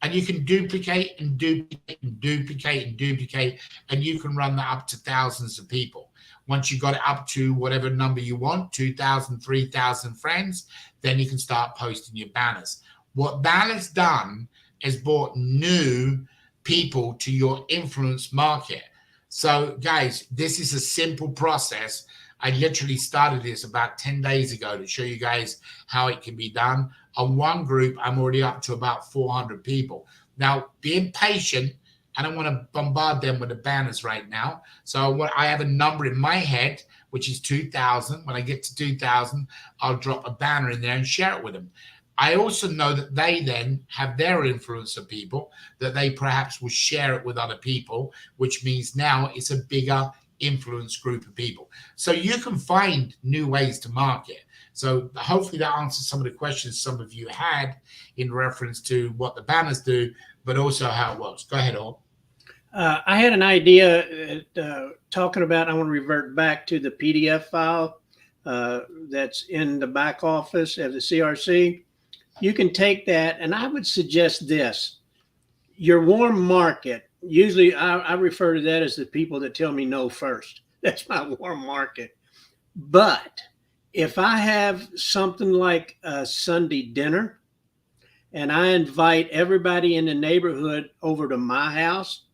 And you can duplicate and duplicate and duplicate and duplicate, and you can run that up to thousands of people. Once you got it up to whatever number you want, 2,000, 3,000 friends, then you can start posting your banners. What that has done is brought new people to your influence market. So guys, this is a simple process. I literally started this about 10 days ago to show you guys how it can be done. On one group, I'm already up to about 400 people. Now, being patient, I don't want to bombard them with the banners right now. So I have a number in my head, which is 2,000. When I get to 2,000, I'll drop a banner in there and share it with them. I also know that they then have their influencer people that they perhaps will share it with other people, which means now it's a bigger influence group of people. So you can find new ways to market. So hopefully that answers some of the questions some of you had in reference to what the banners do, but also how it works. Go ahead, Ol. I had an idea talking about, I want to revert back to the PDF file that's in the back office of the CRC. You can take that, and I would suggest this. Your warm market, usually I refer to that as the people that tell me no first. That's my warm market. But if I have something like a Sunday dinner and I invite everybody in the neighborhood over to my house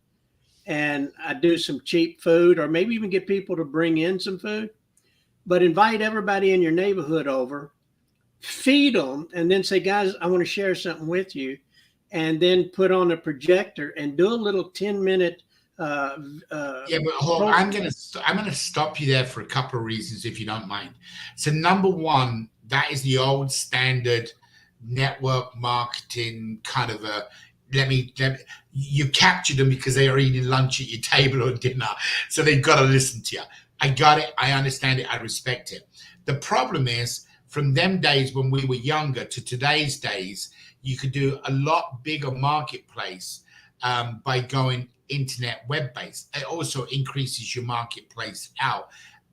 and I do some cheap food, or maybe even get people to bring in some food, but invite everybody in your neighborhood over, feed them, and then say, guys, I want to share something with you. And then put on a projector and do a little 10-minute. Yeah, but hold on. I'm gonna stop you there for a couple of reasons, if you don't mind. So number one, that is the old standard network marketing kind of a. You capture them because they are eating lunch at your table or dinner, so they've got to listen to you. I got it. I understand it. I respect it. The problem is, from them days when we were younger to today's days, you could do a lot bigger marketplace by going internet web-based. It also increases your marketplace out.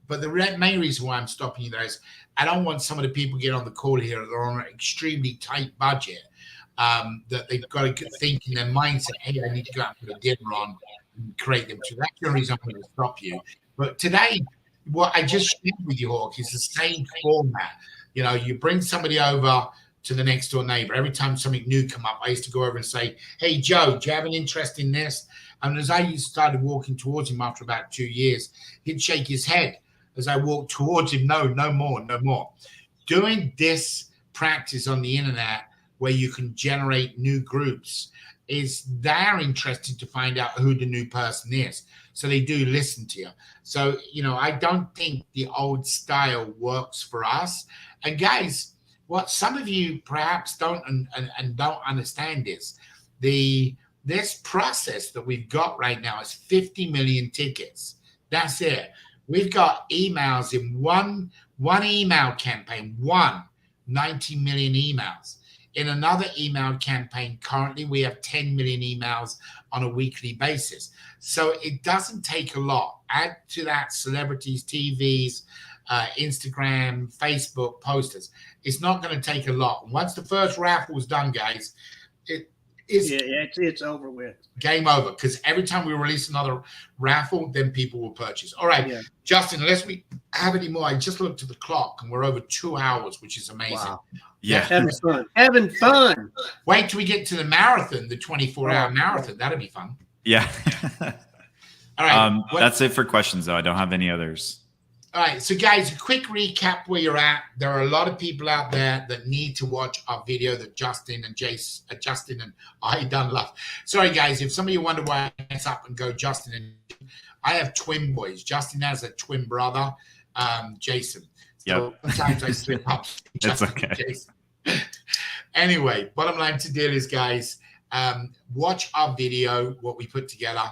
But the main reason why I'm stopping you there is I don't want some of the people get on the call here that are on an extremely tight budget, that they've got to think in their mindset, hey, I need to go out and put a dinner on and create them. So that's the only reason I'm going to stop you. But today, what I just shared with you, Hawk, is the same format. You know, you bring somebody over to the next door neighbor. Every time something new come up, I used to go over and say, hey, Joe, do you have an interest in this? And as I started walking towards him after about 2 years, he'd shake his head as I walked towards him. No more, no more. Doing this practice on the internet where you can generate new groups is they're interested to find out who the new person is. So they do listen to you. So, you know, I don't think the old style works for us. And guys, what some of you perhaps don't and don't understand is this process that we've got right now is 50 million tickets. That's it. We've got emails in one email campaign, one 90 million emails. In another email campaign, currently we have 10 million emails on a weekly basis. So it doesn't take a lot. Add to that celebrities, TVs, Instagram, Facebook, posters. It's not going to take a lot. And once the first raffle is done, guys, it's over with. Game over, because every time we release another raffle, then people will purchase. All right, Justin, unless we have any more, I just looked at the clock and we're over 2 hours, which is amazing. Wow. Yeah. Having fun. Wait till we get to the marathon, the 24-hour marathon. That'll be fun. Yeah. All right. That's it for questions, though. I don't have any others. All right. So, guys, a quick recap where you're at. There are a lot of people out there that need to watch our video that Justin and I done love. Sorry, guys. If some of you wonder why I mess up and go Justin and I have twin boys. Justin has a twin brother, Jason. So sometimes I slip up. It's okay. Jason. Anyway, bottom line to deal is, guys, watch our video, what we put together.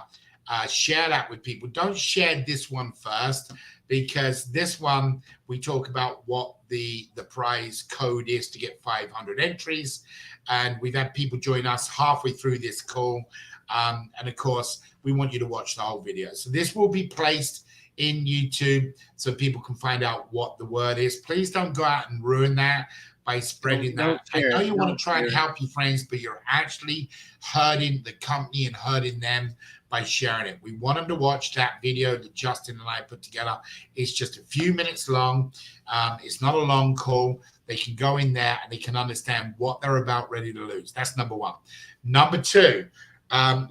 Share that with people. Don't share this one first, because this one we talk about what the prize code is to get 500 entries. And we've had people join us halfway through this call. And of course, we want you to watch the whole video. So this will be placed in YouTube so people can find out what the word is. Please don't go out and ruin that by spreading that. I know you want to try and help your friends, but you're actually hurting the company and hurting them by sharing it. We want them to watch that video that Justin and I put together. It's just a few minutes long. It's not a long call. They can go in there and they can understand what they're about ready to lose. That's number one. Number two,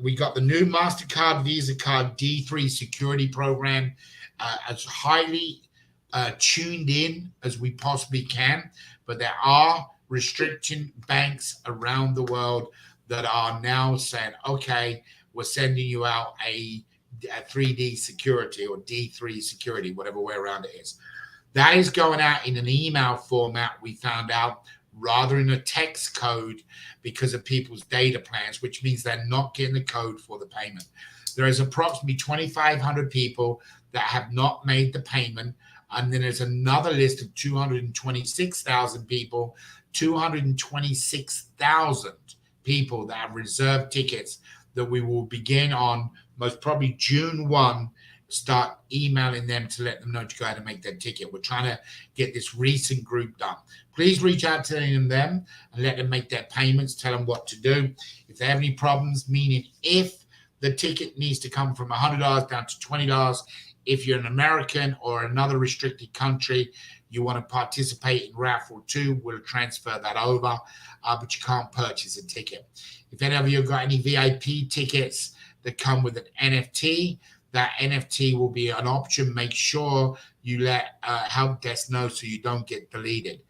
we got the new MasterCard Visa Card D3 security program as highly tuned in as we possibly can. But there are restriction banks around the world that are now saying, okay, we're sending you out a 3D security or D3 security, whatever way around it is. That is going out in an email format, we found out, rather than a text code because of people's data plans, which means they're not getting the code for the payment. There is approximately 2,500 people that have not made the payment. And then there's another list of 226,000 people, 226,000 people that have reserved tickets that we will begin on most probably June 1, start emailing them to let them know to go ahead and make their ticket. We're trying to get this recent group done. Please reach out to them and let them make their payments, tell them what to do. If they have any problems, meaning if the ticket needs to come from $100 down to $20, if you're an American or another restricted country, you want to participate in raffle 2, we'll transfer that over, but you can't purchase a ticket. If any of you have got any VIP tickets that come with an NFT, that NFT will be an option. Make sure you let help desk know so you don't get deleted.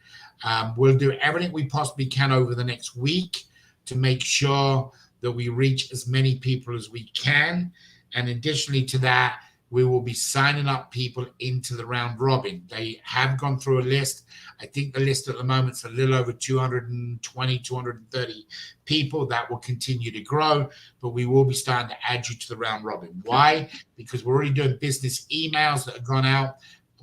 We'll do everything we possibly can over the next week to make sure that we reach as many people as we can. And additionally to that, we will be signing up people into the round robin. They have gone through a list. I think the list at the moment is a little over 220, 230 people. That will continue to grow, but we will be starting to add you to the round robin. Why? Because we're already doing business emails that have gone out,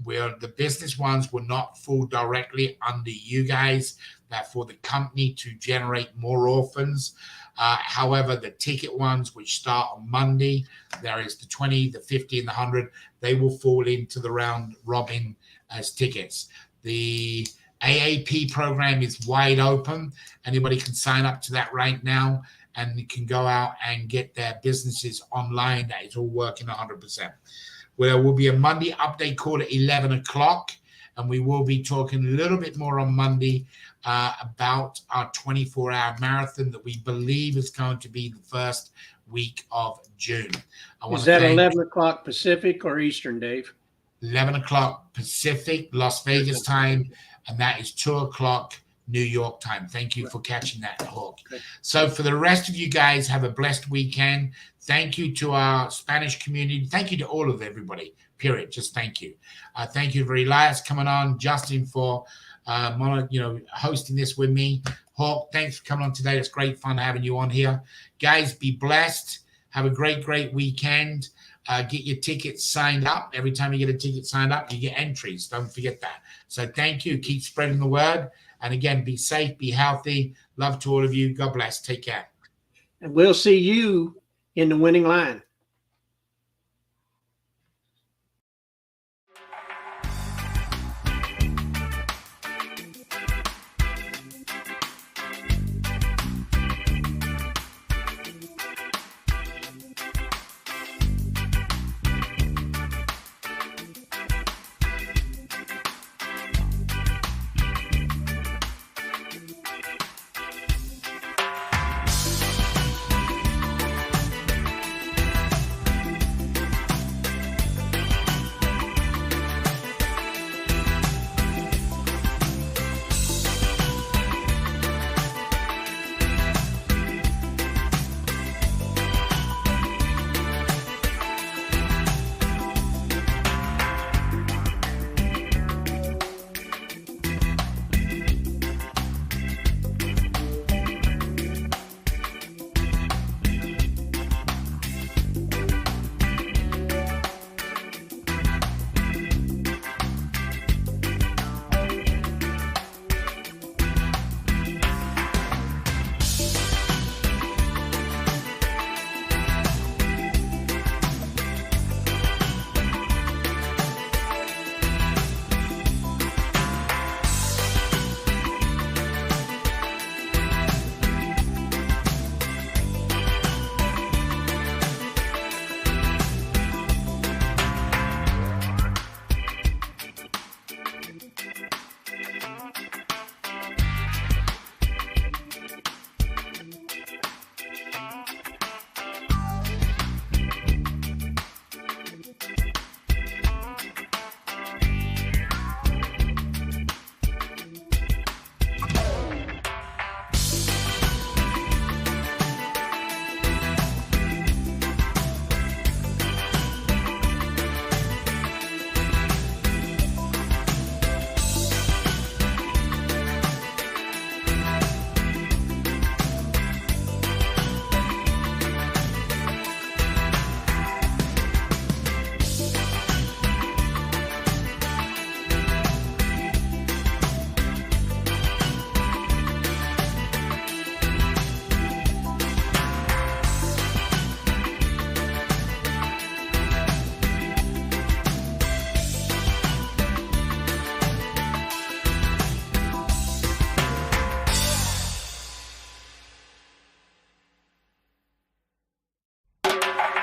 where the business ones will not fall directly under you guys. That for the company to generate more orphans. However, the ticket ones, which start on Monday, there is the 20, the 50, and the 100. They will fall into the round robin as tickets. The AAP program is wide open. Anybody can sign up to that right now, and you can go out and get their businesses online. That is all working 100%. There will be a Monday update call at 11 o'clock, and we will be talking a little bit more on Monday about our 24-hour marathon that we believe is going to be the first week of June. Is that 11 o'clock Pacific or Eastern, Dave? 11 o'clock Pacific, Las Vegas time, and that is 2 o'clock New York time. Thank you for catching that, Hawk. So for the rest of you guys, have a blessed weekend. Thank you to our Spanish community. Thank you to all of everybody, period. Just thank you. Thank you for Elias coming on, Justin for hosting this with me. Hawk, thanks for coming on today. It's great fun having you on here. Guys, be blessed. Have a great weekend. Get your tickets signed up. Every time you get a ticket signed up, you get entries. Don't forget that. So thank you. Keep spreading the word. And again, be safe, be healthy. Love to all of you. God bless. Take care. And we'll see you in the winning line.